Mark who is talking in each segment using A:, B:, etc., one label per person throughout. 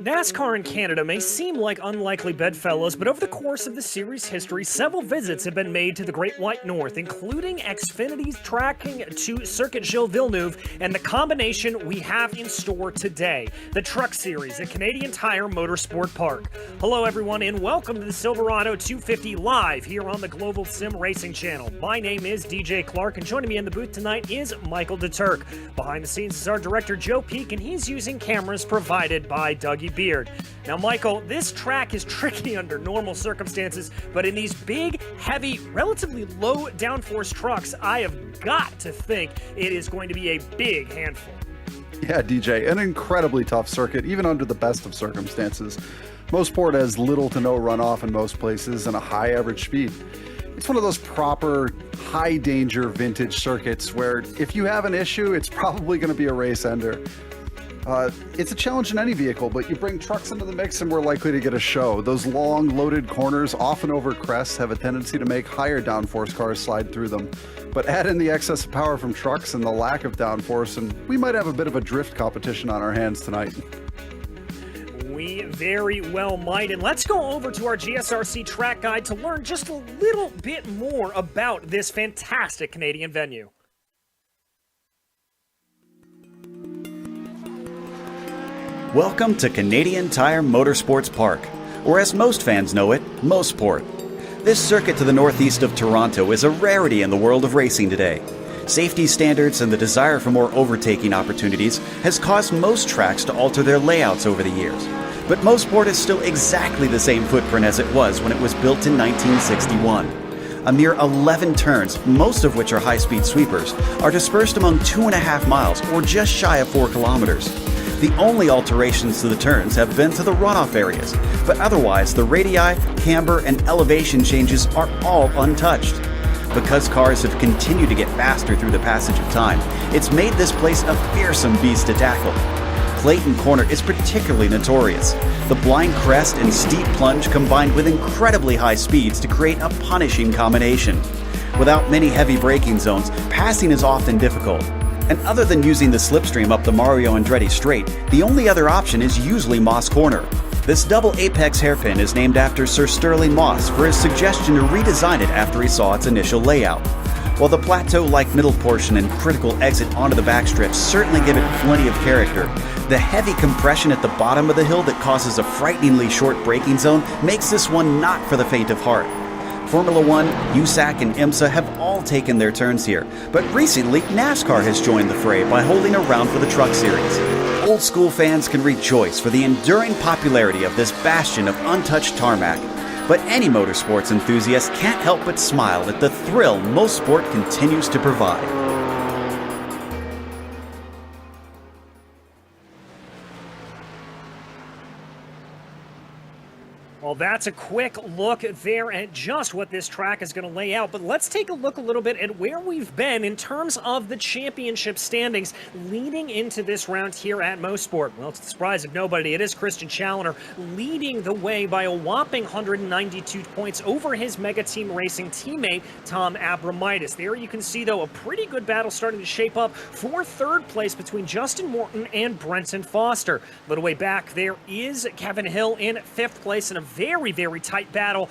A: NASCAR in Canada may seem like unlikely bedfellows, but over the course of the series' history, several visits have been made to the Great White North, including Xfinity's tracking to Circuit Gilles Villeneuve and the combination we have in store today, the Truck Series at Canadian Tire Motorsport Park. Hello everyone and welcome to the Silverado 250 live here on the Global Sim Racing channel. My name is DJ Clark and joining me in the booth tonight is Michael DeTurk. Behind the scenes is our director Joe Peak and he's using cameras provided by Dougie Beard. Now, Michael, this track is tricky under normal circumstances, but in these big, heavy, relatively low downforce trucks, I have got to think it is going to be a big handful.
B: Yeah, DJ, an incredibly tough circuit, even under the best of circumstances. Motorsport has little to no runoff in most places and a high average speed. It's one of those proper high danger vintage circuits where if you have an issue, it's probably going to be a race ender. It's a challenge in any vehicle, but you bring trucks into the mix and we're likely to get a show. Those long, loaded corners, often over crests, have a tendency to make higher downforce cars slide through them. But add in the excess of power from trucks and the lack of downforce, and we might have a bit of a drift competition on our hands tonight.
A: We very well might. And let's go over to our GSRC track guide to learn just a little bit more about this fantastic Canadian venue.
C: Welcome to Canadian Tire Motorsports Park, or as most fans know it, Motorsport. This circuit to the northeast of Toronto is a rarity in the world of racing today. Safety standards and the desire for more overtaking opportunities has caused most tracks to alter their layouts over the years. But Motorsport is still exactly the same footprint as it was when it was built in 1961. A mere 11 turns, most of which are high-speed sweepers, are dispersed among 2.5 miles or just shy of 4 kilometers. The only alterations to the turns have been to the runoff areas, but otherwise the radii, camber, and elevation changes are all untouched. Because cars have continued to get faster through the passage of time, it's made this place a fearsome beast to tackle. Clayton Corner is particularly notorious. The blind crest and steep plunge combined with incredibly high speeds to create a punishing combination. Without many heavy braking zones, passing is often difficult. And other than using the slipstream up the Mario Andretti straight, the only other option is usually Moss Corner. This double apex hairpin is named after Sir Sterling Moss for his suggestion to redesign it after he saw its initial layout. While the plateau-like middle portion and critical exit onto the backstretch certainly give it plenty of character, the heavy compression at the bottom of the hill that causes a frighteningly short braking zone makes this one not for the faint of heart. Formula One, USAC, and IMSA have all taken their turns here, but recently NASCAR has joined the fray by holding a round for the Truck Series. Old school fans can rejoice for the enduring popularity of this bastion of untouched tarmac, but any motorsports enthusiast can't help but smile at the thrill Motorsport continues to provide.
A: Well, that's a quick look there at just what this track is going to lay out, but let's take a look a little bit at where we've been in terms of the championship standings leading into this round here at Motorsport. Well, to the surprise of nobody, it is Christian Challoner leading the way by a whopping 192 points over his Mega Team Racing teammate, Tom Abramitis. There you can see, though, a pretty good battle starting to shape up for third place between Justin Morton and Brenton Foster. A little way back, there is Kevin Hill in fifth place in a very, very tight battle,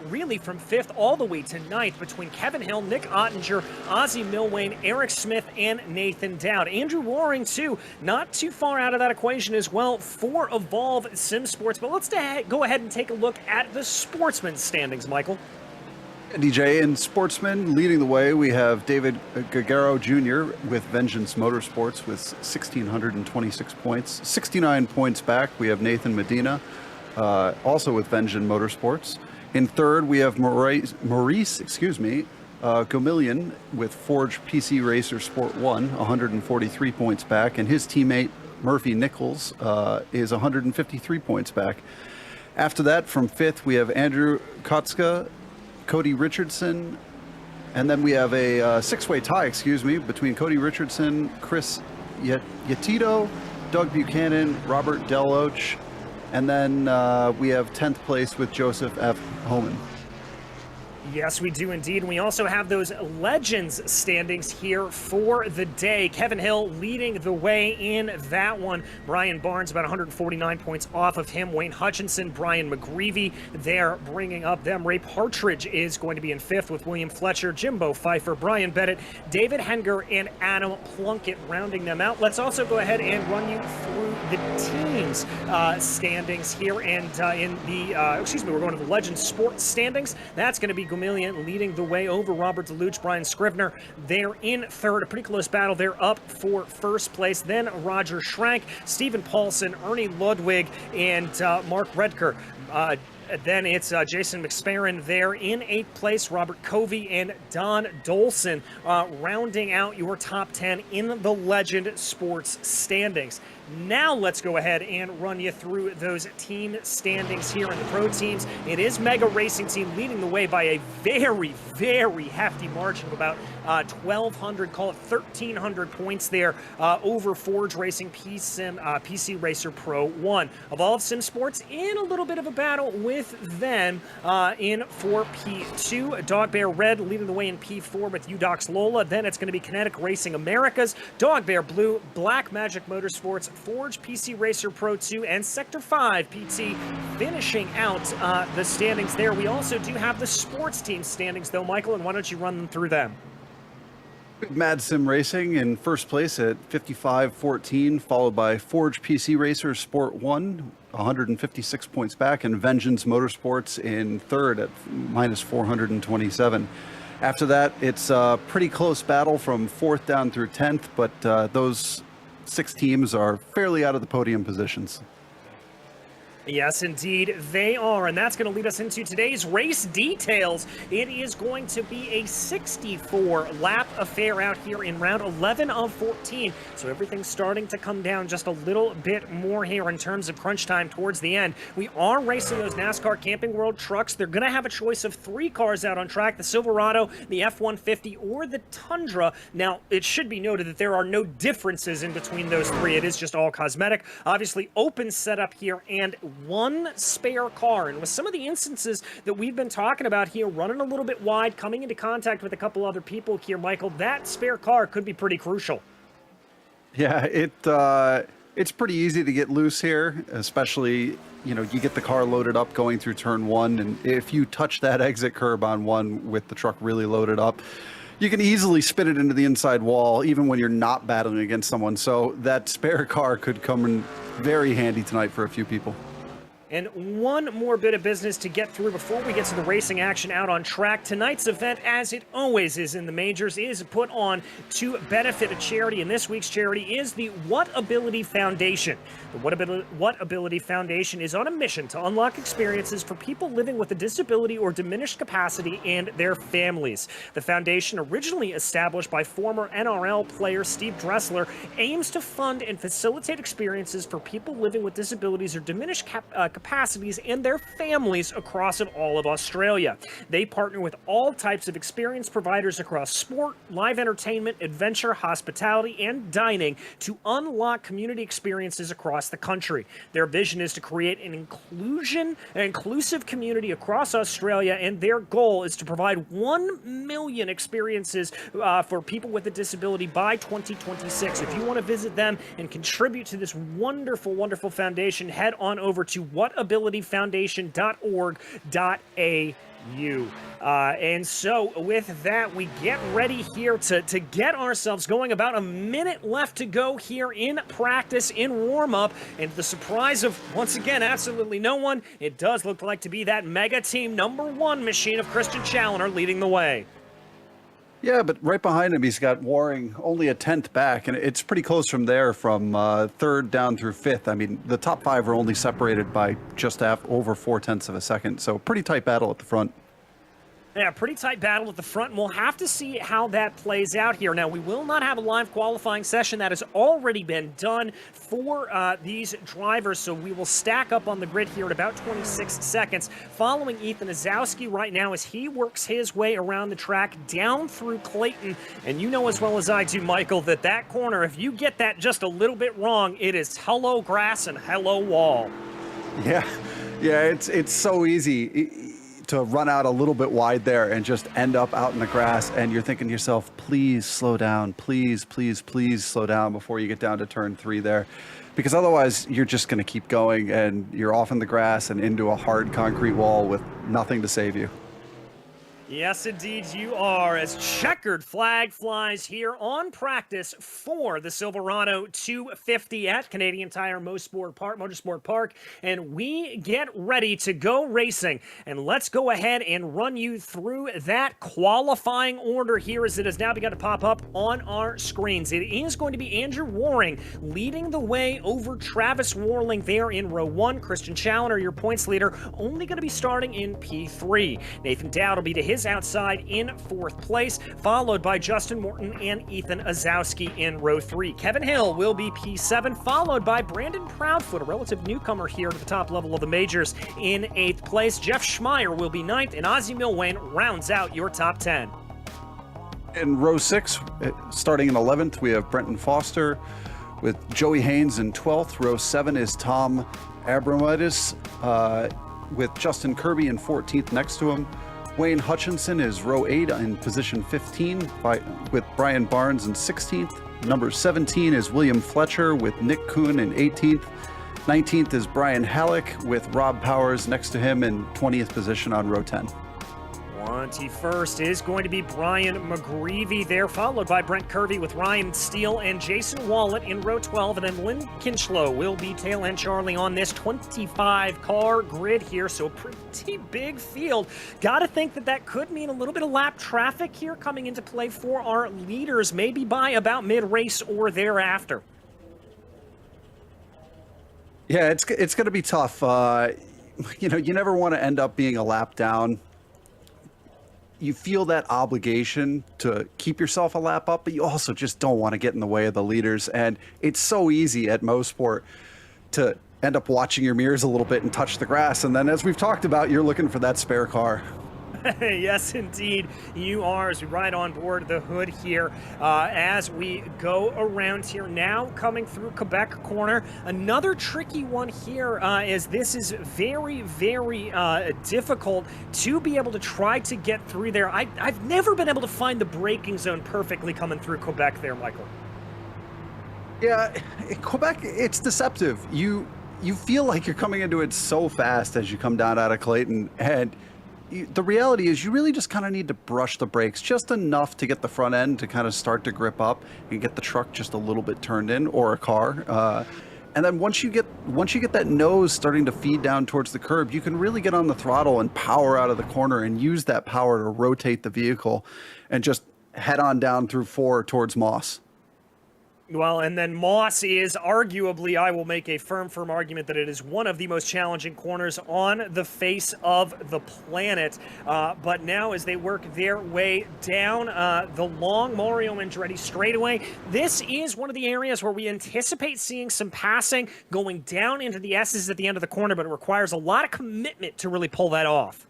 A: really from fifth all the way to ninth between Kevin Hill, Nick Ottinger, Ozzie Milwane, Eric Smith, and Nathan Dowd. Andrew Waring, too, not too far out of that equation as well for Evolve Sim Sports. But let's go ahead and take a look at the Sportsman standings, Michael.
B: DJ, in Sportsman, leading the way, we have David Gagaro Jr. with Vengeance Motorsports with 1,626 points. 69 points back, we have Nathan Medina, also with Vengeance Motorsports. In third, we have Maurice Gomillion with Forge PC Racer Sport 1, 143 points back, and his teammate Murphy Nichols is 153 points back. After that, from fifth, we have Andrew Kotska, Cody Richardson, and then we have a six-way tie, between Cody Richardson, Chris Yetito, Doug Buchanan, Robert Deloach, and then we have 10th place with Joseph F. Homan.
A: Yes, we do indeed. And we also have those Legends standings here for the day. Kevin Hill leading the way in that one. Brian Barnes about 149 points off of him. Wayne Hutchinson, Brian McGreevy, they're bringing up them. Ray Partridge is going to be in fifth with William Fletcher, Jimbo Pfeiffer, Brian Bennett, David Henger, and Adam Plunkett rounding them out. Let's also go ahead and run you through the teams standings here. And in the, we're going to the Legends Sports standings. That's going to be Gumillion leading the way over Robert DeLuch, Brian Scrivener. They're in third, a pretty close battle. They're up for first place. Then Roger Schrank, Stephen Paulson, Ernie Ludwig, and Mark Redker. Then it's Jason McSparron there in 8th place, Robert Covey and Don Dolson rounding out your top 10 in the Legend Sports standings. Now let's go ahead and run you through those team standings here in the pro teams. It is Mega Racing Team leading the way by a very, very hefty margin of about 1,200, call it 1,300 points there over Forge Racing PC Racer Pro 1. Evolve Sim Sports in a little bit of a battle with them in for P2. Dog Bear Red leading the way in P4 with Udox Lola. Then it's going to be Kinetic Racing Americas, Dog Bear Blue, Black Magic Motorsports, Forge PC Racer Pro 2, and Sector 5 PT finishing out the standings there. We also do have the sports team standings, though, Michael, and why don't you run them through them?
B: Mad Sim Racing in first place at 55-14, followed by Forge PC Racer Sport 1, 156 points back, and Vengeance Motorsports in third at minus 427. After that, it's a pretty close battle from 4th down through 10th, but those 6 teams are fairly out of the podium positions.
A: Yes, indeed, they are, and that's going to lead us into today's race details. It is going to be a 64-lap affair out here in round 11 of 14, so everything's starting to come down just a little bit more here in terms of crunch time towards the end. We are racing those NASCAR Camping World trucks. They're going to have a choice of 3 cars out on track, the Silverado, the F-150, or the Tundra. Now, it should be noted that there are no differences in between those 3. It is just all cosmetic. Obviously, open setup here, and 1 spare car. And with some of the instances that we've been talking about here, running a little bit wide, coming into contact with a couple other people here, Michael, that spare car could be pretty crucial.
B: Yeah, it's pretty easy to get loose here, especially, you get the car loaded up going through turn 1, and if you touch that exit curb on 1 with the truck really loaded up, you can easily spin it into the inside wall, even when you're not battling against someone. So that spare car could come in very handy tonight for a few people.
A: And one more bit of business to get through before we get to the racing action out on track. Tonight's event, as it always is in the majors, is put on to benefit a charity, and this week's charity is the What Ability Foundation. The What Ability Foundation is on a mission to unlock experiences for people living with a disability or diminished capacity and their families. The foundation, originally established by former NRL player Steve Dressler, aims to fund and facilitate experiences for people living with disabilities or diminished capacities and their families across all of Australia. They partner with all types of experience providers across sport, live entertainment, adventure, hospitality, and dining to unlock community experiences across the country. Their vision is to create an inclusive community across Australia, and their goal is to provide 1 million experiences for people with a disability by 2026. If you want to visit them and contribute to this wonderful, wonderful foundation, head on over to whatabilityfoundation.org.au. And so with that, we get ready here to get ourselves going. About a minute left to go here in practice, in warm-up, and the surprise of, once again, absolutely no one, it does look like to be that mega team #1 machine of Christian Challoner leading the way.
B: Yeah, but right behind him, he's got Waring only a 10th back, and it's pretty close from there, from 3rd down through 5th. I mean, the top 5 are only separated by just over 4/10 of a second, so pretty tight battle at the front.
A: Yeah, pretty tight battle at the front, and we'll have to see how that plays out here. Now, we will not have a live qualifying session. That has already been done for these drivers, so we will stack up on the grid here at about 26 seconds, following Ethan Azowski right now as he works his way around the track down through Clayton. And you know as well as I do, Michael, that corner, if you get that just a little bit wrong, it is hello grass and hello wall.
B: Yeah, it's so easy. to run out a little bit wide there and just end up out in the grass, and you're thinking to yourself, please slow down, please, please, please slow down before you get down to turn 3 there, because otherwise you're just going to keep going and you're off in the grass and into a hard concrete wall with nothing to save you.
A: Yes, indeed you are, as checkered flag flies here on practice for the Silverado 250 at Canadian Tire Motorsport Park, and we get ready to go racing. And let's go ahead and run you through that qualifying order here as it has now begun to pop up on our screens. It is going to be Andrew Waring leading the way over Travis Warling there in row 1. Christian Challoner, your points leader, only going to be starting in P3. Nathan Dowd will be to his outside in 4th place, followed by Justin Morton and Ethan Azowski in row 3. Kevin Hill will be P7, followed by Brandon Proudfoot, a relative newcomer here to the top level of the majors, in 8th place. Jeff Schmeier will be 9th, and Ozzie Milwane rounds out your top 10.
B: In row 6, starting in 11th, we have Brenton Foster with Joey Haynes in 12th. Row 7 is Tom Abramidis with Justin Kirby in 14th next to him. Wayne Hutchinson is row 8 in position 15 with Brian Barnes in 16th. Number 17 is William Fletcher with Nick Kuhn in 18th. 19th is Brian Halleck with Rob Powers next to him in 20th position on row 10.
A: 21st is going to be Brian McGreevy there, followed by Brent Kirby with Ryan Steele and Jason Wallet in row 12, and then Lynn Kinchlow will be tail end Charlie on this 25-car grid here, so a pretty big field. Got to think that that could mean a little bit of lap traffic here coming into play for our leaders, maybe by about mid-race or thereafter.
B: Yeah, it's going to be tough. You know, you never want to end up being a lap down. You feel that obligation to keep yourself a lap up, but you also just don't want to get in the way of the leaders. And it's so easy at Motorsport to end up watching your mirrors a little bit and touch the grass. And then, as we've talked about, you're looking for that spare car.
A: Yes, indeed, you are, as we ride on board the hood here, as we go around here now, coming through Quebec corner. Another tricky one here, as this is very, very difficult to be able to try to get through there. I've never been able to find the braking zone perfectly coming through Quebec there, Michael.
B: Yeah, Quebec, it's deceptive. You feel like you're coming into it so fast as you come down out of Clayton, and the reality is you really just kind of need to brush the brakes just enough to get the front end to kind of start to grip up and get the truck just a little bit turned in, or a car. And then once you get that nose starting to feed down towards the curb, you can really get on the throttle and power out of the corner and use that power to rotate the vehicle and just head on down through 4 towards Moss.
A: Well, and then Moss is arguably, I will make a firm argument that it is one of the most challenging corners on the face of the planet. But now as they work their way down the long Mario Andretti straightaway, this is one of the areas where we anticipate seeing some passing going down into the S's at the end of the corner, but it requires a lot of commitment to really pull that off.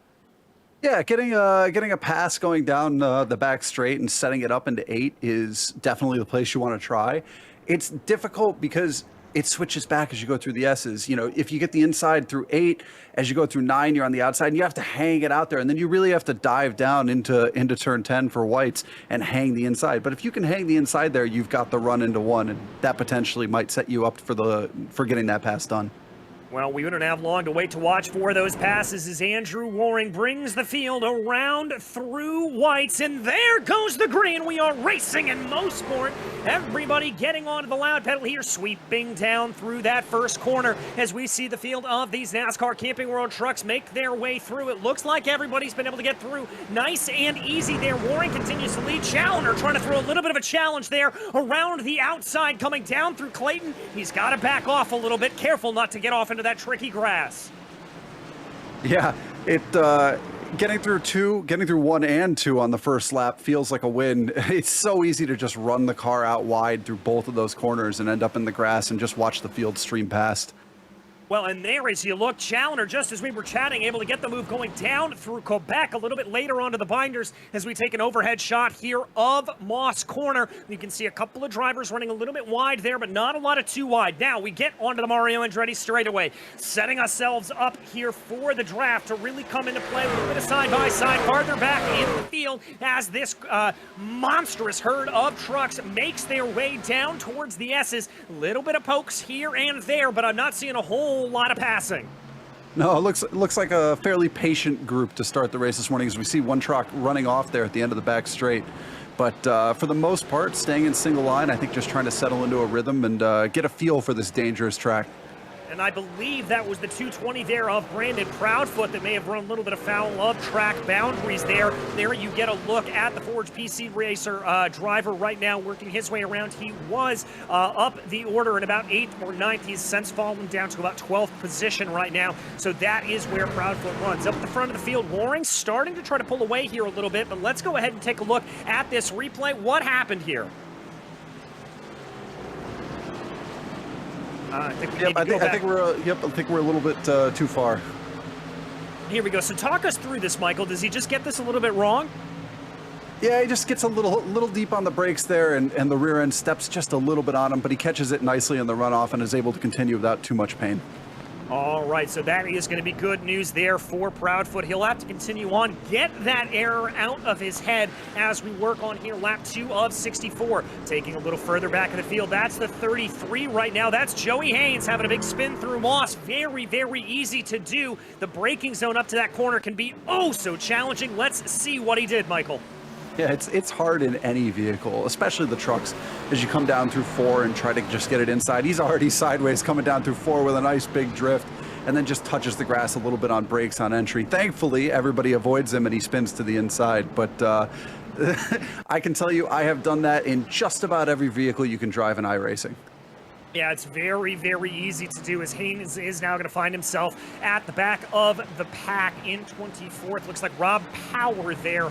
B: Yeah, getting a pass going down the back straight and setting it up into 8 is definitely the place you want to try. It's difficult because it switches back as you go through the S's. You know, if you get the inside through 8, as you go through 9, you're on the outside, and you have to hang it out there, and then you really have to dive down into turn 10 for whites and hang the inside. But if you can hang the inside there, you've got the run into 1, and that potentially might set you up for getting that pass done.
A: Well, we wouldn't have long to wait to watch for those passes as Andrew Waring brings the field around through whites, and there goes the green. We are racing in Motorsport. Everybody getting onto the loud pedal here, sweeping down through that first corner as we see the field of these NASCAR Camping World trucks make their way through. It looks like everybody's been able to get through nice and easy there. Waring continues to lead. Challoner trying to throw a little bit of a challenge there around the outside, coming down through Clayton. He's got to back off a little bit, careful not to get off into that tricky grass.
B: Yeah, getting through 1 and 2 on the first lap feels like a win. It's so easy to just run the car out wide through both of those corners and end up in the grass and just watch the field stream past.
A: Well, and there, as you look, Challenger, just as we were chatting, able to get the move going down through Quebec a little bit later onto the binders as we take an overhead shot here of Moss Corner. You can see a couple of drivers running a little bit wide there, but not a lot of too wide. Now we get onto the Mario Andretti straightaway, setting ourselves up here for the draft to really come into play. A little bit of side-by-side, farther back in the field as this monstrous herd of trucks makes their way down towards the S's. A little bit of pokes here and there, but I'm not seeing a whole lot of passing.
B: No, it looks like a fairly patient group to start the race this morning as we see one truck running off there at the end of the back straight. But for the most part, staying in single line, I think just trying to settle into a rhythm and get a feel for this dangerous track.
A: And I believe that was the 220 there of Brandon Proudfoot that may have run a little bit of foul of track boundaries there. There you get a look at the Forge PC Racer driver right now working his way around. He was up the order in about 8th or 9th. He's since fallen down to about 12th position right now. So that is where Proudfoot runs. Up at the front of the field, Loring starting to try to pull away here a little bit, but let's go ahead and take a look at this replay. What happened here? I think we need to go back.
B: I think we're a little bit too far.
A: Here we go. So talk us through this, Michael. Does he just get this a little bit wrong?
B: Yeah, he just gets a little deep on the brakes there, and the rear end steps just a little bit on him, but he catches it nicely in the runoff and is able to continue without too much pain.
A: All right, so that is going to be good news there for Proudfoot. He'll have to continue on, get that error out of his head as we work on here lap 2 of 64. Taking a little further back in the field, that's the 33 right now. That's Joey Haynes having a big spin through Moss. Very, very easy to do. The braking zone up to that corner can be oh so challenging. Let's see what he did, Michael.
B: Yeah, it's hard in any vehicle, especially the trucks, as you come down through 4 and try to just get it inside. He's already sideways coming down through 4 with a nice big drift and then just touches the grass a little bit on brakes on entry. Thankfully, everybody avoids him and he spins to the inside. But I can tell you I have done that in just about every vehicle you can drive in iRacing.
A: Yeah, it's very, very easy to do as Haynes is now going to find himself at the back of the pack in 24th. Looks like Rob Power there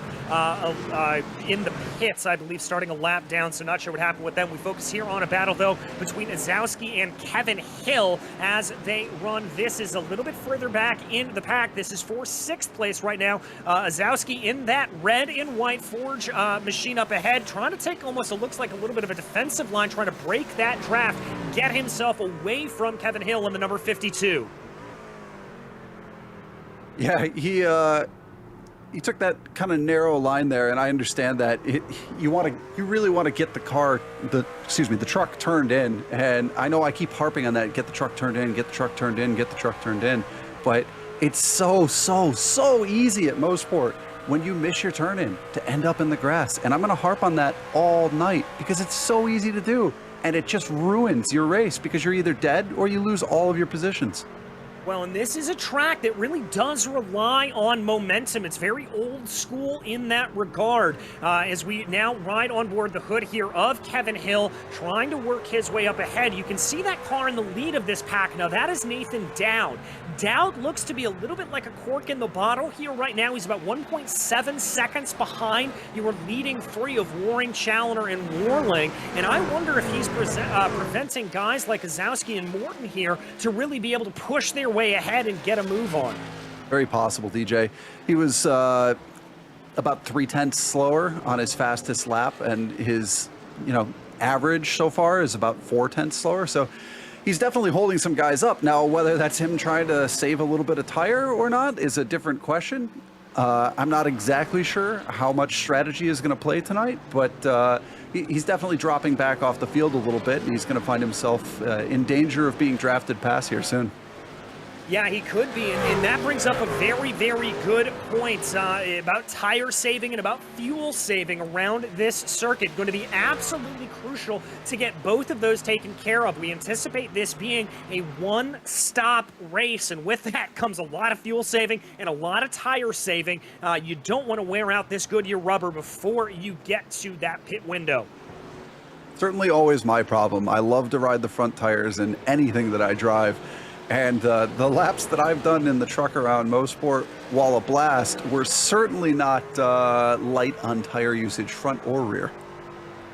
A: in the pits, I believe, starting a lap down, so not sure what happened with them. We focus here on a battle, though, between Azowski and Kevin Hill as they run. This is a little bit further back in the pack. This is for 6th place right now. Azowski in that red and white Forge machine up ahead, trying to take almost, it looks like a little bit of a defensive line, trying to break that draft, get himself away from Kevin Hill in the number 52. Yeah,
B: he took that kind of narrow line there, and I understand that you really want to get the truck turned in, and I know I keep harping on that, get the truck turned in, get the truck turned in, get the truck turned in, but it's so easy at Motorsport when you miss your turn in to end up in the grass, and I'm going to harp on that all night because it's so easy to do. And it just ruins your race because you're either dead or you lose all of your positions.
A: Well, and this is a track that really does rely on momentum. It's very old school in that regard. As we now ride on board the hood here of Kevin Hill, trying to work his way up ahead. You can see that car in the lead of this pack. Now, that is Nathan Dowd. Dowd looks to be a little bit like a cork in the bottle here right now. He's about 1.7 seconds behind your leading 3 of Waring, Challenger, and Warling. And I wonder if he's preventing guys like Azowski and Morton here to really be able to push their way ahead and get a move on.
B: Very possible, DJ. He was about 0.3 slower on his fastest lap, and his average so far is about 0.4 slower. So he's definitely holding some guys up. Now, whether that's him trying to save a little bit of tire or not is a different question. I'm not exactly sure how much strategy is going to play tonight, but he's definitely dropping back off the field a little bit, and he's going to find himself in danger of being drafted past here soon.
A: Yeah, he could be, and that brings up a very, very good point about tire saving and about fuel saving around this circuit. Going to be absolutely crucial to get both of those taken care of. We anticipate this being a one-stop race, and with that comes a lot of fuel saving and a lot of tire saving. You don't want to wear out this Goodyear rubber before you get to that pit window.
B: Certainly always my problem. I love to ride the front tires in anything that I drive. And the laps that I've done in the truck around Motorsport, while a blast, were certainly not light on tire usage, front or rear.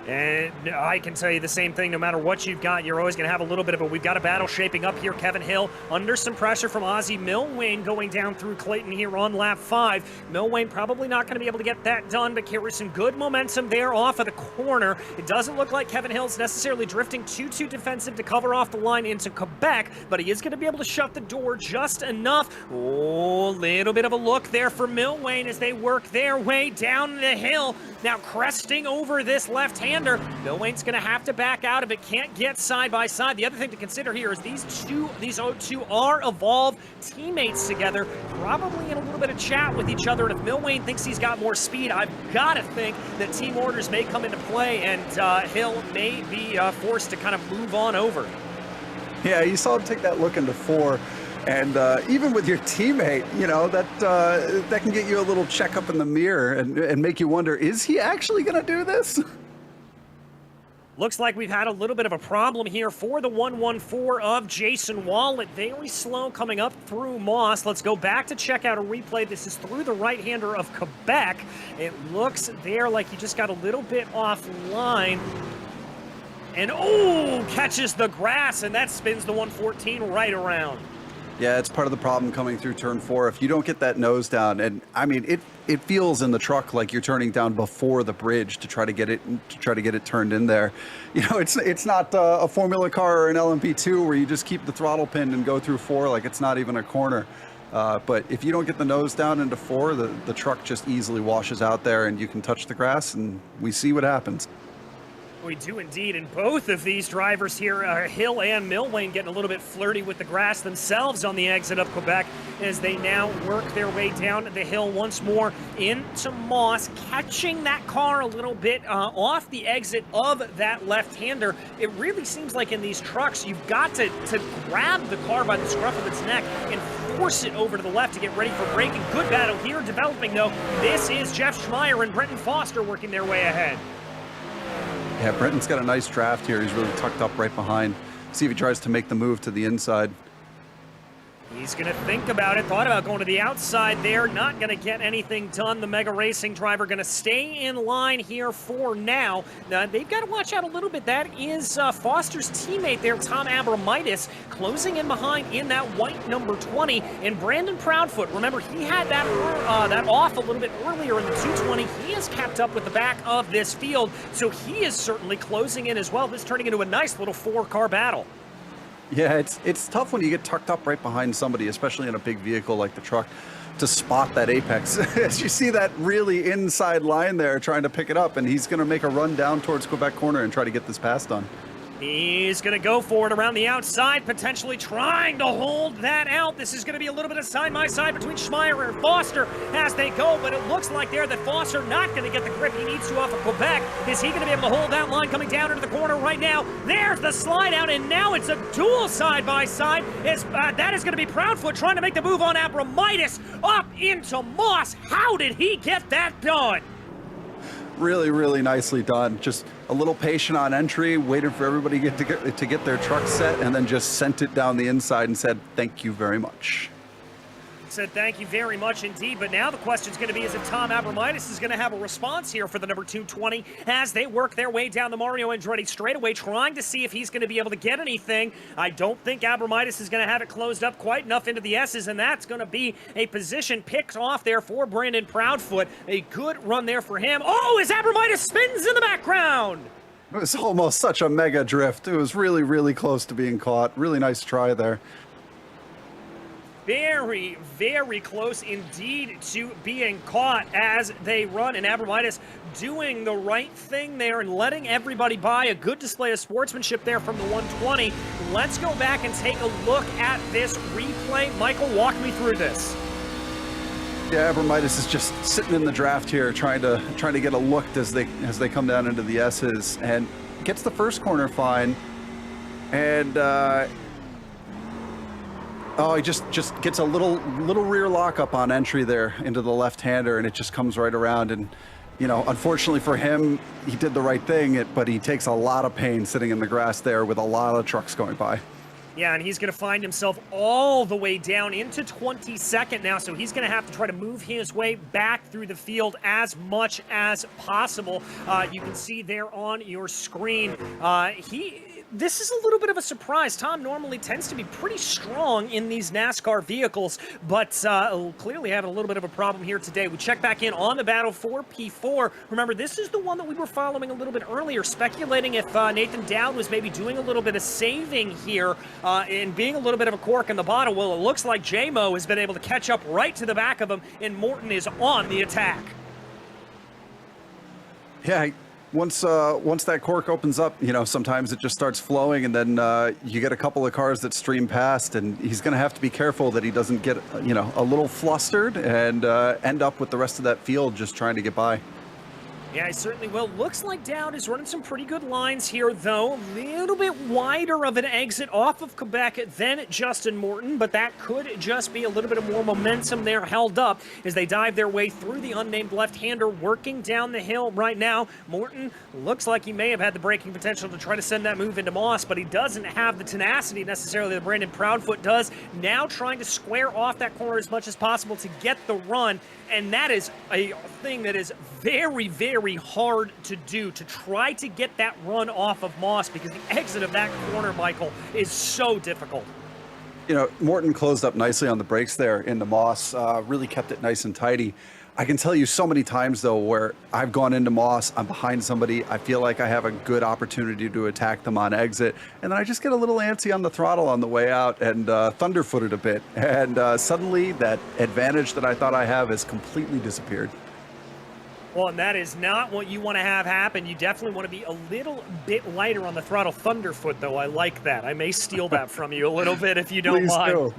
A: And I can tell you the same thing, no matter what you've got, you're always going to have a little bit of it. We've got a battle shaping up here. Kevin Hill under some pressure from Ozzie Milwayne going down through Clayton here on lap 5. Milwayne probably not going to be able to get that done, but carries some good momentum there off of the corner. It doesn't look like Kevin Hill's necessarily drifting too defensive to cover off the line into Quebec, but he is going to be able to shut the door just enough. Oh, little bit of a look there for Milwayne as they work their way down the hill. Now cresting over this left-hander. Milwayne's going to have to back out if it can't get side by side. The other thing to consider here is these two are evolved teammates together, probably in a little bit of chat with each other. And if Milwayne thinks he's got more speed, I've got to think that team orders may come into play and Hill may be forced to kind of move on over.
B: Yeah, you saw him take that look into 4. And even with your teammate, you know, that can get you a little checkup in the mirror and make you wonder, is he actually going to do this?
A: Looks like we've had a little bit of a problem here for the 114 of Jason Wallet. Very slow coming up through Moss. Let's go back to check out a replay. This is through the right-hander of Quebec. It looks there like he just got a little bit offline. And, oh, catches the grass, and that spins the 114 right around.
B: Yeah, it's part of the problem coming through turn 4. If you don't get that nose down, and I mean, it feels in the truck like you're turning down before the bridge to try to get it turned in there. You know, it's not a Formula car or an LMP2 where you just keep the throttle pinned and go through 4 like it's not even a corner. But if you don't get the nose down into 4, the truck just easily washes out there, and you can touch the grass, and we see what happens.
A: We do indeed, and both of these drivers here, Hill and Milwayne, getting a little bit flirty with the grass themselves on the exit of Quebec as they now work their way down the hill once more into Moss, catching that car a little bit off the exit of that left-hander. It really seems like in these trucks, you've got to grab the car by the scruff of its neck and force it over to the left to get ready for braking. Good battle here developing, though. This is Jeff Schmeier and Brenton Foster working their way ahead.
B: Yeah, Brenton's got a nice draft here. He's really tucked up right behind. See if he tries to make the move to the inside.
A: He's going to think about it, thought about going to the outside there, not going to get anything done. The Mega Racing driver going to stay in line here for now. Now, they've got to watch out a little bit. That is Foster's teammate there, Tom Abramitis, closing in behind in that white number 20. And Brandon Proudfoot, remember, he had that off a little bit earlier in the 220. He has kept up with the back of this field, so he is certainly closing in as well. This turning into a nice little 4-car battle.
B: Yeah, it's tough when you get tucked up right behind somebody, especially in a big vehicle like the truck, to spot that apex. As you see that really inside line there trying to pick it up, and he's going to make a run down towards Quebec corner and try to get this pass done.
A: He's going to go for it around the outside, potentially trying to hold that out. This is going to be a little bit of side-by-side between Schmeier and Foster as they go, but it looks like there that Foster not going to get the grip he needs to off of Quebec. Is he going to be able to hold that line coming down into the corner right now? There's the slide out, and now it's a dual side-by-side. That is going to be Proudfoot trying to make the move on Abramitis up into Moss. How did he get that done?
B: Really, really nicely done. Just a little patient on entry, waited for everybody to get their truck set, and then just sent it down the inside and said, "Thank you very much."
A: Said thank you very much indeed, but now the question's going to be is if Tom Abramitis is going to have a response here for the number 220 as they work their way down the Mario Andretti straightaway, trying to see if he's going to be able to get anything. I don't think Abramitis is going to have it closed up quite enough into the S's, and that's going to be a position picked off there for Brandon Proudfoot. A good run there for him. Oh, as Abramitis spins in the background!
B: It was almost such a mega drift. It was really, really close to being caught. Really nice try there.
A: Very, very close indeed to being caught as they run, and Abramitis doing the right thing there and letting everybody by. A good display of sportsmanship there from the 120. Let's go back and take a look at this replay. Michael, walk me through this.
B: Yeah, Abramitis is just sitting in the draft here, trying to get a look as they come down into the S's, and gets the first corner fine, and oh, he just gets a little rear lockup on entry there into the left-hander, and it just comes right around. And, you know, unfortunately for him, he did the right thing, but he takes a lot of pain sitting in the grass there with a lot of trucks going by.
A: Yeah, and he's going to find himself all the way down into 22nd now, so he's going to have to try to move his way back through the field as much as possible. You can see there on your screen, this is a little bit of a surprise. Tom normally tends to be pretty strong in these NASCAR vehicles, but clearly having a little bit of a problem here today. We check back in on the battle for P4. Remember, this is the one that we were following a little bit earlier, speculating if Nathan Dowd was maybe doing a little bit of saving here and being a little bit of a cork in the bottle. Well, it looks like J-Mo has been able to catch up right to the back of him, and Morton is on the attack.
B: Yeah, once that cork opens up, sometimes it just starts flowing, and then you get a couple of cars that stream past, and he's going to have to be careful that he doesn't get, a little flustered and end up with the rest of that field just trying to get by.
A: Yeah, he certainly will. Looks like Dowd is running some pretty good lines here, though. A little bit wider of an exit off of Quebec than Justin Morton, but that could just be a little bit of more momentum there held up as they dive their way through the unnamed left-hander working down the hill right now. Morton looks like he may have had the braking potential to try to send that move into Moss, but he doesn't have the tenacity necessarily that Brandon Proudfoot does. Now trying to square off that corner as much as possible to get the run, and that is a thing that is very, very hard to do, to try to get that run off of Moss, because the exit of that corner, Michael, is so difficult.
B: Morton closed up nicely on the brakes there into Moss, really kept it nice and tidy. I can tell you so many times, though, where I've gone into Moss, I'm behind somebody, I feel like I have a good opportunity to attack them on exit, and then I just get a little antsy on the throttle on the way out and thunderfooted a bit, and suddenly that advantage that I thought I have has completely disappeared.
A: Well, and that is not what you want to have happen. You definitely want to be a little bit lighter on the throttle. Thunderfoot, though, I like that. I may steal that from you a little bit if you don't
B: Please
A: mind.
B: do.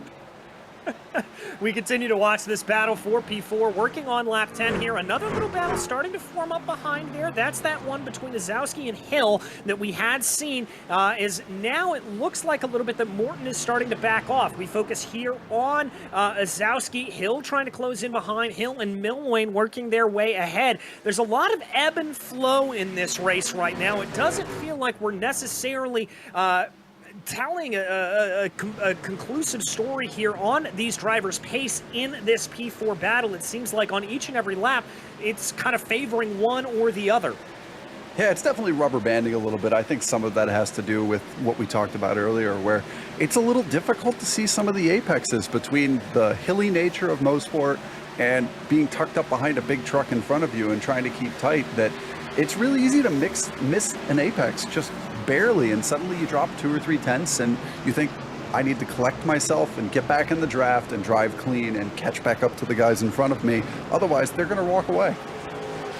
A: We continue to watch this battle for P4, working on lap 10 here. Another little battle starting to form up behind there. That's that one between Ozowski and Hill that we had seen. Is now it looks like a little bit that Morton is starting to back off. We focus here on Ozowski. Hill trying to close in behind. Hill and Milwain working their way ahead. There's a lot of ebb and flow in this race right now. It doesn't feel like we're necessarily telling a conclusive story here on these drivers' pace in this P4 battle. It seems like on each and every lap, it's kind of favoring one or the other.
B: Yeah, it's definitely rubber banding a little bit. I think some of that has to do with what we talked about earlier, where it's a little difficult to see some of the apexes between the hilly nature of Motorsport and being tucked up behind a big truck in front of you and trying to keep tight, that it's really easy to miss an apex just barely, and suddenly you drop 2 or 3 tenths and you think, I need to collect myself and get back in the draft and drive clean and catch back up to the guys in front of me. Otherwise, they're going to walk away.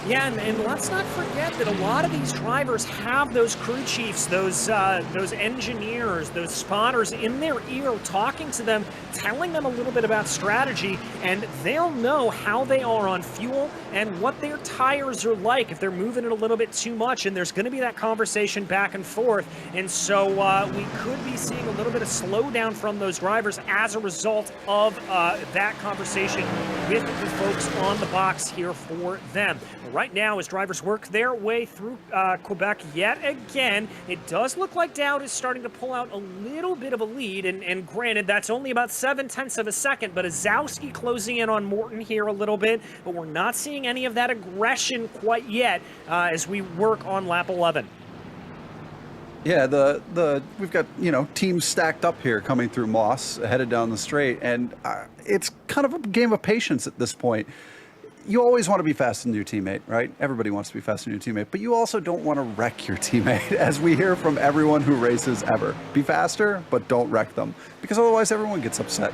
A: Yeah, and let's not forget that a lot of these drivers have those crew chiefs, those engineers, those spotters in their ear talking to them, telling them a little bit about strategy, and they'll know how they are on fuel and what their tires are like if they're moving it a little bit too much, and there's going to be that conversation back and forth, and so we could be seeing a little bit of slowdown from those drivers as a result of that conversation with the folks on the box here for them. Right now, as drivers work their way through Quebec yet again, it does look like Dowd is starting to pull out a little bit of a lead, and granted, that's only about 0.7 of a second, but Ozowski closing in on Morton here a little bit, but we're not seeing any of that aggression quite yet as we work on lap 11.
B: Yeah, we've got, teams stacked up here coming through Moss, headed down the straight, and it's kind of a game of patience at this point. You always want to be faster than your teammate, right? Everybody wants to be faster than your teammate, but you also don't want to wreck your teammate, as we hear from everyone who races ever. Be faster, but don't wreck them, because otherwise everyone gets upset.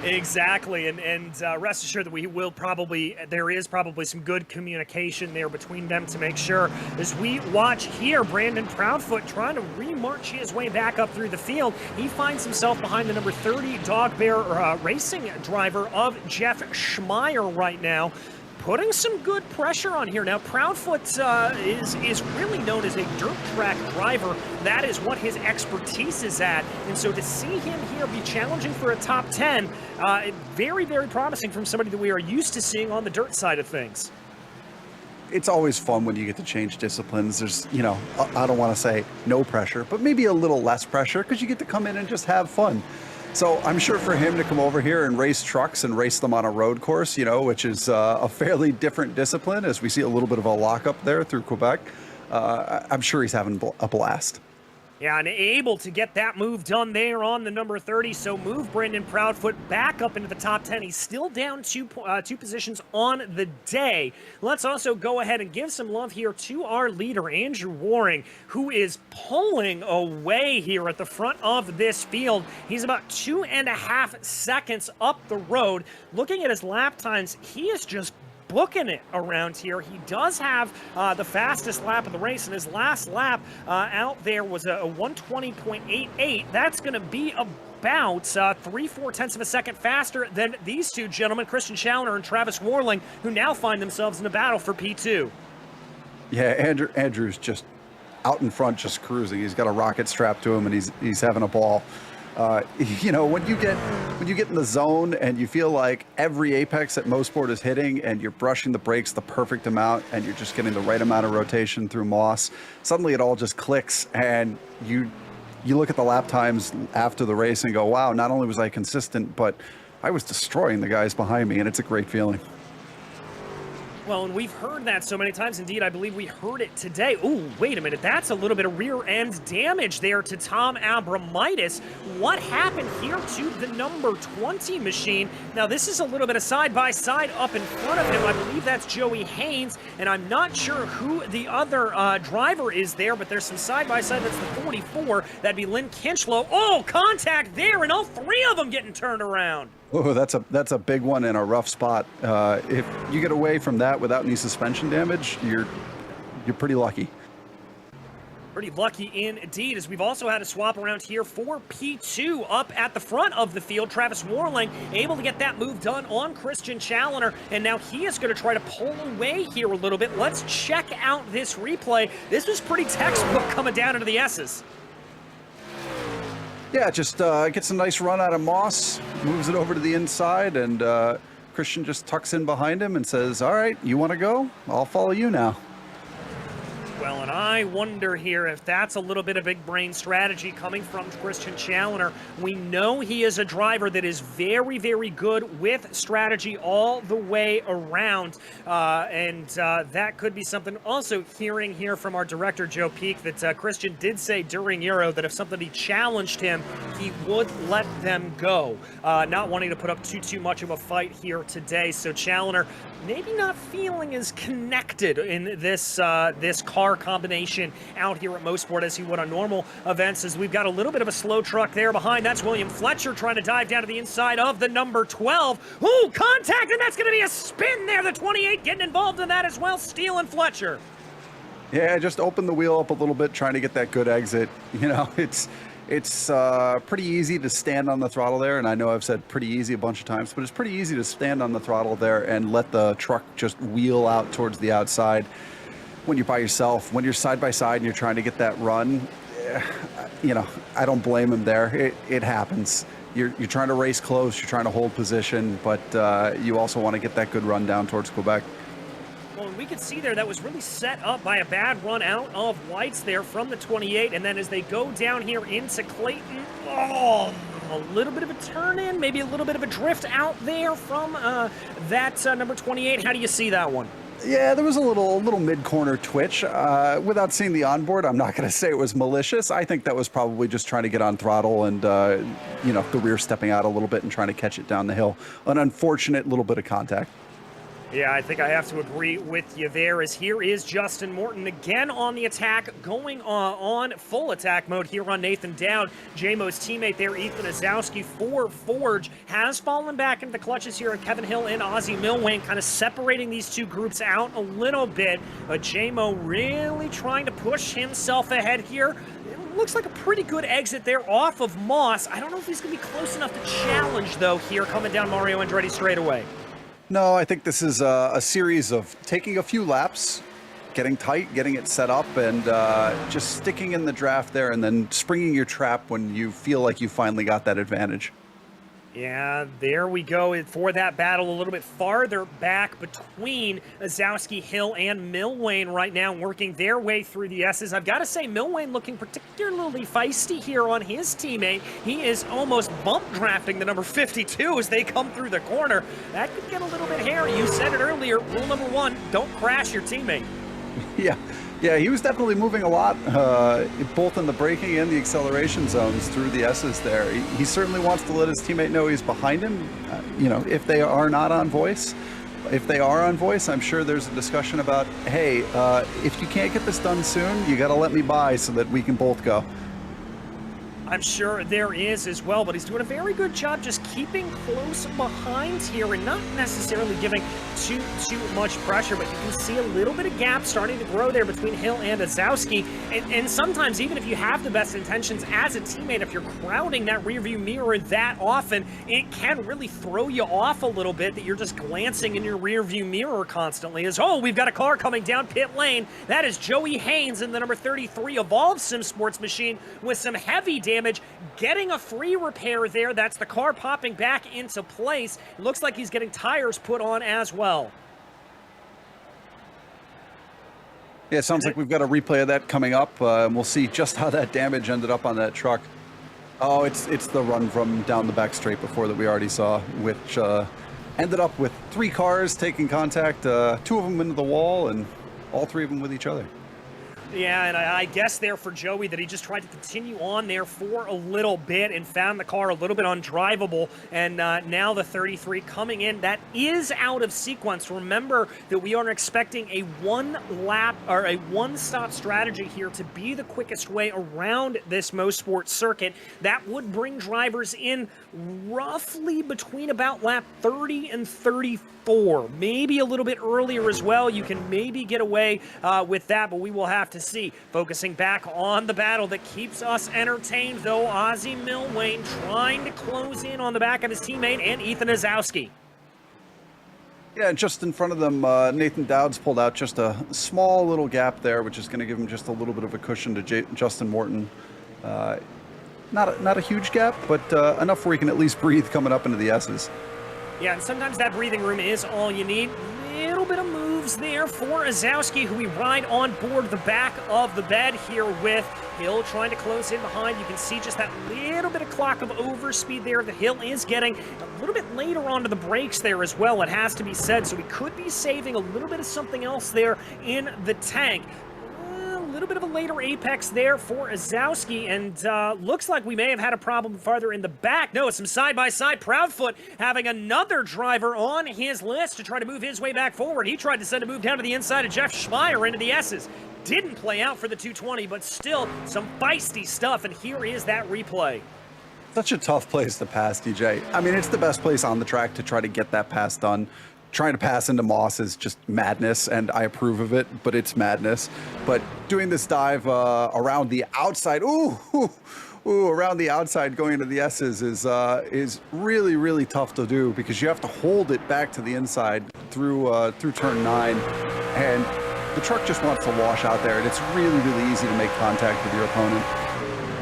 A: Exactly, and rest assured that there is probably some good communication there between them to make sure. As we watch here, Brandon Proudfoot trying to remarch his way back up through the field. He finds himself behind the number 30 Dog Bear Racing driver of Jeff Schmeier right now, putting some good pressure on here. Now, Proudfoot is really known as a dirt track driver. That is what his expertise is at. And so to see him here be challenging for a top 10, very, very promising from somebody that we are used to seeing on the dirt side of things.
B: it's always fun when you get to change disciplines. There's, you know, I don't want to say no pressure, but maybe a little less pressure because you get to come in and just have fun. So I'm sure for him to come over here and race trucks and race them on a road course, you know, which is a fairly different discipline, as we see a little bit of a lockup there through Quebec, I'm sure he's having a blast.
A: Yeah, and able to get that move done there on the number 30. So move Brendan Proudfoot back up into the top 10. He's still down two positions on the day. Let's also go ahead and give some love here to our leader, Andrew Waring, who is pulling away here at the front of this field. He's about 2.5 seconds up the road. Looking at his lap times, he is just booking it around here. He does have the fastest lap of the race, and his last lap out there was a 120.88. That's going to be about 3/4 of a second faster than these two gentlemen, Christian Challoner and Travis Warling, who now find themselves in a battle for P2.
B: Yeah, Andrew's just out in front, just cruising. He's got a rocket strapped to him, and he's having a ball. You know, when you get in the zone and you feel like every apex that Motorsport is hitting and you're brushing the brakes the perfect amount and you're just getting the right amount of rotation through Moss, suddenly it all just clicks, and you look at the lap times after the race and go, wow, not only was I consistent, but I was destroying the guys behind me, and it's a great feeling.
A: Well, and we've heard that so many times. Indeed, I believe we heard it today. Ooh, wait a minute. That's a little bit of rear end damage there to Tom Abramitis. What happened here to the number 20 machine? Now, this is a little bit of side-by-side up in front of him. I believe that's Joey Haynes, and I'm not sure who the other driver is there, but there's some side-by-side. That's the 44. That'd be Lynn Kinchlow. Oh, contact there, and all three of them getting turned around.
B: Oh, that's a big one in a rough spot. If you get away from that without any suspension damage, you're pretty lucky.
A: Pretty lucky indeed, as we've also had a swap around here for P2 up at the front of the field. Travis Warling able to get that move done on Christian Challoner, and now he is going to try to pull away here a little bit. Let's check out this replay. This was pretty textbook coming down into the S's.
B: Yeah, just gets a nice run out of Moss, moves it over to the inside, and Christian just tucks in behind him and says, all right, you want to go? I'll follow you now.
A: Well, and I wonder here if that's a little bit of big brain strategy coming from Christian Challoner. We know he is a driver that is very, very good with strategy all the way around, and that could be something. Also, hearing here from our director, Joe Peak, that Christian did say during Euro that if somebody challenged him, he would let them go, not wanting to put up too much of a fight here today. So Challoner maybe not feeling as connected in this car combination out here at Motorsport as he would on normal events, as we've got a little bit of a slow truck there behind. That's William Fletcher trying to dive down to the inside of the number 12. Ooh, contact, and that's going to be a spin there. The 28 getting involved in that as well, Steele and Fletcher.
B: Yeah, just open the wheel up a little bit, trying to get that good exit. You know, it's pretty easy to stand on the throttle there, and I know I've said pretty easy a bunch of times, but it's pretty easy to stand on the throttle there and let the truck just wheel out towards the outside. When you're by yourself, when you're side by side and you're trying to get that run, you know, I don't blame him there. It happens. You're trying to race close, you're trying to hold position, but you also want to get that good run down towards Quebec.
A: Well, and we could see there that was really set up by a bad run out of Whites there from the 28, and then as they go down here into Clayton, oh, a little bit of a turn in, maybe a little bit of a drift out there from that number 28. How do you see that one?
B: Yeah, there was a little mid-corner twitch. Without seeing the onboard, I'm not going to say it was malicious. I think that was probably just trying to get on throttle and, you know, the rear stepping out a little bit and trying to catch it down the hill. An unfortunate little bit of contact.
A: Yeah, I think I have to agree with you there, as here is Justin Morton again on the attack, going on full attack mode here on Nathan Dowd. JMO's teammate there, Ethan Azowski for Forge, has fallen back into the clutches here at Kevin Hill and Ozzie Milwane, kind of separating these two groups out a little bit, but JMO really trying to push himself ahead here. It looks like a pretty good exit there off of Moss. I don't know if he's going to be close enough to challenge, though, here coming down Mario Andretti straight away.
B: No, I think this is a series of taking a few laps, getting tight, getting it set up, and just sticking in the draft there and then springing your trap when you feel like you finally got that advantage.
A: Yeah, there we go for that battle a little bit farther back between Ozowski, Hill, and Milwane right now, working their way through the S's. I've got to say, Milwane looking particularly feisty here on his teammate. He is almost bump drafting the number 52 as they come through the corner. That could get a little bit hairy. You said it earlier, rule number 1, don't crash your teammate.
B: Yeah, he was definitely moving a lot, both in the braking and the acceleration zones through the S's there. He certainly wants to let his teammate know he's behind him, if they are not on voice. If they are on voice, I'm sure there's a discussion about, hey, if you can't get this done soon, you got to let me by so that we can both go.
A: I'm sure there is as well, but he's doing a very good job just keeping close behind here and not necessarily giving too much pressure, but you can see a little bit of gap starting to grow there between Hill and Ozowski. And sometimes, even if you have the best intentions as a teammate, if you're crowding that rearview mirror that often, it can really throw you off a little bit that you're just glancing in your rearview mirror constantly. We've got a car coming down pit lane. That is Joey Haynes in the number 33 Evolved Sim Sports machine with some heavy damage, getting a free repair there. That's the car popping back into place. It looks like he's getting tires put on as well.
B: Yeah, it sounds like we've got a replay of that coming up, and we'll see just how that damage ended up on that truck. Oh, it's the run from down the back straight before that we already saw, which ended up with 3 cars taking contact, 2 of them into the wall, and all 3 of them with each other.
A: Yeah, and I guess there for Joey that he just tried to continue on there for a little bit and found the car a little bit undrivable. And now the 33 coming in. That is out of sequence. Remember that we are expecting a one-lap or a one-stop strategy here to be the quickest way around this Motorsport circuit. That would bring drivers in roughly between about lap 30 and 34. Maybe a little bit earlier as well. You can maybe get away with that, but we will have to see. Focusing back on the battle that keeps us entertained, though, Ozzy Milwane trying to close in on the back of his teammate and Ethan Ozowski.
B: Yeah, just in front of them, Nathan Dowds pulled out just a small little gap there, which is going to give him just a little bit of a cushion to Justin Morton. Not a huge gap, but enough where he can at least breathe coming up into the S's.
A: Yeah, and sometimes that breathing room is all you need. Little bit of moves there for Ozowski, who we ride on board the back of the bed here with Hill trying to close in behind. You can see just that little bit of clock of overspeed there that Hill is getting. A little bit later onto the brakes there as well, it has to be said, so we could be saving a little bit of something else there in the tank. A little bit of a later apex there for Ozowski, and looks like we may have had a problem farther in the back. No, it's some side-by-side. Proudfoot having another driver on his list to try to move his way back forward. He tried to send a move down to the inside of Jeff Schmeier into the S's. Didn't play out for the 220, but still some feisty stuff, and here is that replay.
B: Such a tough place to pass, DJ. I mean, it's the best place on the track to try to get that pass done. Trying to pass into Moss is just madness, and I approve of it, but it's madness. But doing this dive around the outside, around the outside going into the S's is really, really tough to do because you have to hold it back to the inside through turn 9, and the truck just wants to wash out there, and it's really, really easy to make contact with your opponent.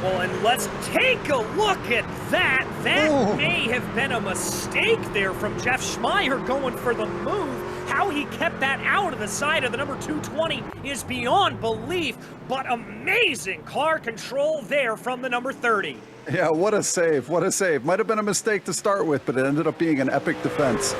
A: Well, and let's take a look at that. That may have been a mistake there from Jeff Schmeier going for the move. How he kept that out of the side of the number 220 is beyond belief, but amazing car control there from the number 30.
B: Yeah, what a save, what a save. Might have been a mistake to start with, but it ended up being an epic defense.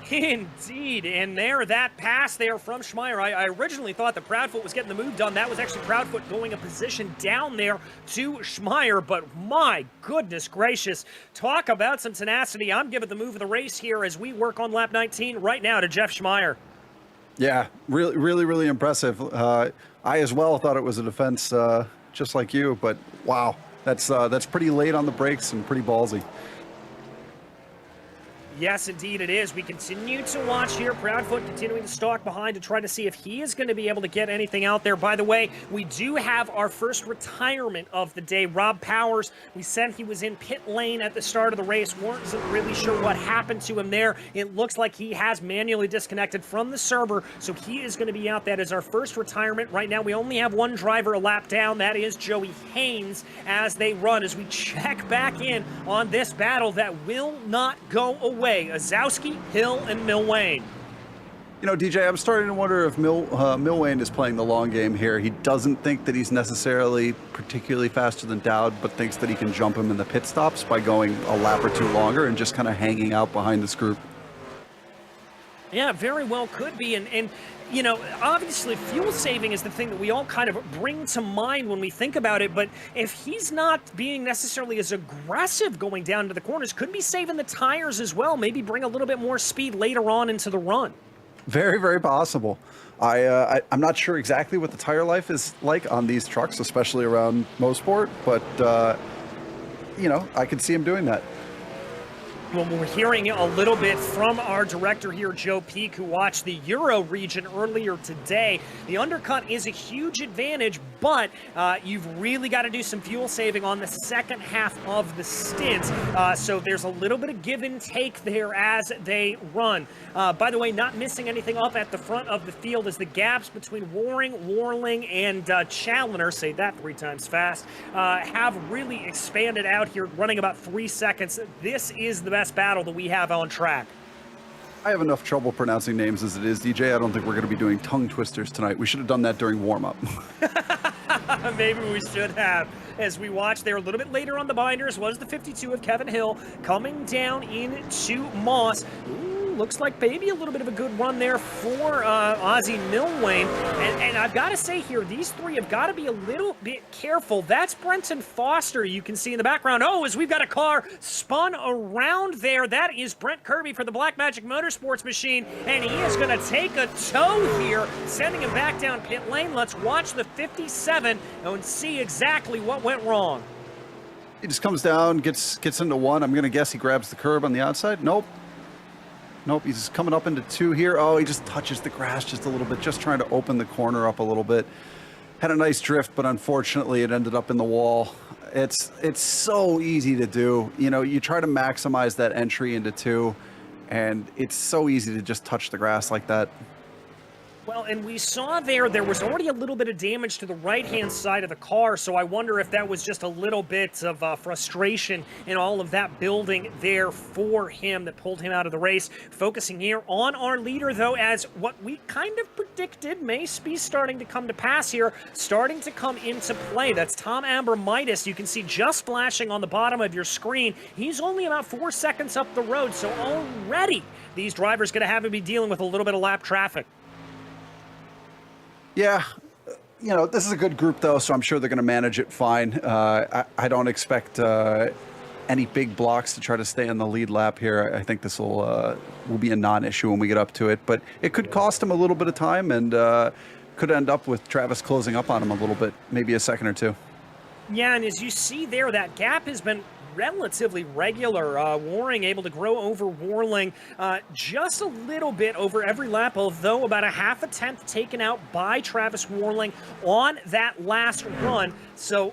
A: Indeed, and that pass there from Schmeier. I originally thought that Proudfoot was getting the move done. That was actually Proudfoot going a position down there to Schmeier, but my goodness gracious, talk about some tenacity. I'm giving the move of the race here as we work on lap 19 right now to Jeff Schmeier. Yeah,
B: really, really, really impressive. I as well thought it was a defense just like you, but wow, that's pretty late on the brakes and pretty ballsy.
A: Yes, indeed it is. We continue to watch here. Proudfoot continuing to stalk behind to try to see if he is going to be able to get anything out there. By the way, we do have our first retirement of the day. Rob Powers, we said he was in pit lane at the start of the race. Wasn't really sure what happened to him there. It looks like he has manually disconnected from the server, so he is going to be out. That is our first retirement. Right now, we only have one driver a lap down. That is Joey Haynes as they run, as we check back in on this battle that will not go away. Ozowski, Hill, and Milwane.
B: You know, DJ, I'm starting to wonder if Milwane is playing the long game here. He doesn't think that he's necessarily particularly faster than Dowd, but thinks that he can jump him in the pit stops by going a lap or two longer and just kind of hanging out behind this group.
A: Yeah, very well could be. And you know, obviously fuel saving is the thing that we all kind of bring to mind when we think about it, but if he's not being necessarily as aggressive going down to the corners, could be saving the tires as well, maybe bring a little bit more speed later on into the run.
B: Very, very possible. I'm not sure exactly what the tire life is like on these trucks, especially around Motorsport, but, you know, I could see him doing that.
A: Well, we're hearing a little bit from our director here, Joe Peak, who watched the Euro region earlier today. The undercut is a huge advantage, but you've really got to do some fuel saving on the second half of the stint. So there's a little bit of give and take there as they run. By the way, not missing anything up at the front of the field as the gaps between Waring, Warling, and Challoner, say that 3 times fast, have really expanded out here, running about 3 seconds. This is the best battle that we have on track.
B: I have enough trouble pronouncing names as it is, DJ. I don't think we're going to be doing tongue twisters tonight. We should have done that during warm-up.
A: Maybe we should have. As we watch there a little bit later on the binders was the 52 of Kevin Hill coming down into Moss. Looks like maybe a little bit of a good run there for Ozzie Milwane. And I've got to say here, these three have got to be a little bit careful. That's Brenton Foster you can see in the background. Oh, as we've got a car spun around there. That is Brent Kirby for the Blackmagic Motorsports machine. And he is going to take a tow here, sending him back down pit lane. Let's watch the 57 and see exactly what went wrong.
B: He just comes down, gets into 1. I'm going to guess he grabs the curb on the outside. Nope, he's coming up into 2 here. Oh, he just touches the grass just a little bit, just trying to open the corner up a little bit. Had a nice drift, but unfortunately it ended up in the wall. It's so easy to do. You know, you try to maximize that entry into 2, and it's so easy to just touch the grass like that.
A: Well, and we saw there was already a little bit of damage to the right-hand side of the car, so I wonder if that was just a little bit of frustration in all of that building there for him that pulled him out of the race. Focusing here on our leader, though, as what we kind of predicted may be starting to come to pass here, starting to come into play. That's Tom Amber-Mitis. You can see just flashing on the bottom of your screen. He's only about 4 seconds up the road, so already these drivers going to have to be dealing with a little bit of lap traffic.
B: Yeah, you know, this is a good group, though, so I'm sure they're going to manage it fine. I don't expect any big blocks to try to stay on the lead lap here. I think this will be a non-issue when we get up to it, but it could cost him a little bit of time and could end up with Travis closing up on him a little bit, maybe a second or 2. Yeah,
A: and as you see there, that gap has been relatively regular. Waring able to grow over Warling just a little bit over every lap, although about a half a tenth taken out by Travis Warling on that last run. So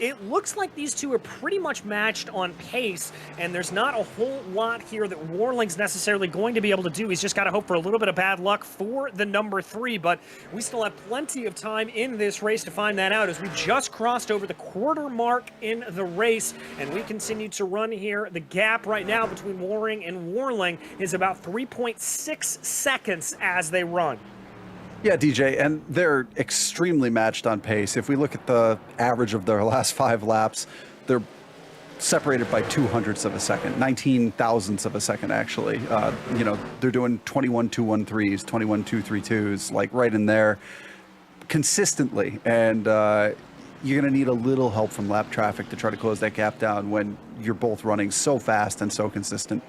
A: it looks like these two are pretty much matched on pace, and there's not a whole lot here that Warling's necessarily going to be able to do. He's just got to hope for a little bit of bad luck for the number 3, but we still have plenty of time in this race to find that out, as we just crossed over the quarter mark in the race, and we continue to run here. The gap right now between Waring and Warling is about 3.6 seconds as they run.
B: Yeah, DJ, and they're extremely matched on pace. If we look at the average of their last 5 laps, they're separated by 0.02 of a second, 19 thousandths of a second, actually. You know, they're doing 21.213s, 21.232s, like right in there consistently. And you're going to need a little help from lap traffic to try to close that gap down when you're both running so fast and so consistent.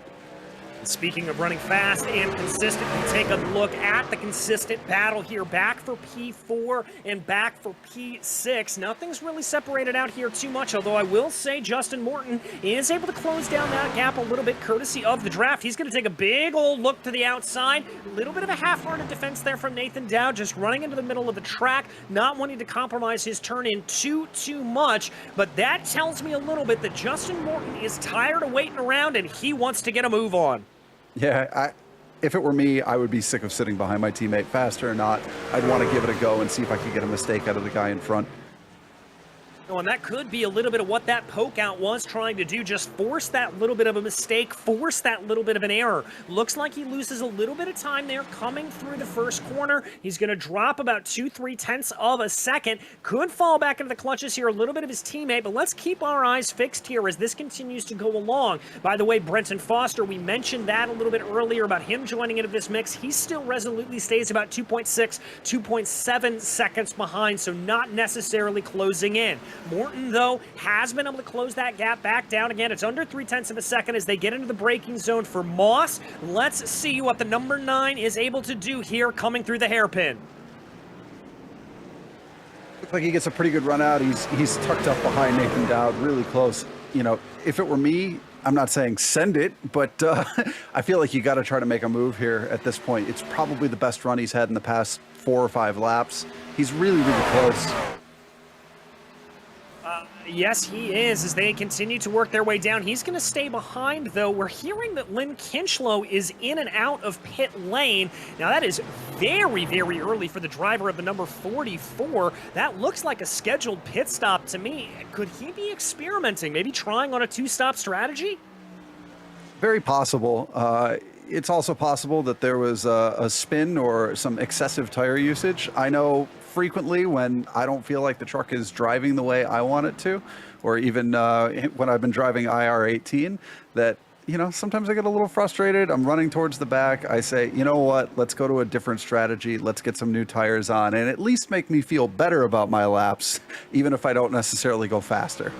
A: Speaking of running fast and consistent, we take a look at the consistent battle here. Back for P4 and back for P6. Nothing's really separated out here too much, although I will say Justin Morton is able to close down that gap a little bit courtesy of the draft. He's going to take a big old look to the outside. A little bit of a half-hearted defense there from Nathan Dowd, just running into the middle of the track, not wanting to compromise his turn in too much. But that tells me a little bit that Justin Morton is tired of waiting around and he wants to get a move on.
B: Yeah, if it were me, I would be sick of sitting behind my teammate, faster or not. I'd want to give it a go and see if I could get a mistake out of the guy in front.
A: Oh, and that could be a little bit of what that poke out was trying to do, just force that little bit of a mistake, force that little bit of an error. Looks like he loses a little bit of time there coming through the first corner. He's going to drop about 2-3 tenths of a second. Could fall back into the clutches here, a little bit of his teammate, but let's keep our eyes fixed here as this continues to go along. By the way, Brenton Foster, we mentioned that a little bit earlier about him joining into this mix. He still resolutely stays about 2.6, 2.7 seconds behind, so not necessarily closing in. Morton, though, has been able to close that gap back down again. It's under 0.3 of a second as they get into the braking zone for Moss. Let's see what the number 9 is able to do here coming through the hairpin.
B: Looks like he gets a pretty good run out. He's tucked up behind Nathan Dowd, really close. You know, if it were me, I'm not saying send it, but I feel like you got to try to make a move here at this point. It's probably the best run he's had in the past 4 or 5 laps. He's really close.
A: Yes, he is, as they continue to work their way down. He's going to stay behind, though. We're hearing that Lynn Kinchlow is in and out of pit lane. Now, that is very early for the driver of the number 44. That looks like a scheduled pit stop to me. Could he be experimenting, maybe trying on a 2-stop strategy?
B: Very possible. It's also possible that there was a spin or some excessive tire usage. I know frequently when I don't feel like the truck is driving the way I want it to, or even when I've been driving IR18, that, you know, sometimes I get a little frustrated. I'm running towards the back. I say, you know what, let's go to a different strategy. Let's get some new tires on and at least make me feel better about my laps, even if I don't necessarily go faster.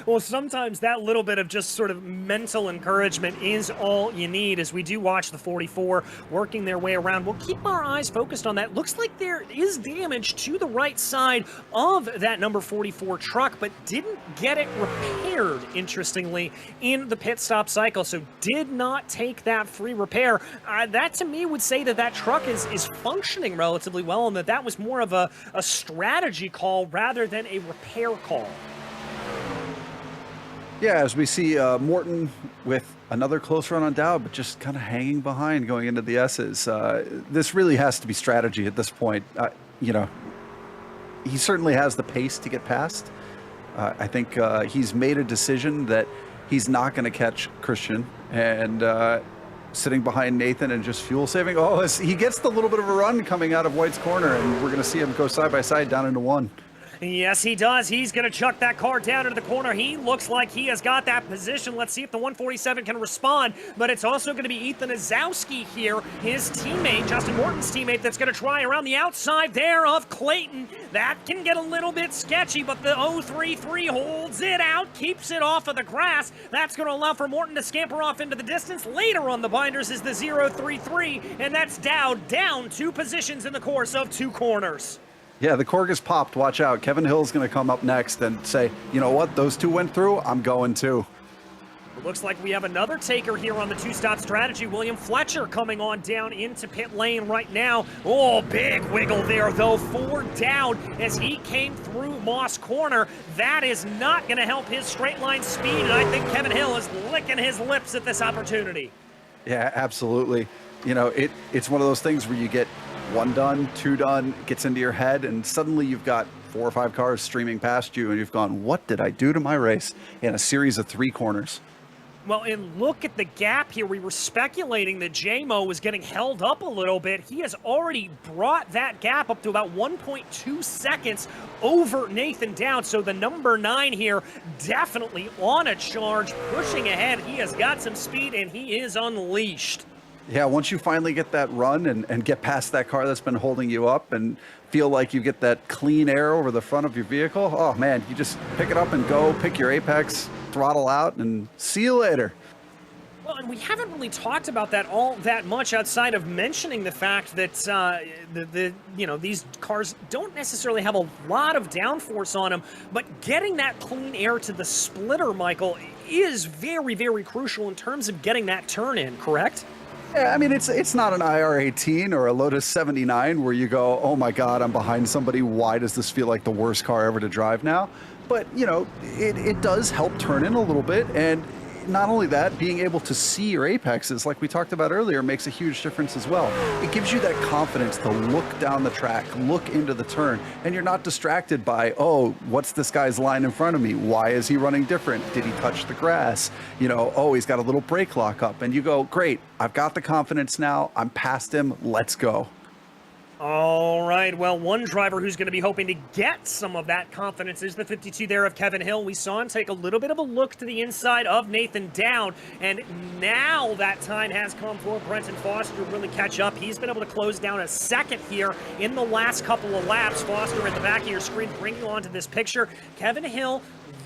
A: Well, sometimes that little bit of just sort of mental encouragement is all you need as we do watch the 44 working their way around. We'll keep our eyes focused on that. Looks like there is damage to the right side of that number 44 truck, but didn't get it repaired, interestingly, in the pit stop cycle. So did not take that free repair. That to me would say that that truck is functioning relatively well and that was more of a strategy call rather than a repair call.
B: Yeah, as we see Morton with another close run on Dowd, but just kind of hanging behind going into the S's. This really has to be strategy at this point. You know, he certainly has the pace to get past. I think he's made a decision that he's not going to catch Christian and sitting behind Nathan and just fuel saving. Oh, he gets the little bit of a run coming out of White's corner, and we're going to see him go side by side down into 1.
A: Yes, he does. He's going to chuck that car down into the corner. He looks like he has got that position. Let's see if the 147 can respond. But it's also going to be Ethan Azowski here, his teammate, Justin Morton's teammate, that's going to try around the outside there of Clayton. That can get a little bit sketchy, but the 033 holds it out, keeps it off of the grass. That's going to allow for Morton to scamper off into the distance. Later on the binders is the 033, and that's Dowd down 2 positions in the course of 2 corners.
B: Yeah, the cork is popped. Watch out. Kevin Hill's going to come up next and say, you know what? Those 2 went through. I'm going too.
A: It looks like we have another taker here on the 2-stop strategy. William Fletcher coming on down into pit lane right now. Oh, big wiggle there, though, for Dowd as he came through Moss Corner. That is not going to help his straight line speed, and I think Kevin Hill is licking his lips at this opportunity.
B: Yeah, absolutely. You know, it's one of those things where you get 1 done, 2 done, gets into your head, and suddenly you've got 4 or 5 cars streaming past you, and you've gone, what did I do to my race in a series of 3 corners?
A: Well, and look at the gap here. We were speculating that J-Mo was getting held up a little bit. He has already brought that gap up to about 1.2 seconds over Nathan Dowd. So the number 9 here definitely on a charge, pushing ahead. He has got some speed, and he is unleashed.
B: Yeah, once you finally get that run and get past that car that's been holding you up and feel like you get that clean air over the front of your vehicle, oh man, you just pick it up and go, pick your apex, throttle out, and see you later.
A: Well, and we haven't really talked about that all that much outside of mentioning the fact that these cars don't necessarily have a lot of downforce on them, but getting that clean air to the splitter, Michael, is very, very crucial in terms of getting that turn in, correct?
B: Yeah, I mean, it's not an IR18 or a Lotus 79 where you go, oh my God, I'm behind somebody. Why does this feel like the worst car ever to drive now? But, you know, it does help turn in a little bit. And not only that, being able to see your apexes, like we talked about earlier, makes a huge difference as well. It gives you that confidence to look down the track, look into the turn, and you're not distracted by, oh, what's this guy's line in front of me? Why is he running different? Did he touch the grass? You know, oh, he's got a little brake lock up. And you go, great, I've got the confidence now. I'm past him. Let's go.
A: All right, well, one driver who's going to be hoping to get some of that confidence is the 52 there of Kevin Hill. We saw him take a little bit of a look to the inside of Nathan Dowd, and now that time has come for Brenton Foster to really catch up. He's been able to close down a second here in the last couple of laps. Foster at the back of your screen bringing on to this picture. Kevin Hill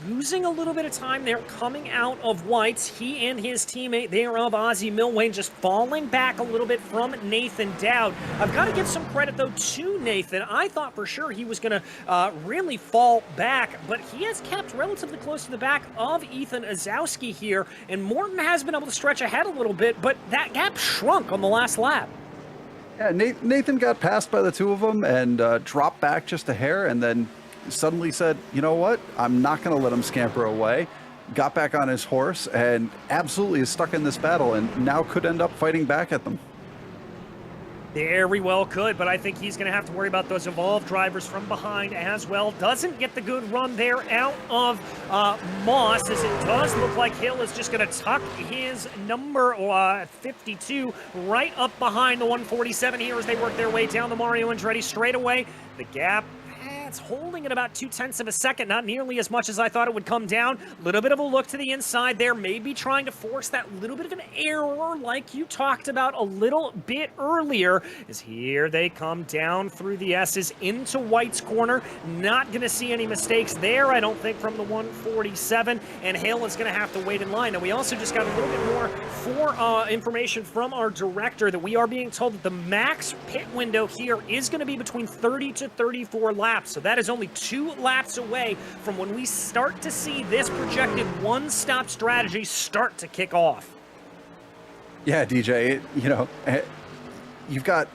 A: losing a little bit of time there coming out of whites. He and his teammate there of Ozzie Milwane just falling back a little bit from Nathan Dowd. I've got to give some credit, though, to Nathan. I thought for sure he was going to really fall back, but he has kept relatively close to the back of Ethan Ozowski here, and Morton has been able to stretch ahead a little bit, but that gap shrunk on the last lap.
B: Yeah, Nathan got passed by the two of them and dropped back just a hair, and then suddenly said, you know what, I'm not going to let him scamper away. Got back on his horse and absolutely is stuck in this battle and now could end up fighting back at them.
A: Very well could, but I think he's going to have to worry about those Evolve drivers from behind as well. Doesn't get the good run there out of Moss, as it does look like Hill is just going to tuck his number 52 right up behind the 147 here as they work their way down the Mario Andretti straightaway. The gap, it's holding at about 0.2 of a second, not nearly as much as I thought it would come down. A little bit of a look to the inside there, maybe trying to force that little bit of an error like you talked about a little bit earlier, as here they come down through the S's into White's corner. Not going to see any mistakes there, I don't think, from the 147, and Hale is going to have to wait in line. Now, we also just got a little bit more for information from our director that we are being told that the max pit window here is going to be between 30 to 34 laps. So that is only 2 laps away from when we start to see this projected one-stop strategy start to kick off.
B: Yeah, DJ, you've got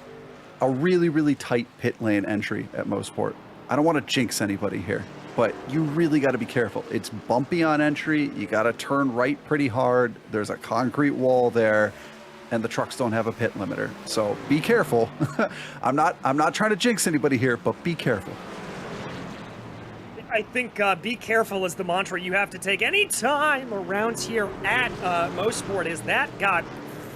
B: a really, really tight pit lane entry at Motorsport. I don't want to jinx anybody here, but you really got to be careful. It's bumpy on entry. You got to turn right pretty hard. There's a concrete wall there, and the trucks don't have a pit limiter. So be careful. I'm not trying to jinx anybody here, but be careful.
A: I think be careful is the mantra you have to take any time around here at Motorsport, is that got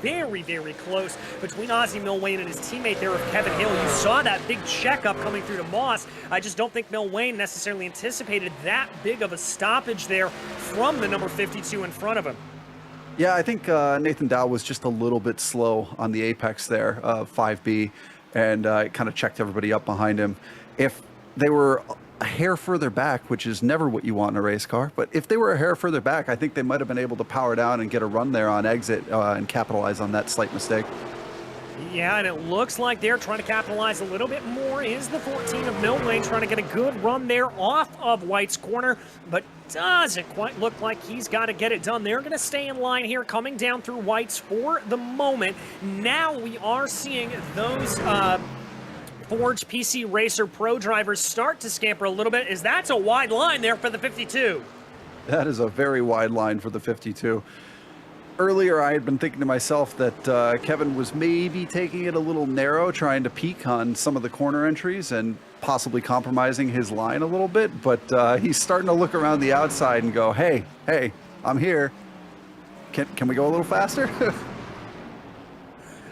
A: very, very close between Ozzie Milwane and his teammate there of Kevin Hill. You saw that big checkup coming through to Moss. I just don't think Milwane necessarily anticipated that big of a stoppage there from the number 52 in front of him.
B: Yeah, I think Nathan Dow was just a little bit slow on the apex there, 5B, and it kind of checked everybody up behind him. If they were a hair further back, which is never what you want in a race car, but if they were a hair further back, I think they might have been able to power down and get a run there on exit and capitalize on that slight mistake.
A: Yeah, and it looks like they're trying to capitalize a little bit more. Is the 14 of Milwane trying to get a good run there off of White's corner, but doesn't quite look like he's got to get it done. They're going to stay in line here, coming down through White's for the moment. Now we are seeing those Forge PC Racer Pro drivers start to scamper a little bit, as that's a wide line there for the 52.
B: That is a very wide line for the 52. Earlier, I had been thinking to myself that Kevin was maybe taking it a little narrow, trying to peak on some of the corner entries and possibly compromising his line a little bit, but he's starting to look around the outside and go, hey, I'm here. Can we go a little faster?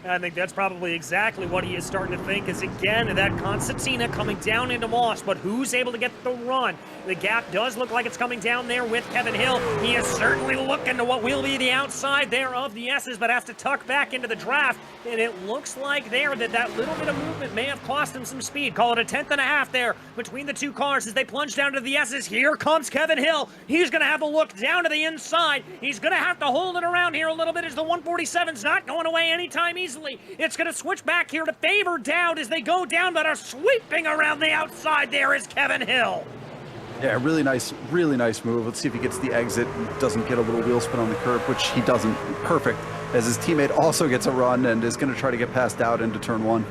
A: I think that's probably exactly what he is starting to think, is again, that concertina coming down into Moss, but who's able to get the run? The gap does look like it's coming down there with Kevin Hill. He is certainly looking to what will be the outside there of the S's, but has to tuck back into the draft, and it looks like there that little bit of movement may have cost him some speed. Call it a 10th and a half there between the two cars as they plunge down to the S's. Here comes Kevin Hill. He's going to have a look down to the inside. He's going to have to hold it around here a little bit as the 147's not going away anytime easily. It's going to switch back here to favor Dowd as they go down, but are sweeping around the outside there is Kevin Hill.
B: Yeah, really nice move. Let's see if he gets the exit and doesn't get a little wheel spin on the curb, which he doesn't. Perfect. As his teammate also gets a run and is going to try to get past Dowd into turn one.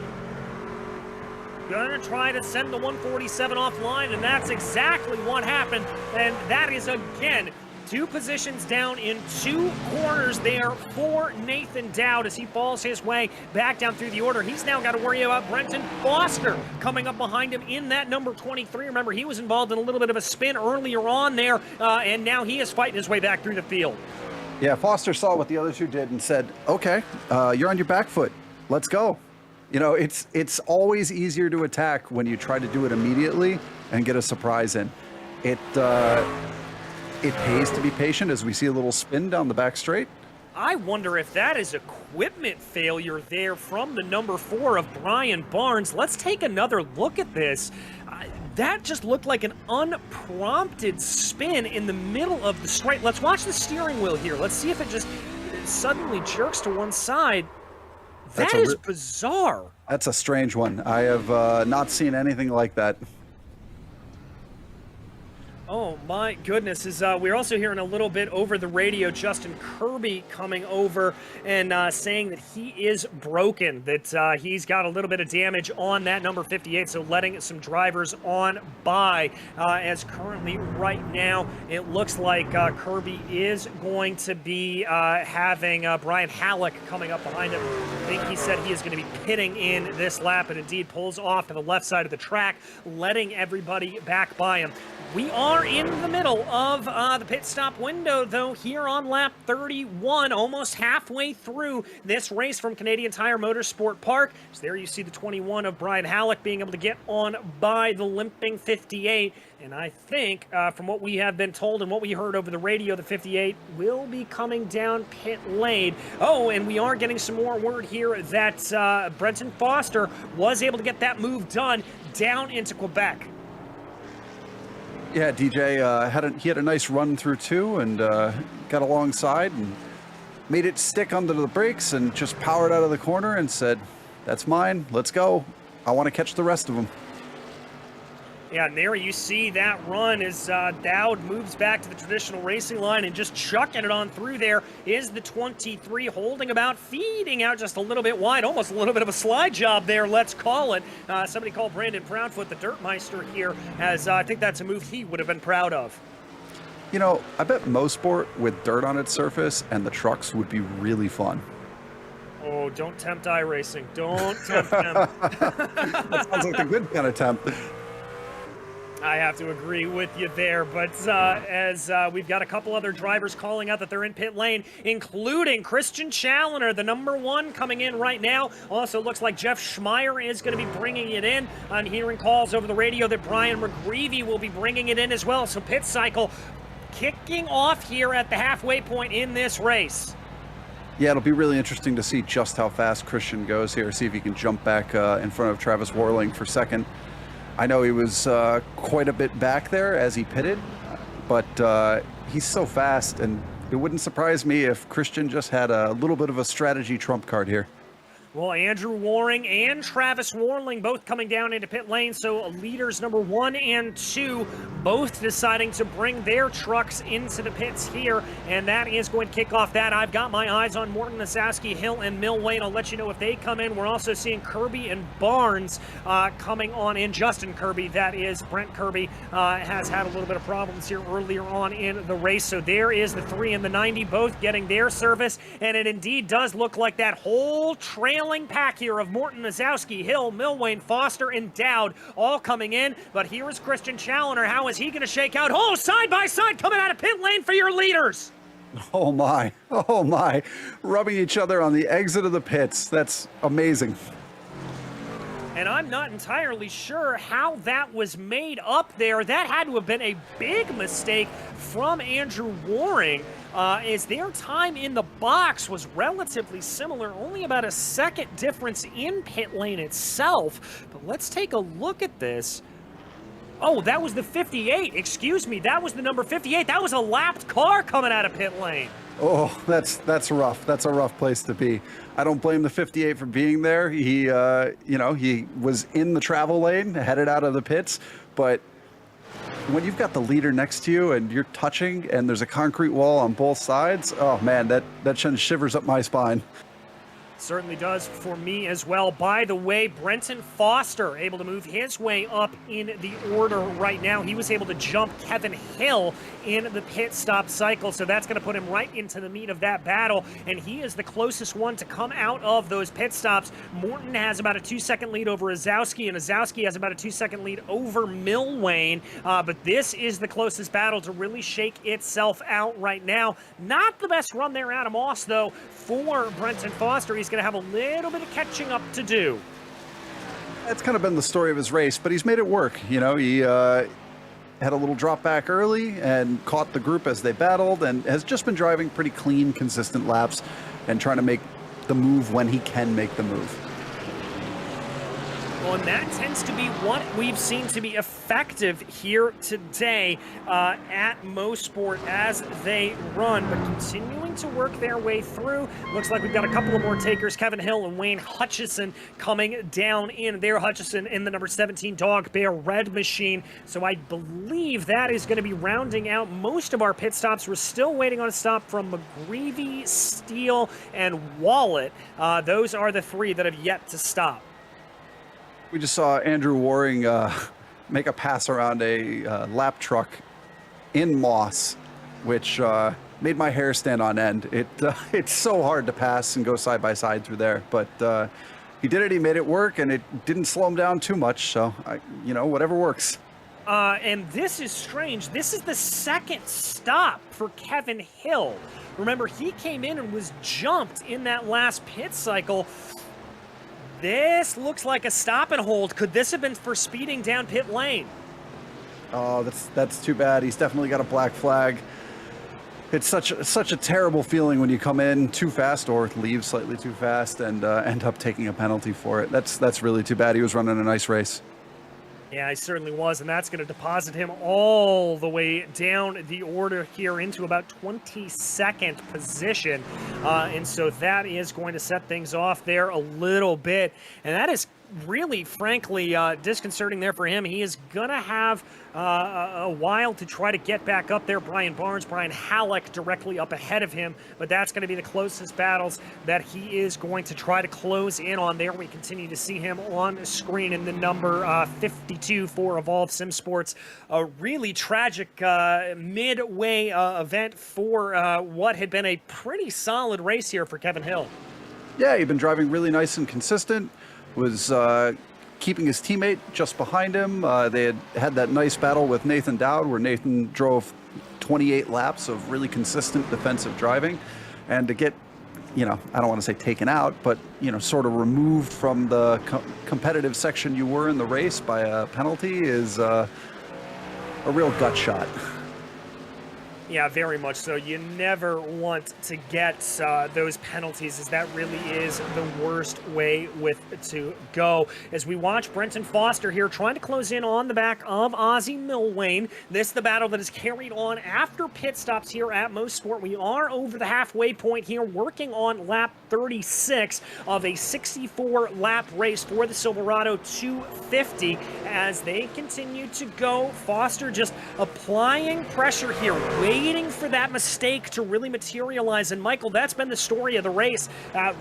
A: Gonna try to send the 147 offline, and that's exactly what happened. And that is, again, 2 positions down in 2 corners there for Nathan Dowd as he falls his way back down through the order. He's now got to worry about Brenton Foster coming up behind him in that number 23. Remember, he was involved in a little bit of a spin earlier on there, and now he is fighting his way back through the field. Yeah,
B: Foster saw what the other 2 did and said, okay, you're on your back foot. Let's go. You know, it's always easier to attack when you try to do it immediately and get a surprise in. It pays to be patient as we see a little spin down the back straight.
A: I wonder if that is equipment failure there from the number 4 of Brian Barnes. Let's take another look at this. That just looked like an unprompted spin in the middle of the straight. Let's watch the steering wheel here. Let's see if it just suddenly jerks to one side. That is bizarre.
B: That's a strange one. I have not seen anything like that.
A: Oh my goodness, we're also hearing a little bit over the radio Justin Kirby coming over and saying that he is broken, that he's got a little bit of damage on that number 58, so letting some drivers on by as currently right now it looks like Kirby is going to be having Brian Halleck coming up behind him. I think he said he is going to be pitting in this lap and indeed pulls off to the left side of the track, letting everybody back by him. We are in the middle of the pit stop window, though, here on lap 31, almost halfway through this race from Canadian Tire Motorsport Park. So there you see the 21 of Brian Halleck being able to get on by the limping 58. And I think, from what we have been told and what we heard over the radio, the 58 will be coming down pit lane. Oh, and we are getting some more word here that Brenton Foster was able to get that move done down into Quebec.
B: Yeah, DJ he had a nice run through 2 and got alongside and made it stick under the brakes and just powered out of the corner and said, that's mine, let's go. I want to catch the rest of them.
A: Yeah, and there you see that run as Dowd moves back to the traditional racing line and just chucking it on through. There is the 23 holding about, feeding out just a little bit wide, almost a little bit of a slide job there, let's call it. Somebody called Brandon Proudfoot the Dirtmeister here, as I think that's a move he would have been proud of.
B: You know, I bet Motorsport with dirt on its surface and the trucks would be really fun.
A: Oh, don't tempt iRacing. Don't tempt them.
B: That sounds like a good kind of tempt.
A: I have to agree with you there, but as we've got a couple other drivers calling out that they're in pit lane, including Christian Challoner, the number 1 coming in right now. Also looks like Jeff Schmeier is going to be bringing it in. I'm hearing calls over the radio that Brian McGreevy will be bringing it in as well. So pit cycle kicking off here at the halfway point in this race.
B: Yeah, it'll be really interesting to see just how fast Christian goes here, see if he can jump back in front of Travis Warling for second. I know he was quite a bit back there as he pitted, but he's so fast, and it wouldn't surprise me if Christian just had a little bit of a strategy trump card here.
A: Well, Andrew Waring and Travis Warling both coming down into pit lane, so leaders number 1 and 2 both deciding to bring their trucks into the pits here, and that is going to kick off that. I've got my eyes on Morton, Nasowski, Hill, and Milway. I'll let you know if they come in. We're also seeing Kirby and Barnes coming on in. Justin Kirby, that is. Brent Kirby has had a little bit of problems here earlier on in the race, so there is the 3 and the 90 both getting their service, and it indeed does look like that whole trailing pack here of Morton, Nasowski, Hill, Milway, Foster, and Dowd all coming in. But here is Christian Challoner. How is he going to shake out? Oh, side by side coming out of pit lane for your leaders.
B: Oh my, oh my. Rubbing each other on the exit of the pits. That's amazing.
A: And I'm not entirely sure how that was made up there. That had to have been a big mistake from Andrew Waring, as their time in the box was relatively similar, only about a second difference in pit lane itself. But let's take a look at this. Oh, that was the 58. Excuse me, that was the number 58. That was a lapped car coming out of pit lane.
B: Oh, that's rough. That's a rough place to be. I don't blame the 58 for being there. He, he was in the travel lane, headed out of the pits. But when you've got the leader next to you and you're touching, and there's a concrete wall on both sides, oh man, that sends shivers up my spine.
A: Certainly does for me as well. By the way, Brenton Foster able to move his way up in the order right now. He was able to jump Kevin Hill in the pit stop cycle, so that's going to put him right into the meat of that battle, and he is the closest one to come out of those pit stops. Morton has about a 2-second lead over Ozowski, and Ozowski has about a 2-second lead over Milwane, but this is the closest battle to really shake itself out right now. Not the best run there out of Moss, though, for Brenton Foster. He's going to have a little bit of catching up to do.
B: That's kind of been the story of his race, but he's made it work. He had a little drop back early and caught the group as they battled, and has just been driving pretty clean, consistent laps and trying to make the move when he can make the move.
A: Well, and that tends to be what we've seen to be effective here today at Motorsport as they run, but continuing to work their way through. Looks like we've got a couple of more takers, Kevin Hill and Wayne Hutchison coming down in there. Hutchison in the number 17 Dog Bear Red Machine. So I believe that is going to be rounding out most of our pit stops. We're still waiting on a stop from McGreevy, Steele, and Wallet. Those are the three that have yet to stop.
B: We just saw Andrew Waring make a pass around a lap truck in Moss, which made my hair stand on end. It's so hard to pass and go side by side through there, but he did it. He made it work, and it didn't slow him down too much. So, whatever works.
A: And this is strange. This is the second stop for Kevin Hill. Remember, he came in and was jumped in that last pit cycle. This looks like a stop and hold. Could this have been for speeding down pit lane?
B: Oh, that's too bad. He's definitely got a black flag. It's such a terrible feeling when you come in too fast or leave slightly too fast and end up taking a penalty for it. That's really too bad. He was running a nice race.
A: Yeah, he certainly was, and that's going to deposit him all the way down the order here into about 22nd position. And so that is going to set things off there a little bit. And that is really, frankly, disconcerting there for him. He is going to have a while to try to get back up there. Brian Barnes, Brian Halleck directly up ahead of him, but that's going to be the closest battles that he is going to try to close in on there. We continue to see him on screen in the number 52 for Evolve Sim Sports. A really tragic midway event for what had been a pretty solid race here for Kevin Hill.
B: Yeah, he'd been driving really nice and consistent. Was keeping his teammate just behind him. They had that nice battle with Nathan Dowd, where Nathan drove 28 laps of really consistent defensive driving. And to get, I don't want to say taken out, but, sort of removed from the competitive section you were in the race by a penalty is a real gut shot.
A: Yeah, very much so. You never want to get those penalties, as that really is the worst way to go. As we watch Brenton Foster here trying to close in on the back of Ozzy Milwane. This is the battle that is carried on after pit stops here at Motorsport. We are over the halfway point here, working on lap 36 of a 64-lap race for the Silverado 250. As they continue to go, Foster just applying pressure here, waiting for that mistake to really materialize. And Michael, that's been the story of the race.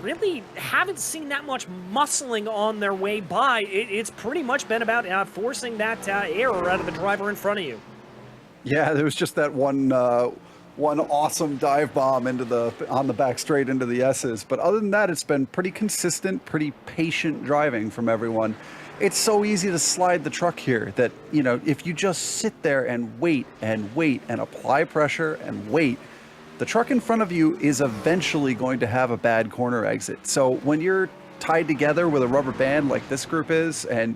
A: Really haven't seen that much muscling on their way by. It's pretty much been about forcing that error out of the driver in front of you. Yeah,
B: there was just that one awesome dive bomb on the back straight into the S's. But other than that, it's been pretty consistent, pretty patient driving from everyone. It's so easy to slide the truck here that, if you just sit there and wait and apply pressure and wait, the truck in front of you is eventually going to have a bad corner exit. So when you're tied together with a rubber band like this group is, and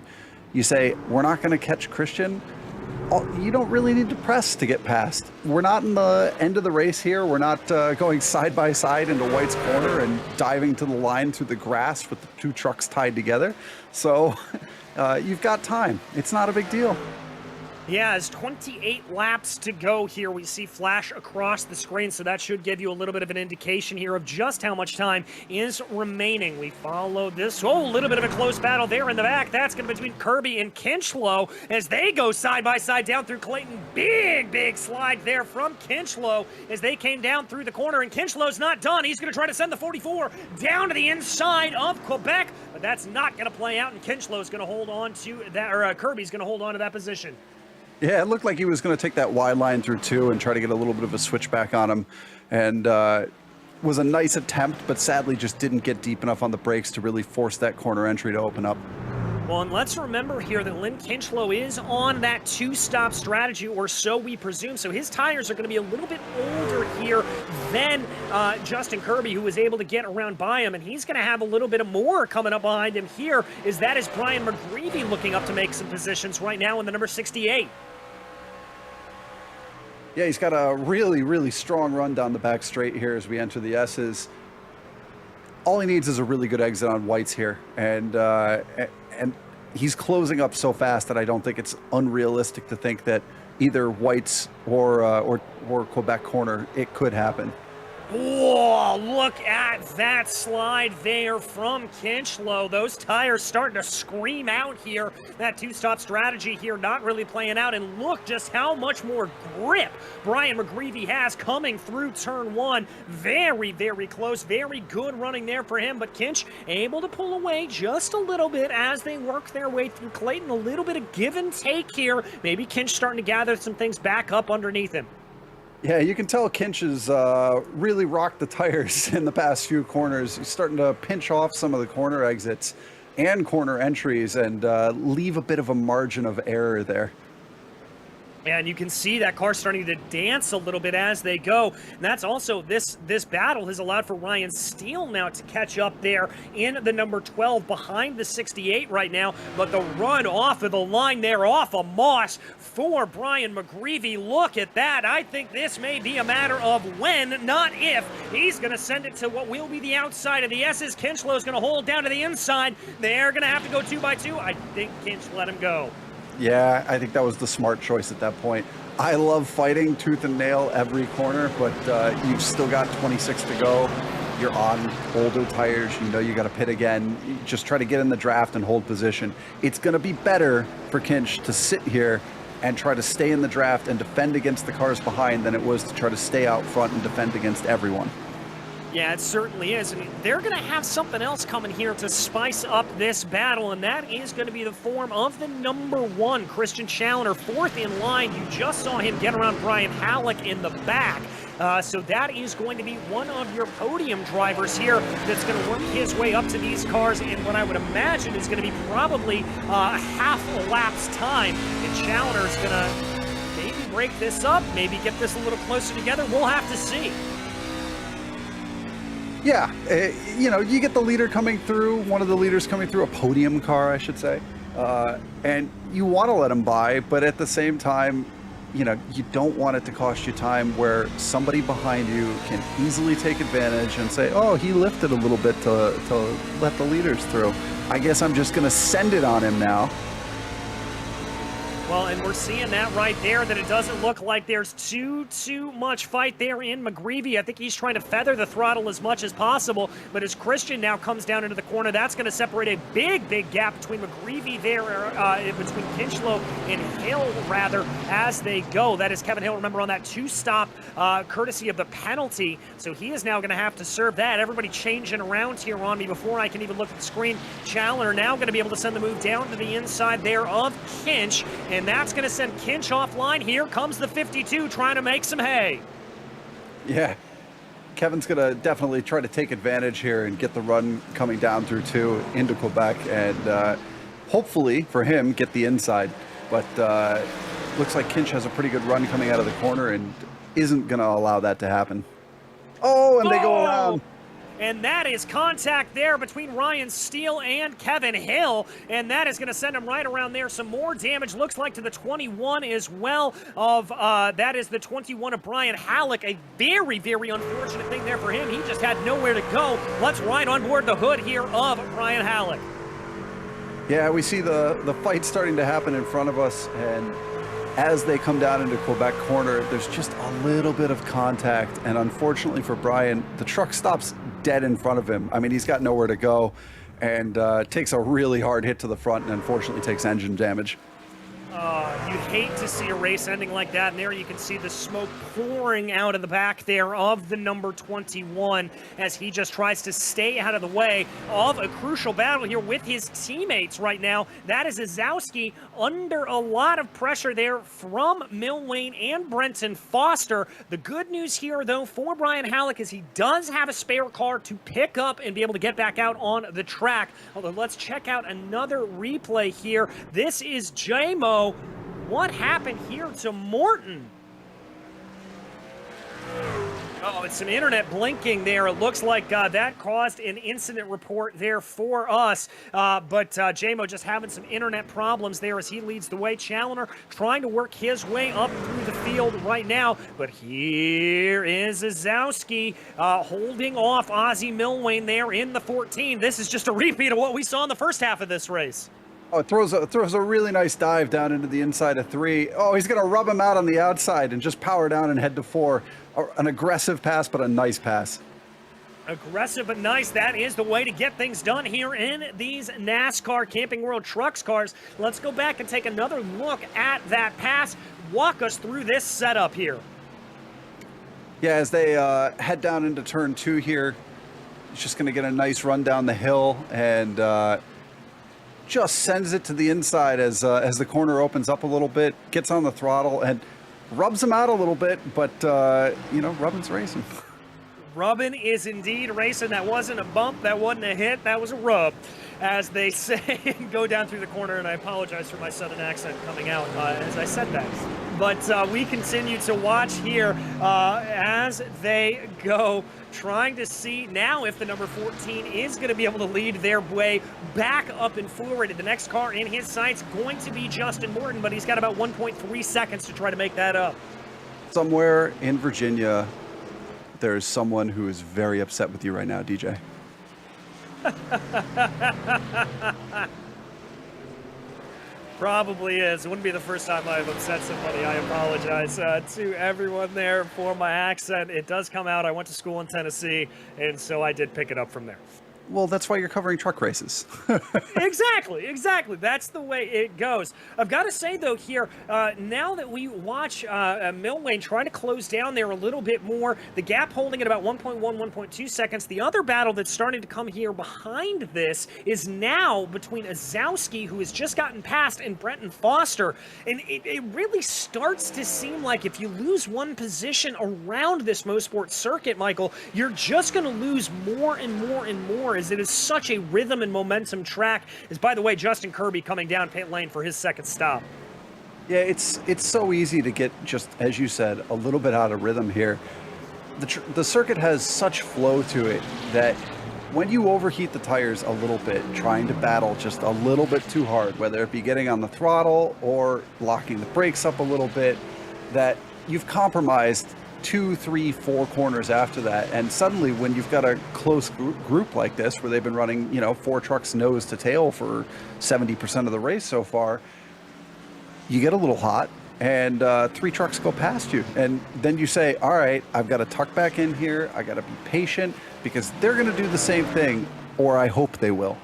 B: you say, we're not going to catch Christian, you don't really need to press to get past. We're not in the end of the race here. We're not going side by side into White's corner and diving to the line through the grass with the two trucks tied together. So you've got time. It's not a big deal.
A: Yeah, it's 28 laps to go here. We see flash across the screen, so that should give you a little bit of an indication here of just how much time is remaining. We follow this. Oh, a little bit of a close battle there in the back. That's going to be between Kirby and Kinchlow as they go side by side down through Clayton. Big slide there from Kinchlow as they came down through the corner, and Kinchlow's not done. He's going to try to send the 44 down to the inside of Quebec, but that's not going to play out, and Kinchlow's going to hold on to that, or Kirby's going to hold on to that position.
B: Yeah, it looked like he was going to take that wide line through two and try to get a little bit of a switchback on him. And was a nice attempt, but sadly just didn't get deep enough on the brakes to really force that corner entry to open up.
A: Well, and let's remember here that Lynn Kinchlow is on that two-stop strategy, or so we presume. So his tires are going to be a little bit older here than Justin Kirby, who was able to get around by him. And he's going to have a little bit of more coming up behind him here. That is Brian McGreevy looking up to make some positions right now in the number 68.
B: Yeah, he's got a really strong run down the back straight here as we enter the S's. All he needs is a really good exit on White's here, and he's closing up so fast that I don't think it's unrealistic to think that either White's or Quebec corner, it could happen.
A: Whoa, look at that slide there from Kinchlow. Those tires starting to scream out here. That two-stop strategy here not really playing out. And look just how much more grip Brian McGreevy has coming through turn one. Very close. Very good running there for him. But Kinch able to pull away just a little bit as they work their way through Clayton. A little bit of give and take here. Maybe Kinch starting to gather some things back up underneath him.
B: Yeah, you can tell Kinch has really rocked the tires in the past few corners. He's starting to pinch off some of the corner exits and corner entries and leave a bit of a margin of error there.
A: And you can see that car starting to dance a little bit as they go. And that's also, this battle has allowed for Ryan Steele now to catch up there in the number 12 behind the 68 right now. But the run off of the line there, off of Moss for Brian McGreevy. Look at that. I think this may be a matter of when, not if. He's going to send it to what will be the outside of the S's. Kinchlow is going to hold down to the inside. They're going to have to go 2 by 2. I think Kinch let him go.
B: Yeah, I think that was the smart choice at that point. I love fighting tooth and nail every corner, but you've still got 26 to go. You're on older tires. You know you got to pit again. You just try to get in the draft and hold position. It's going to be better for Kinch to sit here and try to stay in the draft and defend against the cars behind than it was to try to stay out front and defend against everyone.
A: Yeah, it certainly is. I mean, they're going to have something else coming here to spice up this battle, and that is going to be the form of the number 1, Christian Challoner, 4th in line. You just saw him get around Brian Halleck in the back. So that is going to be one of your podium drivers here that's going to work his way up to these cars in what I would imagine is going to be probably half a lap's time. And Challoner's going to maybe break this up, maybe get this a little closer together. We'll have to see.
B: Yeah, you know, you get the leader coming through, one of the leaders coming through, a podium car, I should say, and you want to let him by, but at the same time, you know, you don't want it to cost you time where somebody behind you can easily take advantage and say, oh, he lifted a little bit to let the leaders through. I guess I'm just going to send it on him now.
A: Well, and we're seeing that right there, that it doesn't look like there's too much fight there in McGreevy. I think he's trying to feather the throttle as much as possible, but as Christian now comes down into the corner, that's going to separate a big gap between McGreevy there, between Kinchlow and Hill, rather, as they go. That is Kevin Hill, remember, on that 2-stop, courtesy of the penalty, so he is now going to have to serve that. Everybody changing around here on me before I can even look at the screen. Challoner now going to be able to send the move down to the inside there of Kinch, and that's going to send Kinch offline. Here comes the 52 trying to make some hay.
B: Yeah, Kevin's going to definitely try to take advantage here and get the run coming down through 2 into Quebec and hopefully for him get the inside. But looks like Kinch has a pretty good run coming out of the corner and isn't going to allow that to happen. Oh, and they go around.
A: And that is contact there between Ryan Steele and Kevin Hill, and that is going to send him right around there. Some more damage, looks like, to the 21 as well of, that is the 21 of Brian Halleck. A very, very unfortunate thing there for him. He just had nowhere to go. Let's ride on board the hood here of Brian Halleck.
B: Yeah, we see the fight starting to happen in front of us, and as they come down into Quebec corner, there's just a little bit of contact, and unfortunately for Brian, the truck stops dead in front of him. I mean, he's got nowhere to go, and takes a really hard hit to the front, and unfortunately takes engine damage.
A: You hate to see a race ending like that, and there you can see the smoke pouring out of the back there of the number 21 as he just tries to stay out of the way of a crucial battle here with his teammates right now. That is Zazowski under a lot of pressure there from Milwayne and Brenton Foster. The good news here, though, for Brian Halleck is he does have a spare car to pick up and be able to get back out on the track. Although, let's check out another replay here. This is J-Mo. What happened here to Morton? Oh, it's some internet blinking there. It looks like that caused an incident report there for us. But J-Mo just having some internet problems there as he leads the way. Challoner trying to work his way up through the field right now. But here is Zazowski holding off Ozzie Milwayne there in the 14. This is just a repeat of what we saw in the first half of this race.
B: Oh, it throws a really nice dive down into the inside of 3. Oh, he's going to rub him out on the outside and just power down and head to 4. An aggressive pass, but a nice pass.
A: Aggressive but nice. That is the way to get things done here in these NASCAR Camping World Trucks cars. Let's go back and take another look at that pass. Walk us through this setup here.
B: Yeah, as they head down into turn 2 here, he's just going to get a nice run down the hill and just sends it to the inside as the corner opens up a little bit, gets on the throttle and rubs him out a little bit, but you know, rubbing's racing.
A: Rubbing is indeed racing. That wasn't a bump, that wasn't a hit, that was a rub, as they say, and go down through the corner. And I apologize for my southern accent coming out as I said that. But we continue to watch here as they go, trying to see now if the number 14 is going to be able to lead their way back up and forward. The next car in his sight's going to be Justin Morton, but he's got about 1.3 seconds to try to make that up.
B: Somewhere in Virginia, there's someone who is very upset with you right now, DJ.
A: Probably is. It wouldn't be the first time I've upset somebody. I apologize to everyone there for my accent. It does come out. I went to school in Tennessee, and so I did pick it up from there.
B: Well, that's why you're covering truck races.
A: Exactly. That's the way it goes. I've got to say, though, here, now that we watch Milwayne trying to close down there a little bit more, the gap holding at about 1.1, 1.2 seconds. The other battle that's starting to come here behind this is now between Zazowski, who has just gotten past, and Brenton Foster. And it really starts to seem like if you lose one position around this Motorsport circuit, Michael, you're just going to lose more and more and more, as it is such a rhythm and momentum track. Is, by the way, Justin Kirby coming down pit lane for his second stop.
B: Yeah, it's so easy to get, just as you said, a little bit out of rhythm here. The circuit has such flow to it that when you overheat the tires a little bit, trying to battle just a little bit too hard, whether it be getting on the throttle or locking the brakes up a little bit, that you've compromised 2, 3, 4 corners after that. And suddenly when you've got a close group like this, where they've been running, 4 trucks nose to tail for 70% of the race so far, you get a little hot and 3 trucks go past you. And then you say, all right, I've got to tuck back in here. I got to be patient, because they're going to do the same thing, or I hope they will.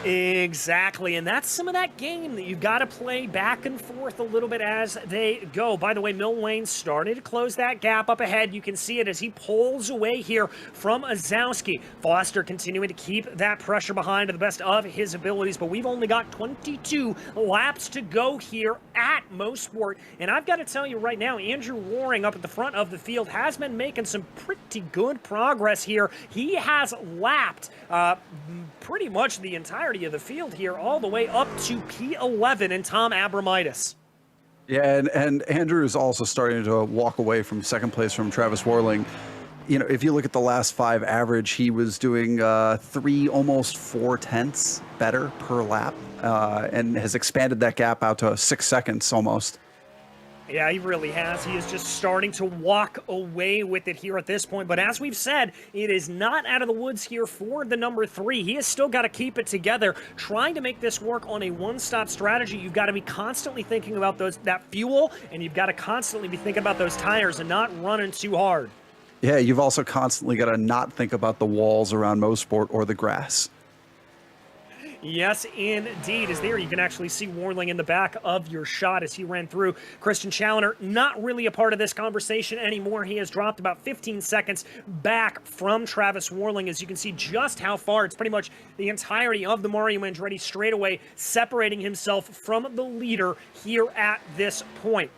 A: Exactly, and that's some of that game that you've got to play back and forth a little bit as they go. By the way, Milwayne started to close that gap up ahead. You can see it as he pulls away here from Zazowski. Foster continuing to keep that pressure behind to the best of his abilities, but we've only got 22 laps to go here at Motorsport. And I've got to tell you right now, Andrew Waring up at the front of the field has been making some pretty good progress here. He has lapped pretty much the entirety of the field here, all the way up to P11 and Tom Abramitis.
B: Yeah, and Andrew is also starting to walk away from second place from Travis Warling. you know, if you look at the last 5 average, he was doing 3, almost 4 tenths better per lap, and has expanded that gap out to 6 seconds almost.
A: Yeah, he really has. He is just starting to walk away with it here at this point. But as we've said, it is not out of the woods here for the number 3. He has still got to keep it together. Trying to make this work on a one-stop strategy, you've got to be constantly thinking about that fuel, and you've got to constantly be thinking about those tires and not running too hard.
B: Yeah, you've also constantly got to not think about the walls around Motorsport or the grass.
A: Yes, indeed. As there, you can actually see Warling in the back of your shot as he ran through. Christian Challoner, not really a part of this conversation anymore. He has dropped about 15 seconds back from Travis Warling. As you can see just how far, it's pretty much the entirety of the Mario Andretti straightaway separating himself from the leader here at this point.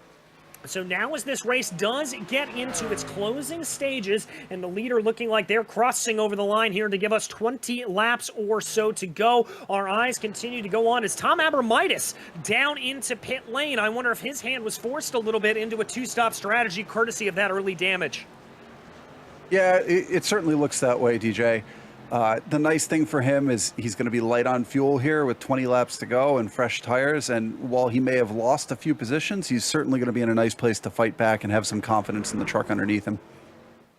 A: So now as this race does get into its closing stages, and the leader looking like they're crossing over the line here to give us 20 laps or so to go, our eyes continue to go on as Tom Abramitis down into pit lane. I wonder if his hand was forced a little bit into a two-stop strategy courtesy of that early damage.
B: Yeah, it certainly looks that way, DJ. The nice thing for him is he's going to be light on fuel here with 20 laps to go and fresh tires. And while he may have lost a few positions, he's certainly going to be in a nice place to fight back and have some confidence in the truck underneath him.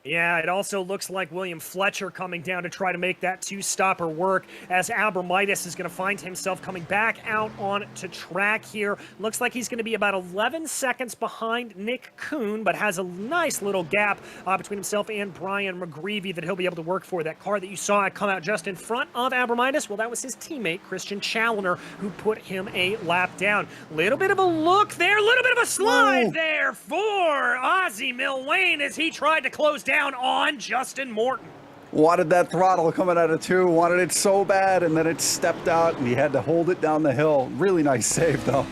A: Yeah, it also looks like William Fletcher coming down to try to make that two-stopper work, as Abramitis is going to find himself coming back out onto track here. Looks like he's going to be about 11 seconds behind Nick Kuhn, but has a nice little gap between himself and Brian McGreevy that he'll be able to work for. That car that you saw come out just in front of Abramitis, well, that was his teammate, Christian Challoner, who put him a lap down. Little bit of a look there, a little bit of a slide there for Ozzie Milwayne as he tried to close down on Justin Morton.
B: Wanted that throttle coming out of 2, wanted it so bad, and then it stepped out and he had to hold it down the hill. Really nice save though.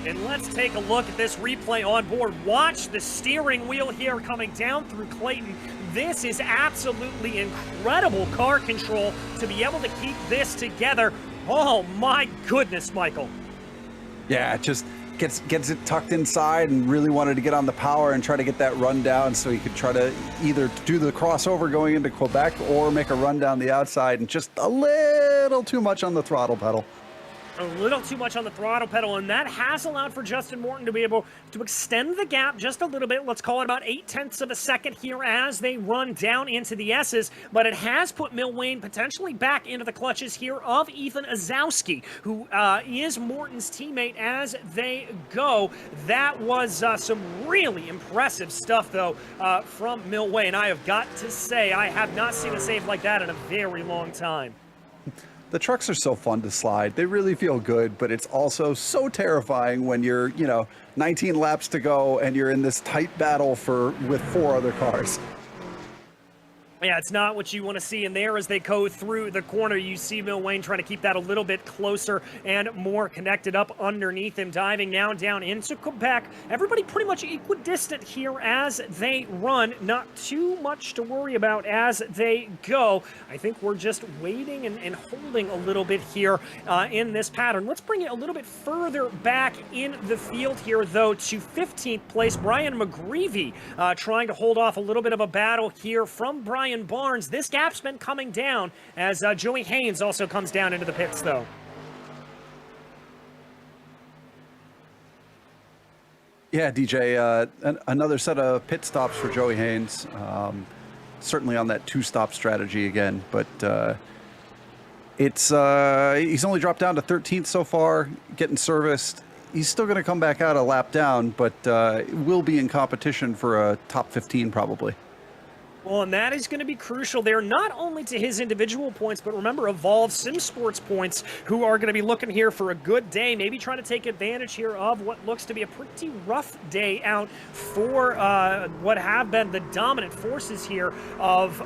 A: And let's take a look at this replay on board. Watch the steering wheel here coming down through Clayton. This is absolutely incredible car control to be able to keep this together. Oh my goodness, Michael.
B: Yeah, it just gets it tucked inside and really wanted to get on the power and try to get that run down so he could try to either do the crossover going into Quebec or make a run down the outside, and just a little too much on the throttle pedal.
A: A little too much on the throttle pedal, and that has allowed for Justin Morton to be able to extend the gap just a little bit. Let's call it about 0.8 of a second here as they run down into the S's, but it has put Milwayne potentially back into the clutches here of Ethan Ozowski, who is Morton's teammate as they go. That was some really impressive stuff, though, from Milwayne. I have got to say, I have not seen a save like that in a very long time.
B: The trucks are so fun to slide. They really feel good, but it's also so terrifying when you're, 19 laps to go and you're in this tight battle with 4 other cars.
A: Yeah, it's not what you want to see in there as they go through the corner. You see Milwayne trying to keep that a little bit closer and more connected up underneath him, diving now down into Quebec. Everybody pretty much equidistant here as they run. Not too much to worry about as they go. I think we're just waiting and holding a little bit here in this pattern. Let's bring it a little bit further back in the field here, though, to 15th place. Brian McGreevy trying to hold off a little bit of a battle here from Brian Barnes. This gap's been coming down as Joey Haynes also comes down into the pits, though.
B: Yeah, DJ, another set of pit stops for Joey Haynes. Certainly on that two-stop strategy again, but he's only dropped down to 13th so far, getting serviced. He's still going to come back out a lap down, but will be in competition for a top 15 probably.
A: Well, and that is going to be crucial there, not only to his individual points, but remember, Evolve Sim Sports points, who are going to be looking here for a good day, maybe trying to take advantage here of what looks to be a pretty rough day out for what have been the dominant forces here of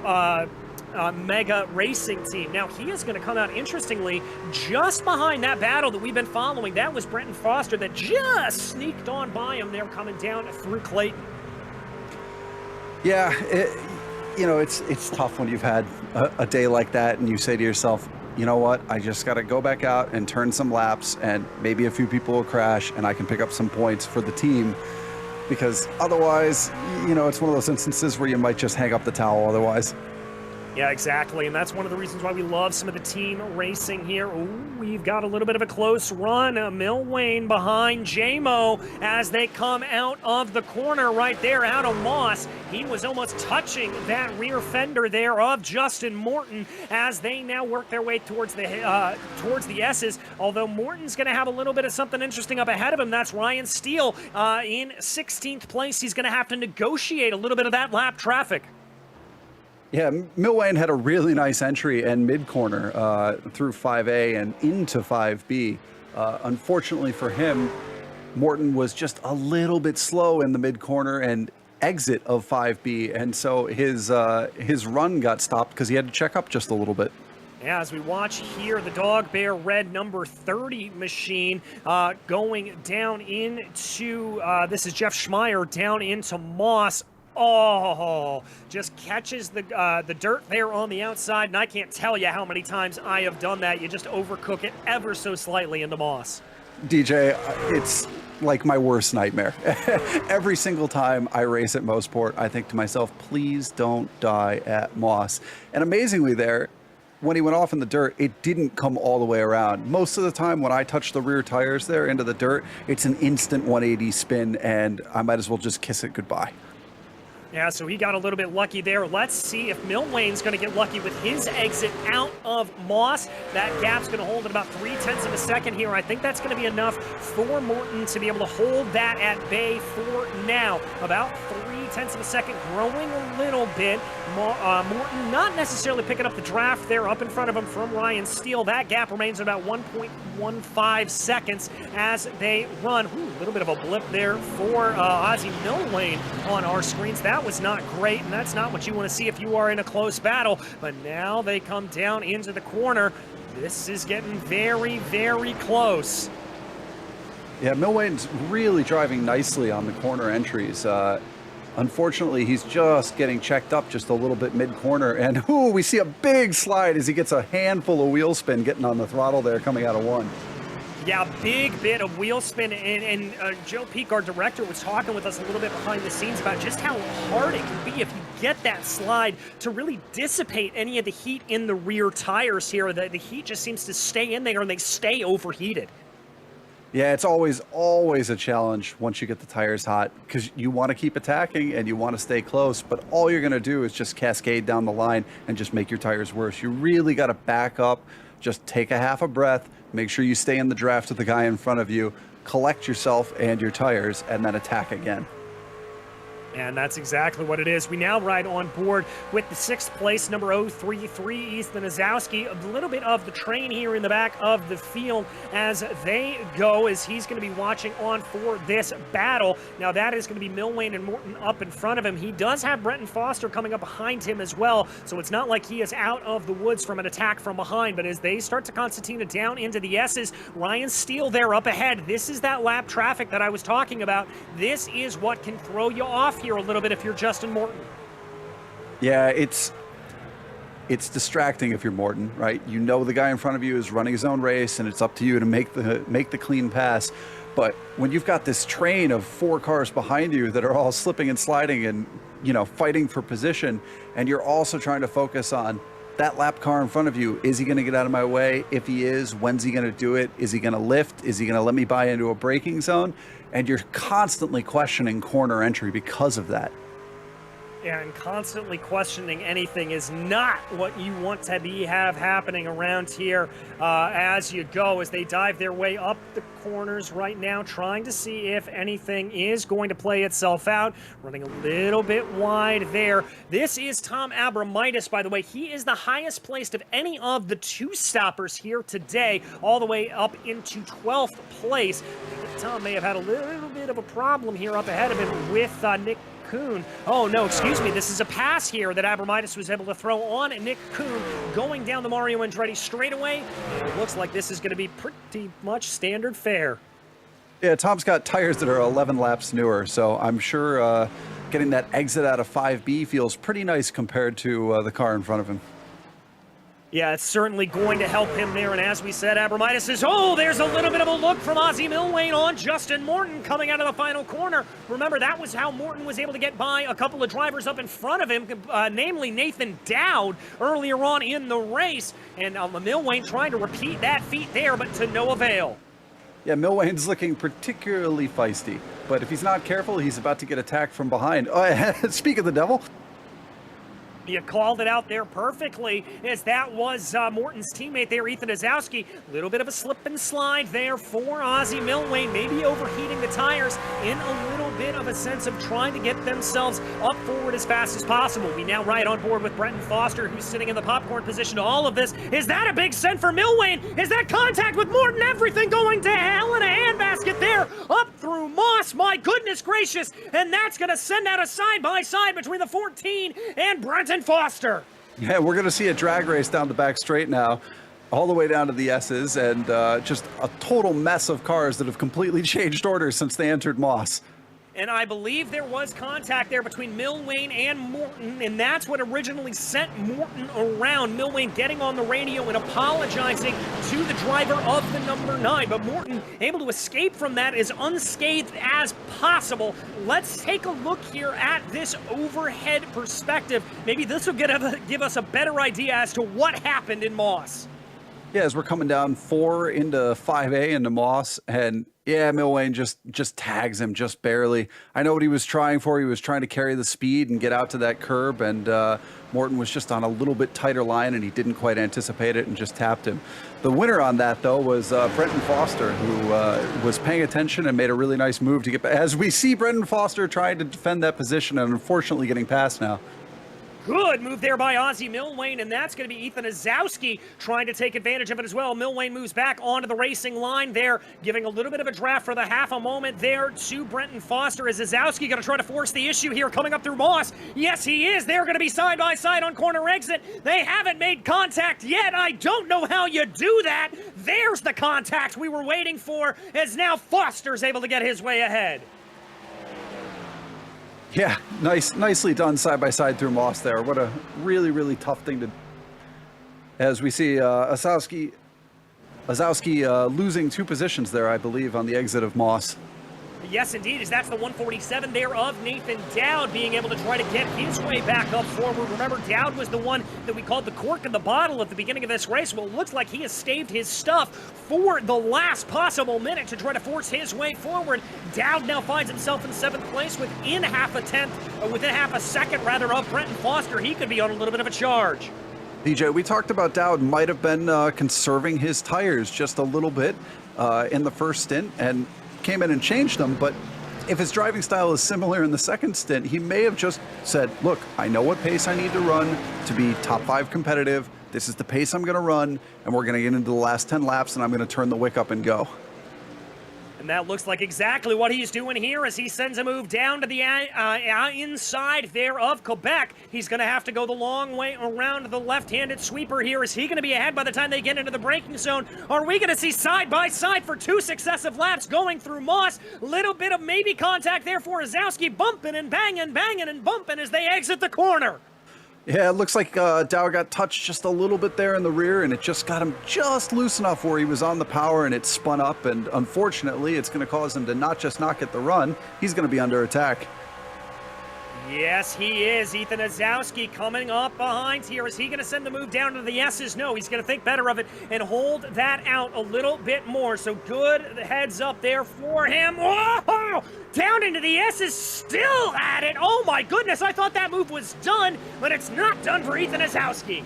A: Mega Racing Team. Now, he is going to come out, interestingly, just behind that battle that we've been following. That was Brenton Foster that just sneaked on by him there coming down through Clayton.
B: Yeah, it's tough when you've had a day like that and you say to yourself, you know what, I just got to go back out and turn some laps and maybe a few people will crash and I can pick up some points for the team. because otherwise, you know, it's one of those instances where you might just hang up the towel otherwise.
A: Yeah, exactly, and that's one of the reasons why we love some of the team racing here. Ooh, we've got a little bit of a close run. Mill Wayne behind J-Mo as they come out of the corner right there, out of Moss. He was almost touching that rear fender there of Justin Morton as they now work their way towards the S's, although Morton's going to have a little bit of something interesting up ahead of him. That's Ryan Steele in 16th place. He's going to have to negotiate a little bit of that lap traffic.
B: Yeah, Mill Wayne had a really nice entry and mid-corner through 5A and into 5B. Unfortunately for him, Morton was just a little bit slow in the mid-corner and exit of 5B, and so his run got stopped because he had to check up just a little bit.
A: Yeah, as we watch here, the Dog Bear Red number 30 machine going down into, this is Jeff Schmeier, down into Moss. Oh, just catches the dirt there on the outside, and I can't tell you how many times I have done that. You just overcook it ever so slightly into Moss.
B: DJ, it's like my worst nightmare. Every single time I race at Motorsport, I think to myself, please don't die at Moss. And amazingly there, when he went off in the dirt, it didn't come all the way around. Most of the time when I touch the rear tires there into the dirt, it's an instant 180 spin, and I might as well just kiss it goodbye.
A: Yeah, so he got a little bit lucky there. Let's see if Mill Wayne's going to get lucky with his exit out of Moss. That gap's going to hold at about 0.3 of a second here. I think that's going to be enough for Morton to be able to hold that at bay for now. About 0.3 of a second, growing a little bit. Morton not necessarily picking up the draft there up in front of him from Ryan Steele. That gap remains at about 1.15 seconds as they run. Ooh, a little bit of a blip there for Ozzie Mill Wayne on our screens. That was not great, and that's not what you want to see if you are in a close battle. But now they come down into the corner. This is getting very, very close.
B: Yeah, Mill Wayne's really driving nicely on the corner entries. Unfortunately, he's just getting checked up just a little bit mid-corner, and ooh, we see a big slide as he gets a handful of wheel spin getting on the throttle there coming out of one.
A: Yeah, big bit of wheel spin, and Joe Peak, our director, was talking with us a little bit behind the scenes about just how hard it can be if you get that slide to really dissipate any of the heat in the rear tires here. The heat just seems to stay in there, and they stay overheated.
B: Yeah, it's always a challenge once you get the tires hot because you want to keep attacking and you want to stay close, but all you're going to do is just cascade down the line and just make your tires worse. You really got to back up, just take a half a breath, make sure you stay in the draft with the guy in front of you, collect yourself and your tires, and then attack again.
A: And that's exactly what it is. We now ride on board with the 6th place, number 033, Ethan Azowski. A little bit of the train here in the back of the field as they go, as he's going to be watching on for this battle. Now that is going to be Mill Wayne and Morton up in front of him. He does have Brenton Foster coming up behind him as well, so it's not like he is out of the woods from an attack from behind. But as they start to concertina down into the S's, Ryan Steele there up ahead. This is that lap traffic that I was talking about. This is what can throw you off here a little bit if you're Justin Morton.
B: Yeah, it's distracting if you're Morton, right? You know the guy in front of you is running his own race and it's up to you to make the clean pass. But when you've got this train of 4 cars behind you that are all slipping and sliding and, you know, fighting for position, and you're also trying to focus on that lap car in front of you, is he going to get out of my way? If he is, when's he going to do it? Is he going to lift? Is he going to let me buy into a braking zone? And you're constantly questioning corner entry because of that.
A: And constantly questioning anything is not what you want to have happening around here as you go, as they dive their way up the corners right now, trying to see if anything is going to play itself out. Running a little bit wide there. This is Tom Abramitis, by the way. He is the highest placed of any of the 2-stoppers here today, all the way up into 12th place. Tom may have had a little bit of a problem here up ahead of him with Nick Kuhn. Oh, no, excuse me. This is a pass here that Abramitis was able to throw on Nick Kuhn going down the Mario Andretti straightaway. And it looks like this is going to be pretty much standard fare.
B: Yeah, Tom's got tires that are 11 laps newer, so I'm sure getting that exit out of 5B feels pretty nice compared to the car in front of him.
A: Yeah, it's certainly going to help him there. And as we said, Abramitis says, oh, there's a little bit of a look from Ozzie Milwain on Justin Morton coming out of the final corner. Remember, that was how Morton was able to get by a couple of drivers up in front of him, namely Nathan Dowd earlier on in the race. And Milwain trying to repeat that feat there, but to no avail.
B: Yeah, Milwain's looking particularly feisty, but if he's not careful, he's about to get attacked from behind. Oh, speak of the devil.
A: You called it out there perfectly, as that was Morton's teammate there, Ethan Ozowski. A little bit of a slip and slide there for Ozzie Milwain, maybe overheating the tires in a little bit of a sense of trying to get themselves up forward as fast as possible. We now ride on board with Brenton Foster, who's sitting in the popcorn position to all of this. Is that a big send for Milwain? Is that contact with Morton? Everything going to hell in a handbasket there, up through Moss, my goodness gracious, and that's going to send out a side-by-side between the 14 and Brenton Foster.
B: Yeah, we're going to see a drag race down the back straight now, all the way down to the S's, and just a total mess of cars that have completely changed orders since they entered Moss.
A: And I believe there was contact there between Milwain and Morton, and that's what originally sent Morton around. Milwain getting on the radio and apologizing to the driver of the number 9. But Morton able to escape from that as unscathed as possible. Let's take a look here at this overhead perspective. Maybe this will give us a better idea as to what happened in Moss.
B: Yeah, as we're coming down 4 into 5A into Moss, and yeah, Milwain just tags him just barely. I know what he was trying for. He was trying to carry the speed and get out to that curb, and Morton was just on a little bit tighter line, and he didn't quite anticipate it and just tapped him. The winner on that, though, was Brenton Foster, who was paying attention and made a really nice move to get back. As we see Brenton Foster trying to defend that position and unfortunately getting past now.
A: Good move there by Ozzie Milwain, and that's going to be Ethan Ozowski trying to take advantage of it as well. Milwain moves back onto the racing line there, giving a little bit of a draft for the half a moment there to Brenton Foster. Is Ozowski going to try to force the issue here coming up through Moss? Yes, he is. They're going to be side by side on corner exit. They haven't made contact yet. I don't know how you do that. There's the contact we were waiting for, as now Foster's able to get his way ahead.
B: Yeah, nicely done side by side through Moss there. What a really, really tough thing to do. As we see Ozowski losing 2 positions there, I believe, on the exit of Moss.
A: Yes, indeed, as that's the 147 there of Nathan Dowd being able to try to get his way back up forward. Remember, Dowd was the one that we called the cork in the bottle at the beginning of this race. Well, it looks like he has staved his stuff for the last possible minute to try to force his way forward. Dowd now finds himself in 7th place within half a second of Brenton Foster. He could be on a little bit of a charge.
B: DJ, we talked about Dowd might have been conserving his tires just a little bit in the first stint, and came in and changed them, but if his driving style is similar in the second stint, he may have just said, look, I know what pace I need to run to be top 5 competitive. This is the pace I'm going to run, and we're going to get into the last 10 laps, and I'm going to turn the wick up and go.
A: And that looks like exactly what he's doing here as he sends a move down to the inside there of Quebec. He's going to have to go the long way around the left-handed sweeper here. Is he going to be ahead by the time they get into the braking zone? Are we going to see side-by-side for 2 successive laps going through Moss? Little bit of maybe contact there for Ozowski, bumping and banging and bumping as they exit the corner.
B: Yeah, it looks like Dowd got touched just a little bit there in the rear, and it just got him just loose enough where he was on the power, and it spun up, and unfortunately, it's going to cause him to not get the run. He's going to be under attack.
A: Yes, he is. Ethan Ozowski coming up behind here. Is he going to send the move down to the S's? No, he's going to think better of it and hold that out a little bit more. So good heads up there for him. Whoa! Down into the S's, still at it. Oh my goodness, I thought that move was done, but it's not done for Ethan Ozowski.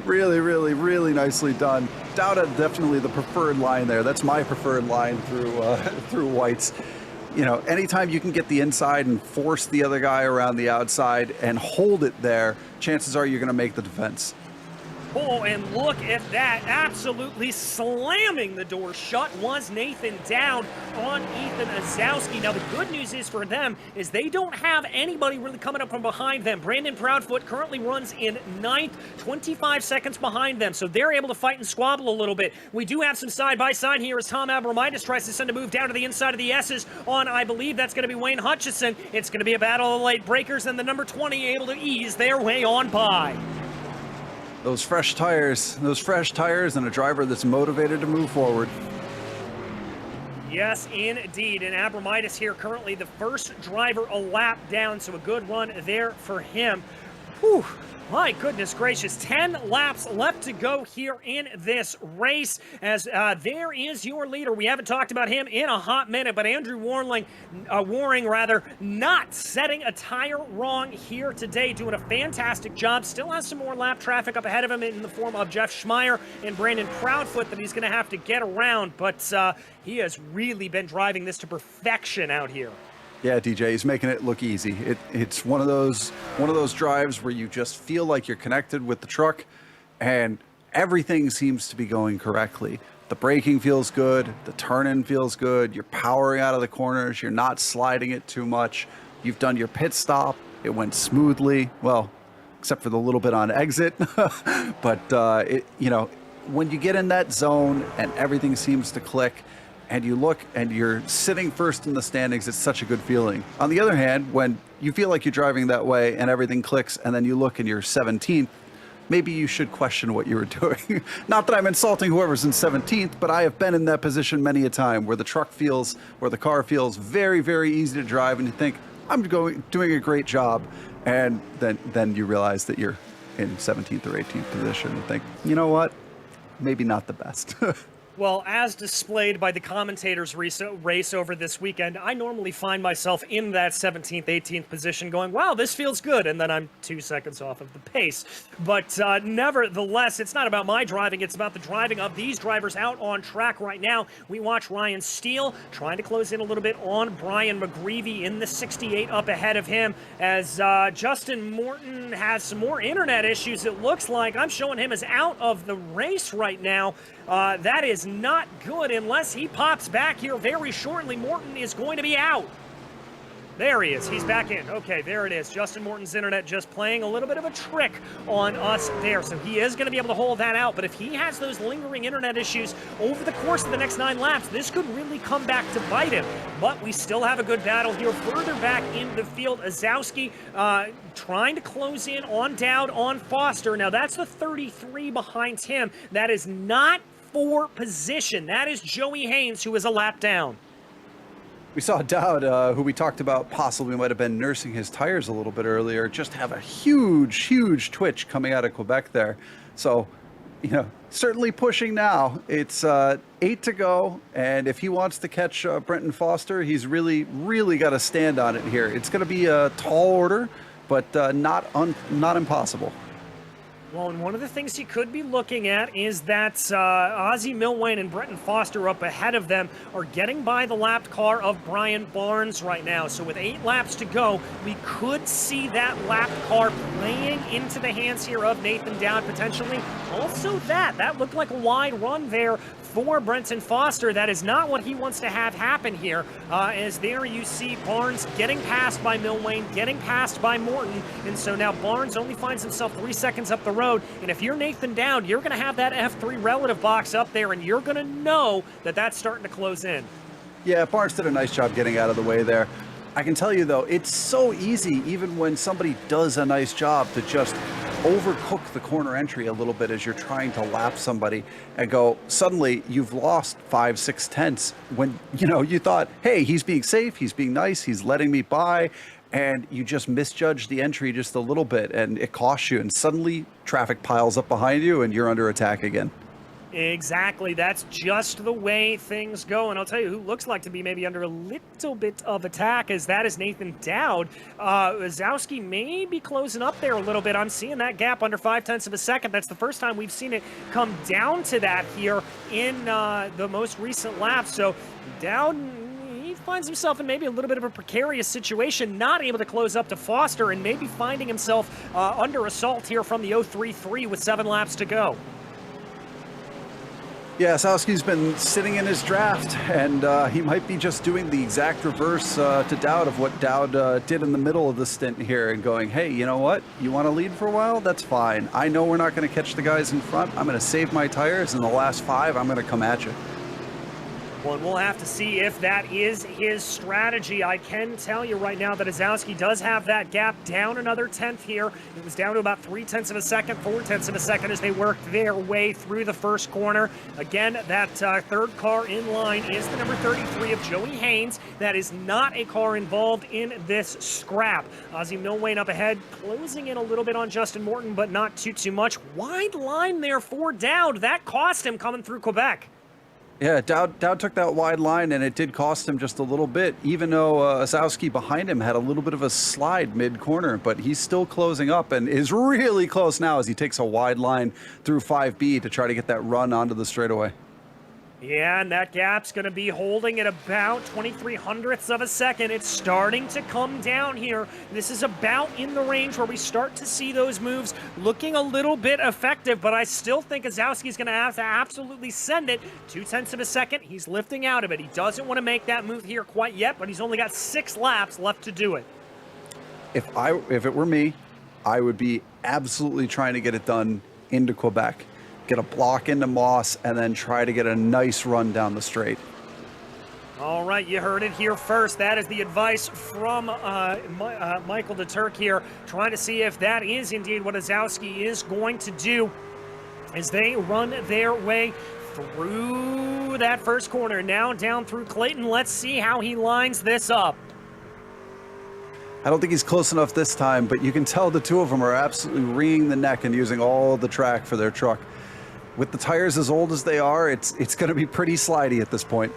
B: Really, really, really nicely done. Dowd had definitely the preferred line there. That's my preferred line through Whites. You know, anytime you can get the inside and force the other guy around the outside and hold it there, chances are you're going to make the defense.
A: Oh, and look at that. Absolutely slamming the door shut was Nathan Dowd on Ethan Ozowski. Now, the good news is for them is they don't have anybody really coming up from behind them. Brandon Proudfoot currently runs in 9th, 25 seconds behind them, so they're able to fight and squabble a little bit. We do have some side-by-side here as Tom Abramitis tries to send a move down to the inside of the S's on, I believe that's going to be Wayne Hutchison. It's going to be a battle of late breakers, and the number 20 able to ease their way on by.
B: Those fresh tires and a driver that's motivated to move forward.
A: Yes, indeed. And Abramitis here currently the first driver a lap down, so a good run there for him. Whew. My goodness gracious, 10 laps left to go here in this race as there is your leader. We haven't talked about him in a hot minute, but Andrew Waring, not setting a tire wrong here today, doing a fantastic job. Still has some more lap traffic up ahead of him in the form of Jeff Schmeier and Brandon Proudfoot that he's going to have to get around, but he has really been driving this to perfection out here.
B: Yeah, DJ, he's making it look easy. It's one of those drives where you just feel like you're connected with the truck and everything seems to be going correctly. The braking feels good, the turn-in feels good, you're powering out of the corners, you're not sliding it too much. You've done your pit stop, it went smoothly, well, except for the little bit on exit. But when you get in that zone and everything seems to click, and you look and you're sitting first in the standings, it's such a good feeling. On the other hand, when you feel like you're driving that way and everything clicks and then you look and you're 17th, maybe you should question what you were doing. Not that I'm insulting whoever's in 17th, but I have been in that position many a time where the car feels very, very easy to drive and you think, I'm doing a great job. And then you realize that you're in 17th or 18th position and think, you know what? Maybe not the best.
A: Well, as displayed by the commentators' race over this weekend, I normally find myself in that 17th, 18th position going, wow, this feels good, and then I'm 2 seconds off of the pace. But nevertheless, it's not about my driving, it's about the driving of these drivers out on track right now. We watch Ryan Steele trying to close in a little bit on Brian McGreevy in the 68 up ahead of him as Justin Morton has some more internet issues, it looks like. I'm showing him as out of the race right now. That is not good unless he pops back here very shortly. Morton is going to be out. There he is. He's back in. Okay, there it is. Justin Morton's internet just playing a little bit of a trick on us there. So he is going to be able to hold that out. But if he has those lingering internet issues over the course of the next 9 laps, this could really come back to bite him. But we still have a good battle here. Further back in the field, Ozowski trying to close in on Dowd, on Foster. Now that's the 33 behind him. That is not for position. That is Joey Haynes, who is a lap down.
B: We saw Dowd, who we talked about possibly might have been nursing his tires a little bit earlier, just have a huge twitch coming out of Quebec there. So, certainly pushing now. It's 8 to go, and if he wants to catch Brenton Foster, he's really got to stand on it here. It's going to be a tall order, but not impossible.
A: Well, and one of the things you could be looking at is that Ozzie Milwain and Brenton Foster up ahead of them are getting by the lapped car of Brian Barnes right now. So with 8 laps to go, we could see that lapped car playing into the hands here of Nathan Dowd potentially. Also that looked like a wide run there for Brenton Foster. That is not what he wants to have happen here. As there you see Barnes getting passed by Milwain, getting passed by Morton. And so now Barnes only finds himself 3 seconds up the road. And if you're Nathan Dowd, you're going to have that F3 relative box up there, and you're going to know that that's starting to close in.
B: Yeah, Barnes did a nice job getting out of the way there. I can tell you, though, it's so easy, even when somebody does a nice job, to just overcook the corner entry a little bit as you're trying to lap somebody and go, suddenly you've lost 5-6 tenths when, you thought, hey, he's being safe, he's being nice, he's letting me by, and you just misjudged the entry just a little bit and it costs you, and suddenly traffic piles up behind you and you're under attack again.
A: Exactly. That's just the way things go. And I'll tell you who looks like to be maybe under a little bit of attack, as that is Nathan Dowd. Ozowski may be closing up there a little bit. I'm seeing that gap under 0.5 of a second. That's the first time we've seen it come down to that here in the most recent lap. So Dowd, he finds himself in maybe a little bit of a precarious situation, not able to close up to Foster, and maybe finding himself under assault here from the 0.33 with 7 laps to go.
B: Yeah, Ozowski's been sitting in his draft, and he might be just doing the exact reverse to Dowd of what Dowd did in the middle of the stint here, and going, hey, you know what? You want to lead for a while? That's fine. I know we're not going to catch the guys in front. I'm going to save my tires. In the last 5, I'm going to come at you.
A: Well, and we'll have to see if that is his strategy. I can tell you right now that Ozowski does have that gap down another tenth here. It was down to about 0.3 of a second, 0.4 of a second as they worked their way through the first corner. Again, that third car in line is the number 33 of Joey Haynes. That is not a car involved in this scrap. Ozzy Milwain up ahead, closing in a little bit on Justin Morton, but not too much. Wide line there for Dowd. That cost him coming through Quebec.
B: Yeah, Dowd took that wide line, and it did cost him just a little bit, even though Ozowski behind him had a little bit of a slide mid-corner, but he's still closing up and is really close now as he takes a wide line through 5B to try to get that run onto the straightaway.
A: Yeah, and that gap's going to be holding at about 0.23 of a second. It's starting to come down here. This is about in the range where we start to see those moves looking a little bit effective, but I still think Ozowski's going to have to absolutely send it. 0.2 of a second, he's lifting out of it. He doesn't want to make that move here quite yet, but he's only got 6 laps left to do it.
B: If it were me, I would be absolutely trying to get it done into Quebec. Get a block into Moss, and then try to get a nice run down the straight.
A: All right, you heard it here first. That is the advice from Michael de Turk here, trying to see if that is indeed what Ozowski is going to do as they run their way through that first corner. Now down through Clayton. Let's see how he lines this up.
B: I don't think he's close enough this time, but you can tell the two of them are absolutely wringing the neck and using all the track for their truck. With the tires as old as they are, it's going to be pretty slidey at this point.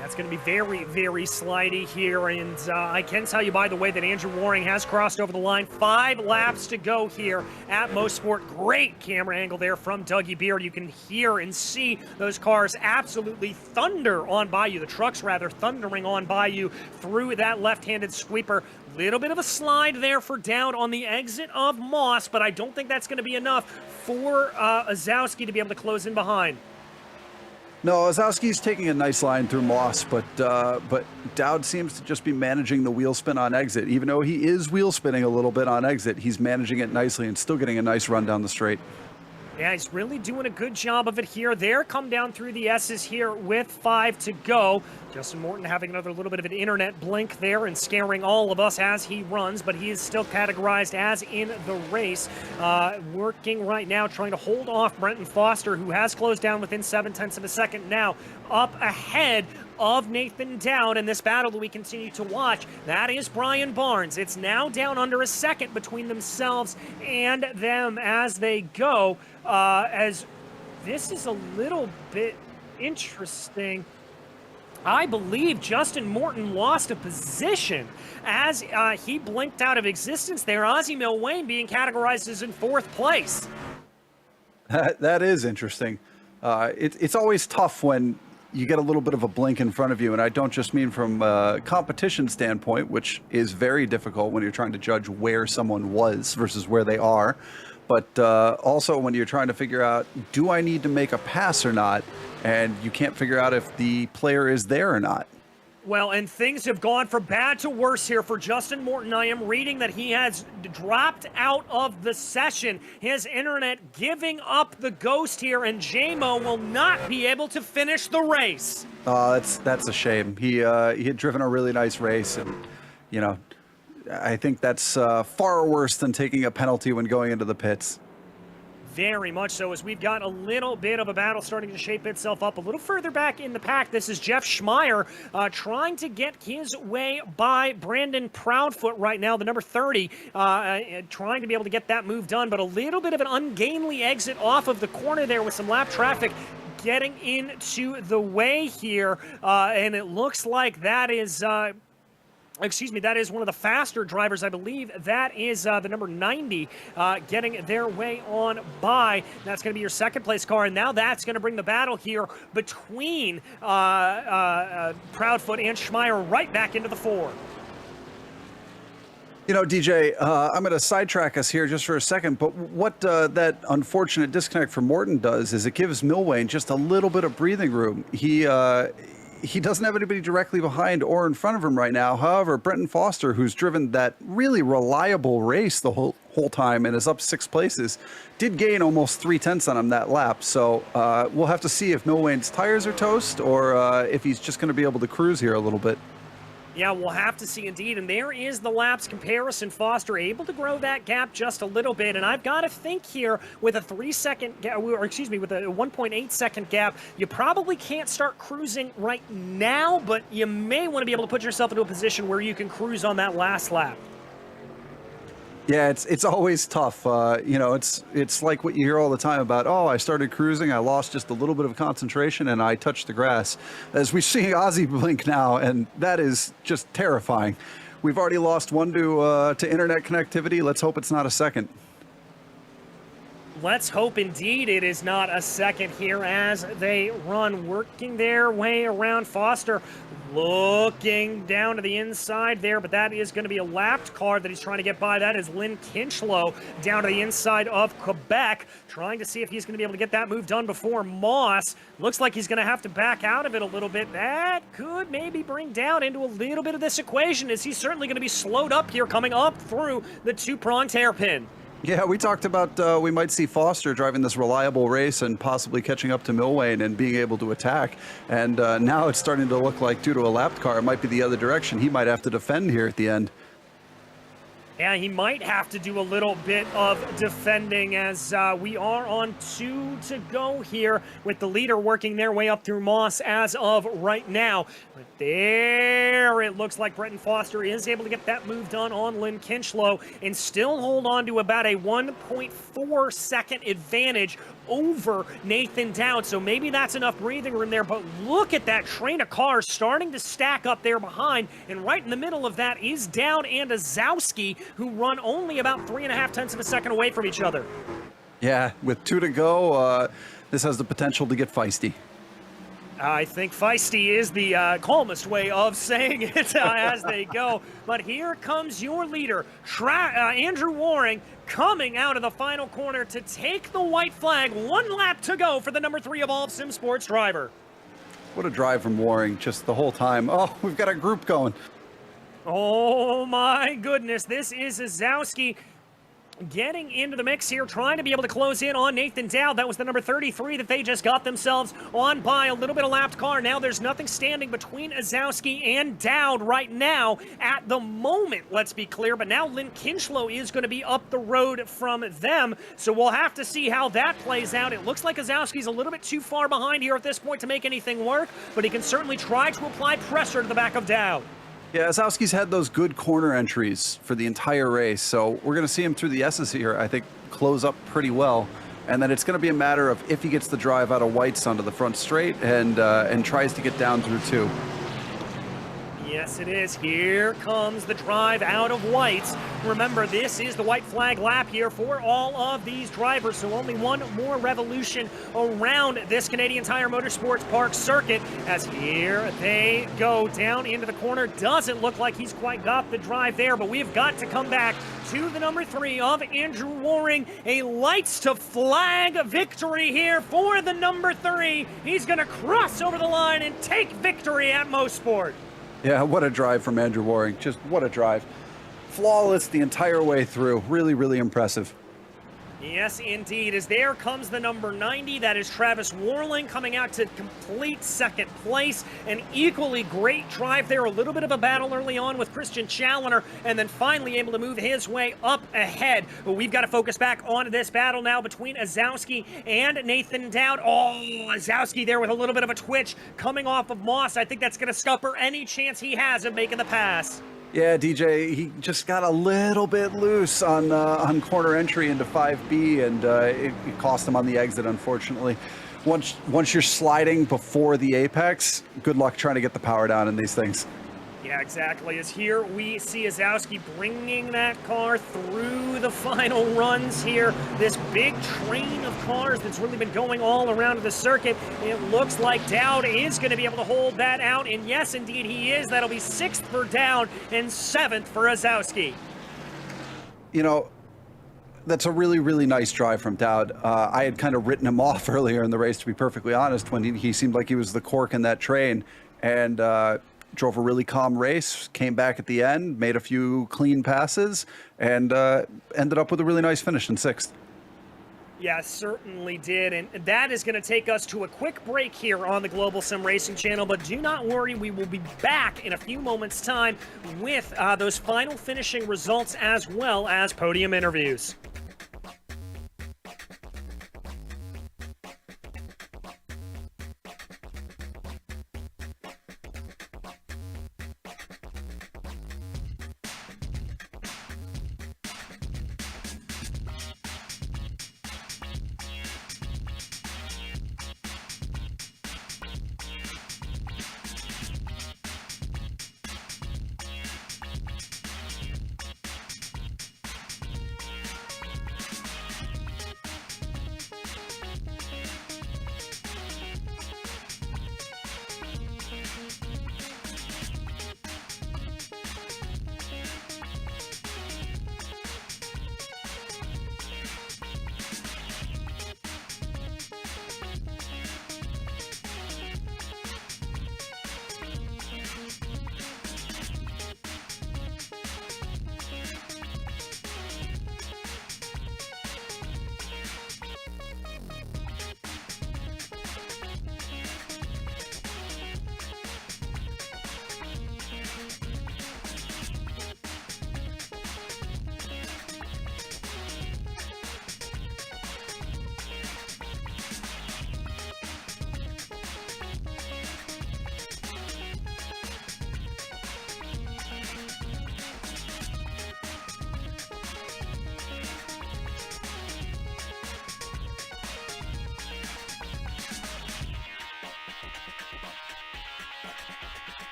A: That's going to be very, very slidey here, and I can tell you, by the way, that Andrew Waring has crossed over the line. 5 laps to go here at Motorsport. Great camera angle there from Dougie Beard. You can hear and see those cars absolutely thunder on by you. The trucks, rather, thundering on by you through that left-handed sweeper. Little bit of a slide there for Dowd on the exit of Moss, but I don't think that's going to be enough for Ozowski to be able to close in behind.
B: No, Ozowski's taking a nice line through Moss, but Dowd seems to just be managing the wheel spin on exit. Even though he is wheel spinning a little bit on exit, he's managing it nicely and still getting a nice run down the straight.
A: Yeah, he's really doing a good job of it here. There, come down through the S's here with 5 to go. Justin Morton having another little bit of an internet blink there and scaring all of us as he runs, but he is still categorized as in the race. Working right now, trying to hold off Brenton Foster, who has closed down within 0.7 of a second now, up ahead of Nathan Dowd in this battle that we continue to watch. That is Brian Barnes. It's now down under a second between themselves and them as they go. As this is a little bit interesting. I believe Justin Morton lost a position as he blinked out of existence there. Ozzy Milwain being categorized as in 4th place.
B: That is interesting. It's always tough when you get a little bit of a blink in front of you, and I don't just mean from a competition standpoint, which is very difficult when you're trying to judge where someone was versus where they are, but also when you're trying to figure out, do I need to make a pass or not? And you can't figure out if the player is there or not.
A: Well, and things have gone from bad to worse here for Justin Morton. I am reading that he has dropped out of the session. His internet giving up the ghost here, and JMO will not be able to finish the race.
B: That's a shame. He had driven a really nice race, and you know, I think that's far worse than taking a penalty when going into the pits.
A: Very much so, as we've got a little bit of a battle starting to shape itself up a little further back in the pack. This is Jeff Schmeier trying to get his way by Brandon Proudfoot right now, the number 30, trying to be able to get that move done, but a little bit of an ungainly exit off of the corner there with some lap traffic getting into the way here, and it looks like that is... that is one of the faster drivers, I believe. That is the number 90 getting their way on by. That's going to be your second place car, and now that's going to bring the battle here between Proudfoot and Schmeier right back into the 4.
B: You know, DJ, I'm going to sidetrack us here just for a second, but what that unfortunate disconnect for Morton does is it gives Milwain just a little bit of breathing room. He doesn't have anybody directly behind or in front of him right now. However, Brenton Foster, who's driven that really reliable race the whole time and is up 6 places, did gain almost 3/10 on him that lap. So we'll have to see if Milwane's tires are toast or if he's just going to be able to cruise here a little bit.
A: Yeah, we'll have to see indeed. And there is the laps comparison. Foster able to grow that gap just a little bit. And I've got to think here with a 3-second gap, or excuse me, with a 1.8-second gap, you probably can't start cruising right now, but you may want to be able to put yourself into a position where you can cruise on that last lap.
B: Yeah, it's always tough. You know, it's like what you hear all the time about, oh, I started cruising, I lost just a little bit of concentration, and I touched the grass. As we see Ozzy blink now, and that is just terrifying. We've already lost one to internet connectivity. Let's hope it's not a second.
A: Let's hope indeed it is not a second here as they run, working their way around. Foster looking down to the inside there, but that is going to be a lapped car that he's trying to get by. That is Lynn Kinchlow down to the inside of Quebec, trying to see if he's going to be able to get that move done before Moss. Looks like he's going to have to back out of it a little bit. That could maybe bring down into a little bit of this equation, as he's certainly going to be slowed up here coming up through the two-pronged hairpin.
B: Yeah, we talked about we might see Foster driving this reliable race and possibly catching up to Milwane and being able to attack. And now it's starting to look like, due to a lapped car, it might be the other direction. He might have to defend here at the end.
A: Yeah, he might have to do a little bit of defending, as we are on 2 to go here, with the leader working their way up through Moss as of right now. But there it looks like Bretton Foster is able to get that move done on Lynn Kinchlow and still hold on to about a 1.4 second advantage over Nathan Dowd. So maybe that's enough breathing room there, but look at that train of cars starting to stack up there behind, and right in the middle of that is Dowd and Azowski, who run only about 3.5 of a second away from each other.
B: Yeah, with 2 to go, this has the potential to get feisty.
A: I think feisty is the calmest way of saying it as they go. But here comes your leader, Andrew Waring, coming out of the final corner to take the white flag. 1 lap to go for the number 3 Evolve Sim Sports driver.
B: What a drive from Waring just the whole time. Oh, we've got a group going.
A: Oh my goodness, this is Azowski getting into the mix here, trying to be able to close in on Nathan Dowd. That was the number 33 that they just got themselves on by. A little bit of lapped car. Now there's nothing standing between Azowski and Dowd right now at the moment, let's be clear. But now Lynn Kinchlow is going to be up the road from them, so we'll have to see how that plays out. It looks like Azowski's a little bit too far behind here at this point to make anything work, but he can certainly try to apply pressure to the back of Dowd.
B: Yeah, Azowski's had those good corner entries for the entire race, so we're going to see him through the S's here, I think, close up pretty well. And then it's going to be a matter of if he gets the drive out of whites onto the front straight and tries to get down through 2.
A: Yes, it is. Here comes the drive out of whites. Remember, this is the white flag lap here for all of these drivers, so only one more revolution around this Canadian Tire Motorsports Park circuit, as here they go down into the corner. Doesn't look like he's quite got the drive there, but we've got to come back to the number 3 of Andrew Waring. A lights to flag victory here for the number 3. He's going to cross over the line and take victory at Motorsport.
B: Yeah, what a drive from Andrew Waring. Just what a drive. Flawless the entire way through. Really, really impressive.
A: Yes, indeed, as there comes the number 90. That is Travis Warling coming out to complete second place. An equally great drive there. A little bit of a battle early on with Christian Challoner, and then finally able to move his way up ahead. But we've got to focus back on this battle now between Azowski and Nathan Dowd. Oh, Azowski there with a little bit of a twitch coming off of Moss. I think that's going to scupper any chance he has of making the pass.
B: Yeah, DJ, he just got a little bit loose on corner entry into 5B, and it cost him on the exit, unfortunately. Once you're sliding before the apex, good luck trying to get the power down in these things.
A: Yeah, exactly. As here we see Azowski bringing that car through the final runs here. This big train of cars that's really been going all around the circuit. It looks like Dowd is going to be able to hold that out, and yes, indeed he is. That'll be 6th for Dowd and 7th for Azowski.
B: You know, that's a really, really nice drive from Dowd. I had kind of written him off earlier in the race, to be perfectly honest, when he seemed like he was the cork in that train. And drove a really calm race, came back at the end, made a few clean passes, and ended up with a really nice finish in 6th.
A: Yeah, certainly did. And that is going to take us to a quick break here on the Global Sim Racing channel. But do not worry, we will be back in a few moments' time with those final finishing results as well as podium interviews.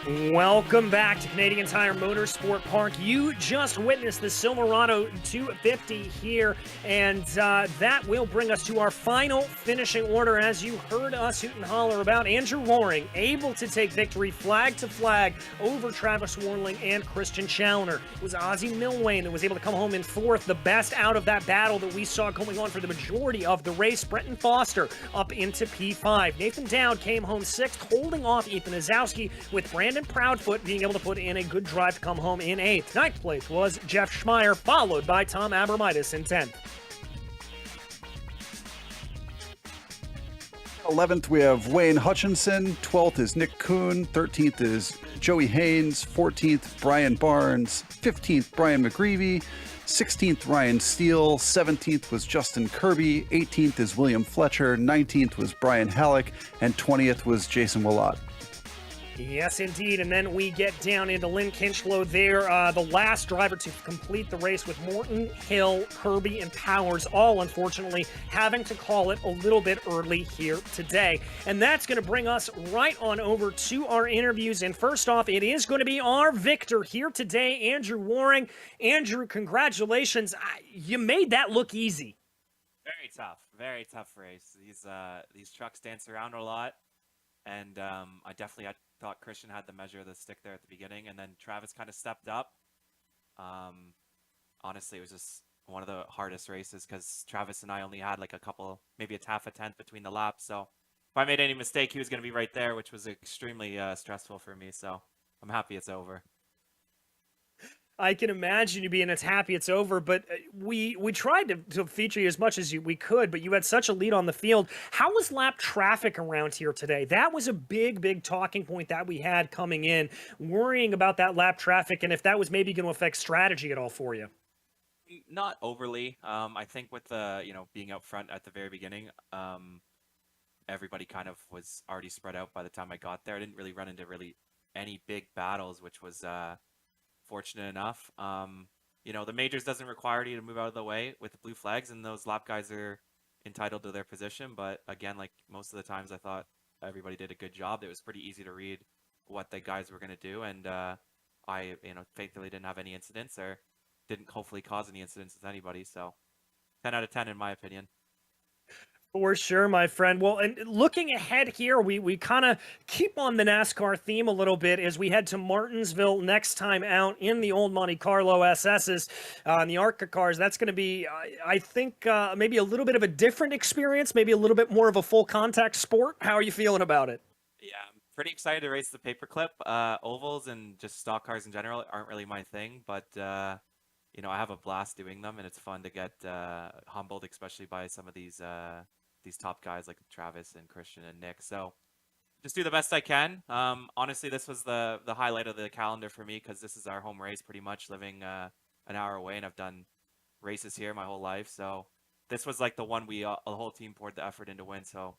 A: Welcome back to Canadian Tire Motorsport Park. You just witnessed the Silverado 250 here, and that will bring us to our final finishing order. As you heard us hoot and holler about, Andrew Waring able to take victory flag to flag over Travis Warling and Christian Challoner. It was Ozzie Milwayne that was able to come home in 4th, the best out of that battle that we saw going on for the majority of the race. Brenton Foster up into P5. Nathan Dowd came home 6th, holding off Ethan Azowski, with Brandon Proudfoot being able to put in a good drive to come home in 8th. 9th place was Jeff Schmeier, followed by Tom Abramitis in 10th.
B: 11th, we have Wayne Hutchinson. 12th is Nick Kuhn. 13th is Joey Haynes. 14th, Brian Barnes. 15th, Brian McGreevy. 16th, Ryan Steele. 17th was Justin Kirby. 18th is William Fletcher. 19th was Brian Halleck. And 20th was Jason Willott.
A: Yes, indeed. And then we get down into Lynn Kinchlow there, the last driver to complete the race, with Morton, Hill, Kirby, and Powers all, unfortunately, having to call it a little bit early here today. And that's going to bring us right on over to our interviews. And first off, it is going to be our victor here today, Andrew Waring. Andrew, congratulations. You made that look easy.
D: Very tough race. These trucks dance around a lot. And I thought Christian had the measure of the stick there at the beginning, and then Travis kind of stepped up. Honestly, it was just one of the hardest races because Travis and I only had like maybe a half a tenth between the laps. So if I made any mistake, he was going to be right there, which was extremely stressful for me. So I'm happy it's over.
A: I can imagine you being as happy it's over, but we tried to feature you as much as we could, but you had such a lead on the field. How was lap traffic around here today? That was a big talking point that we had coming in, worrying about that lap traffic and if that was maybe going to affect strategy at all for you.
D: Not overly. I think with the being out front at the very beginning, everybody kind of was already spread out by the time I got there. I didn't really run into any big battles, which was fortunate enough. The majors doesn't require you to move out of the way with the blue flags, and those lap guys are entitled to their position. But again, like most of the times, I thought everybody did a good job. It was pretty easy to read what the guys were going to do, and I thankfully didn't have any incidents or didn't hopefully cause any incidents with anybody. So 10 out of 10 in my opinion.
A: For sure, my friend. Well, and looking ahead here, we kind of keep on the NASCAR theme a little bit as we head to Martinsville next time out in the old Monte Carlo SSs and the ARCA cars. That's going to be, I think, maybe a little bit of a different experience, maybe a little bit more of a full contact sport. How are you feeling about it?
D: Yeah, I'm pretty excited to race the paperclip. Ovals and just stock cars in general aren't really my thing, but I have a blast doing them, and it's fun to get humbled, especially by some of these top guys like Travis and Christian and Nick. So just do the best I can. Honestly, this was the highlight of the calendar for me because this is our home race, pretty much living an hour away, and I've done races here my whole life. So this was like the one the whole team poured the effort in to win. So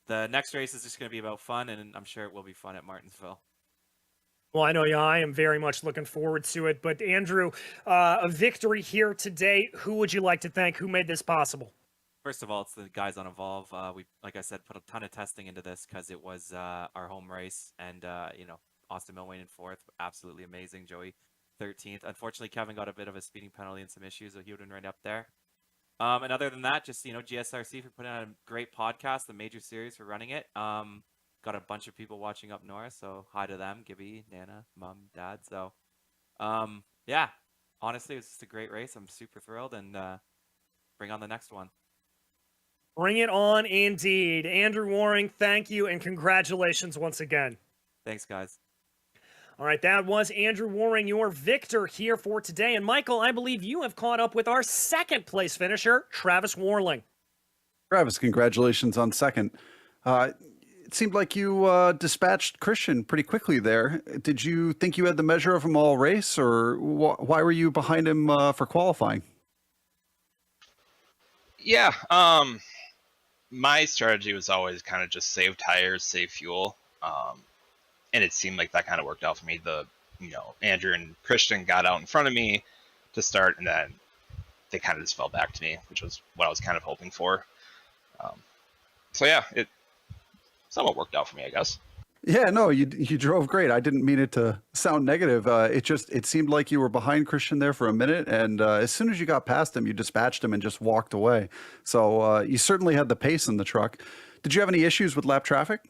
D: the next race is just going to be about fun, and I'm sure it will be fun at Martinsville.
A: Well, I know I am very much looking forward to it. But Andrew, a victory here today. Who would you like to thank? Who made this possible?
D: First of all, it's the guys on Evolve. We, like I said, put a ton of testing into this because it was our home race, and Austin Milwain in 4th, absolutely amazing. Joey 13th. Unfortunately, Kevin got a bit of a speeding penalty and some issues, so he would have been right up there. And other than that, just GSRC for putting on a great podcast, the major series for running it. Got a bunch of people watching up north, so hi to them, Gibby, Nana, Mom, Dad. So, yeah, honestly, it was just a great race. I'm super thrilled, and bring on the next one.
A: Bring it on indeed. Andrew Waring, thank you and congratulations once again.
D: Thanks, guys.
A: All right, that was Andrew Waring, your victor here for today. And Michael, I believe you have caught up with our second place finisher, Travis Warling.
B: Travis, congratulations on second. It seemed like you dispatched Christian pretty quickly there. Did you think you had the measure of him all race, or why were you behind him for qualifying?
E: Yeah, my strategy was always kind of just save tires, save fuel, and it seemed like that kind of worked out for me. Andrew and Christian got out in front of me to start, and then they kind of just fell back to me, which was what I was kind of hoping for. So yeah, it somewhat worked out for me, I guess.
B: Yeah, no, you drove great. I didn't mean it to sound negative. It seemed like you were behind Christian there for a minute, and as soon as you got past him, you dispatched him and just walked away. So you certainly had the pace in the truck. Did you have any issues with lap traffic?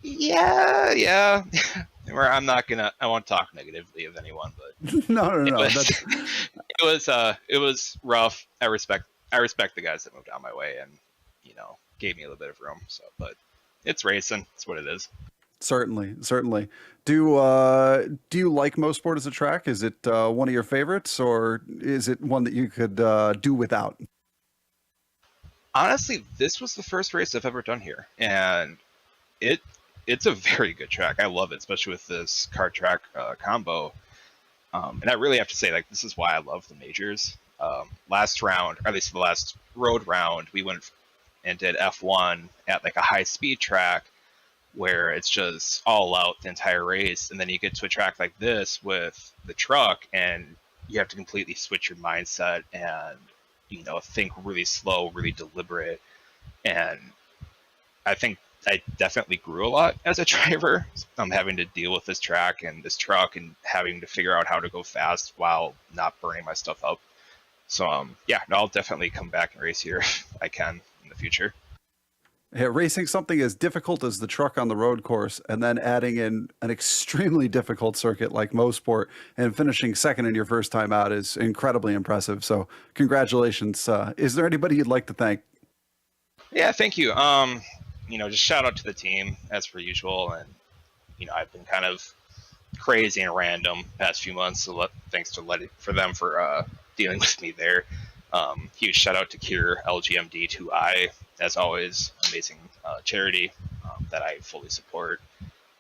E: Yeah. I won't talk negatively of anyone, but
B: No.
E: It was rough. I respect the guys that moved out my way and gave me a little bit of room. So, but it's racing. It's what it is.
B: Certainly. Do you like Motorsport as a track? Is it one of your favorites, or is it one that you could do without?
E: Honestly, this was the first race I've ever done here, and it's a very good track. I love it, especially with this car track combo. And I really have to say, this is why I love the majors. Last round, or at least the last road round, we went and did F1 at a high speed track where it's just all out the entire race, and then you get to a track like this with the truck and you have to completely switch your mindset and think really slow, really deliberate. And I think I definitely grew a lot as a driver. I'm having to deal with this track and this truck and having to figure out how to go fast while not burning my stuff up. So I'll definitely come back and race here if I can in the future.
B: Yeah, racing something as difficult as the truck on the road course and then adding in an extremely difficult circuit like Motorsport and finishing second in your first time out is incredibly impressive. So congratulations. Is there anybody you'd like to thank?
E: Yeah, thank you. Just shout out to the team as per usual. And, I've been kind of crazy and random past few months. So thanks for them for dealing with me there. Huge shout out to Cure LGMD 2I, as always, amazing charity that I fully support.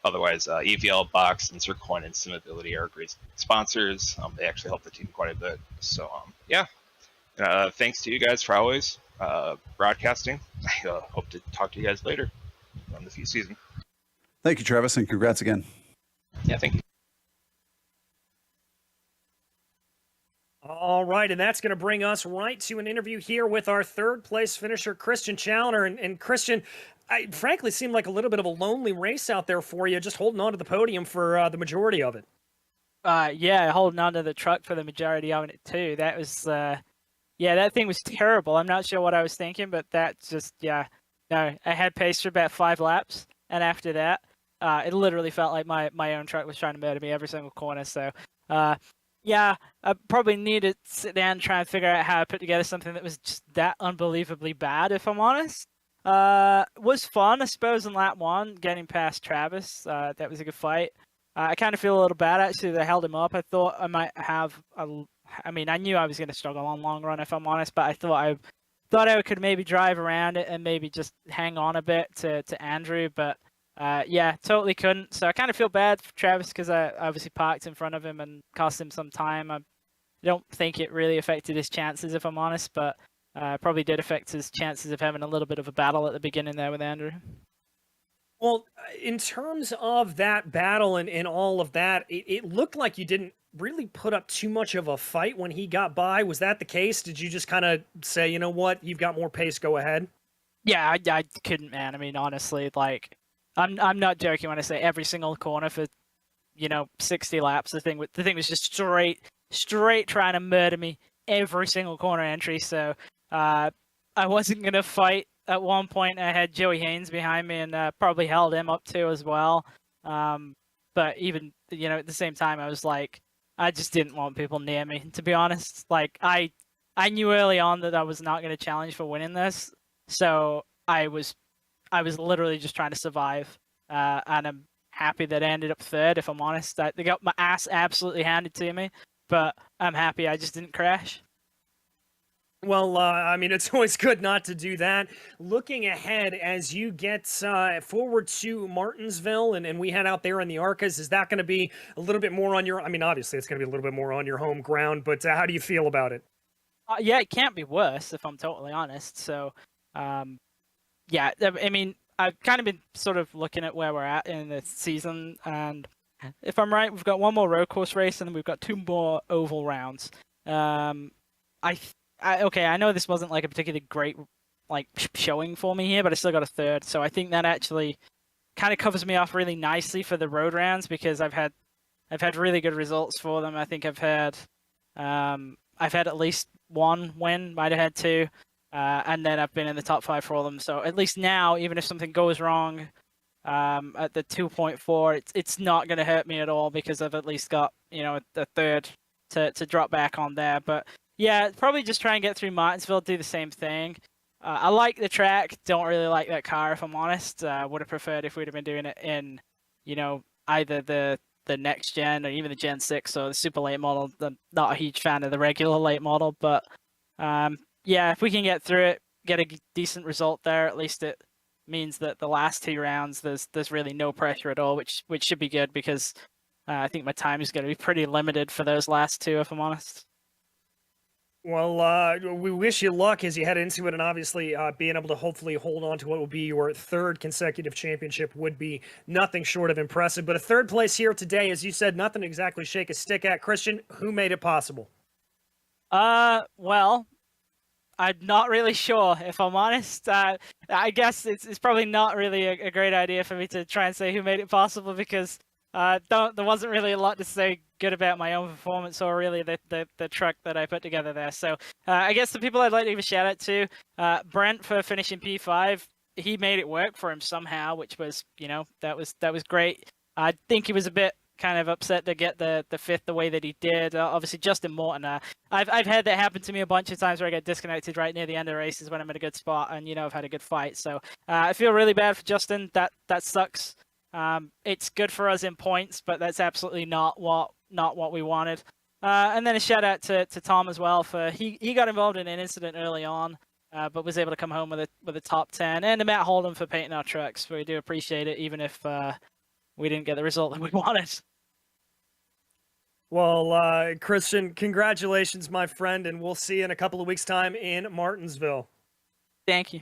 E: Otherwise, EVL Box and Circoin and Simability are great sponsors. They actually help the team quite a bit. So thanks to you guys for always broadcasting. I hope to talk to you guys later on the season.
B: Thank you, Travis, and congrats again.
E: Yeah, thank you.
A: All right, and that's going to bring us right to an interview here with our third place finisher, Christian Challoner. And Christian, it frankly seemed like a little bit of a lonely race out there for you, just holding on to the podium for the majority of it.
F: Yeah, holding on to the truck for the majority of it too. That was Yeah, that thing was terrible. I'm not sure what I was thinking, but that's just, yeah. No, I had pace for about 5 laps, and after that, it literally felt like my own truck was trying to murder me every single corner. So, yeah, I probably need to sit down and try and figure out how to put together something that was just that unbelievably bad, if I'm honest. Was fun, I suppose, in lap 1, getting past Travis. That was a good fight. I kind of feel a little bad, actually, that I held him up. I thought I might have I mean, I knew I was going to struggle on long run, if I'm honest, but I thought I could maybe drive around it and maybe just hang on a bit to Andrew, but yeah, totally couldn't. So I kind of feel bad for Travis because I obviously parked in front of him and cost him some time. I don't think it really affected his chances, if I'm honest, but probably did affect his chances of having a little bit of a battle at the beginning there with Andrew.
A: Well, in terms of that battle and all of that, it looked like you didn't really put up too much of a fight when he got by. Was that the case? Did you just kind of say, you know what, you've got more pace, go ahead?
F: Yeah, I couldn't, man. I mean, honestly, like, I'm not joking when I say every single corner for 60 laps. The thing was just straight trying to murder me every single corner entry. So I wasn't gonna fight. At one point, I had Joey Haynes behind me and probably held him up too as well. But even at the same time, I was like, I just didn't want people near me. To be honest, like I knew early on that I was not going to challenge for winning this, so I was literally just trying to survive. And I'm happy that I ended up third. If I'm honest, they got my ass absolutely handed to me, but I'm happy I just didn't crash.
A: Well, I mean, it's always good not to do that. Looking ahead as you get forward to Martinsville and we head out there in the Arcas, is that going to be a little bit more on your, I mean, obviously it's going to be a little bit more on your home ground, but how do you feel about it?
F: Yeah, it can't be worse if I'm totally honest. So, yeah, I mean, I've kind of been sort of looking at where we're at in the season, and if I'm right, we've got one more road course race and then we've got 2 more oval rounds. Okay, I know this wasn't like a particularly great like showing for me here, but I still got a third. So I think that actually kind of covers me off really nicely for the road rounds because I've had really good results for them. I think I've had at least 1 win, might have had 2, and then I've been in the top 5 for all of them. So at least now, even if something goes wrong at the 2.4, it's not going to hurt me at all because I've at least got a third to drop back on there. But yeah, probably just try and get through Martinsville, do the same thing. I like the track, don't really like that car, if I'm honest. Would have preferred if we'd have been doing it in, either the next gen or even the Gen 6 or the super late model. I'm not a huge fan of the regular late model, but yeah, if we can get through it, get a decent result there, at least it means that the last 2 rounds, there's really no pressure at all, which should be good because I think my time is going to be pretty limited for those last 2, if I'm honest.
A: Well, we wish you luck as you head into it, and obviously being able to hopefully hold on to what will be your 3rd consecutive championship would be nothing short of impressive. But a 3rd place here today, as you said, nothing to exactly shake a stick at. Christian, who made it possible?
F: Well, I'm not really sure, if I'm honest. I guess it's probably not really a great idea for me to try and say who made it possible because there wasn't really a lot to say good about my own performance or really the truck that I put together there. So I guess the people I'd like to give a shout out to, Brent for finishing P5. He made it work for him somehow, which was, that was great. I think he was a bit kind of upset to get the 5th the way that he did. Obviously, Justin Morton, I've had that happen to me a bunch of times where I get disconnected right near the end of races when I'm in a good spot and, I've had a good fight. So I feel really bad for Justin. That sucks. It's good for us in points, but that's absolutely not what we wanted. And then a shout out to Tom as well for he got involved in an incident early on, but was able to come home with a top 10. And to Matt Holden for painting our trucks. We do appreciate it, even if we didn't get the result that we wanted.
A: Well, Christian, congratulations, my friend, and we'll see you in a couple of weeks' time in Martinsville.
F: Thank you.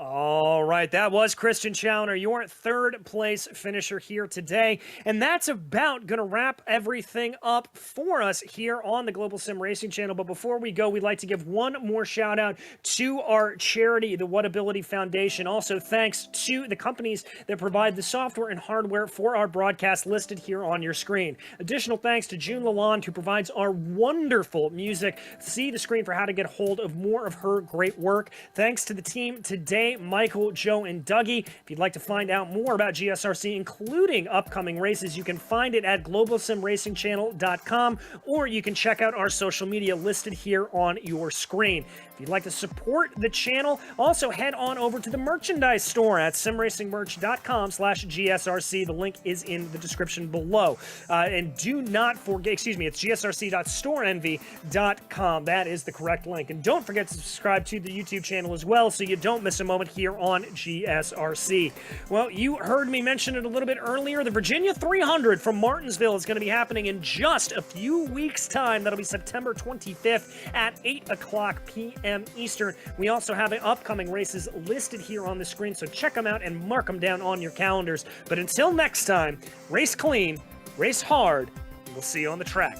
A: All right, that was Christian Challoner, your third place finisher here today. And that's about going to wrap everything up for us here on the Global Sim Racing channel. But before we go, we'd like to give one more shout out to our charity, the Whatability Foundation. Also, thanks to the companies that provide the software and hardware for our broadcast listed here on your screen. Additional thanks to June Lalonde, who provides our wonderful music. See the screen for how to get hold of more of her great work. Thanks to the team today, Michael, Joe, and Dougie. If you'd like to find out more about GSRC, including upcoming races, you can find it at globalsimracingchannel.com, or you can check out our social media listed here on your screen. If you'd like to support the channel, also head on over to the merchandise store at simracingmerch.com/GSRC. The link is in the description below. And do not forget, it's gsrc.storeenvy.com. That is the correct link. And don't forget to subscribe to the YouTube channel as well so you don't miss a moment here on GSRC. Well, you heard me mention it a little bit earlier. The Virginia 300 from Martinsville is going to be happening in just a few weeks' time. That'll be September 25th at 8 o'clock p.m. Eastern. We also have upcoming races listed here on the screen, so check them out and mark them down on your calendars. But until next time, race clean, race hard, and we'll see you on the track.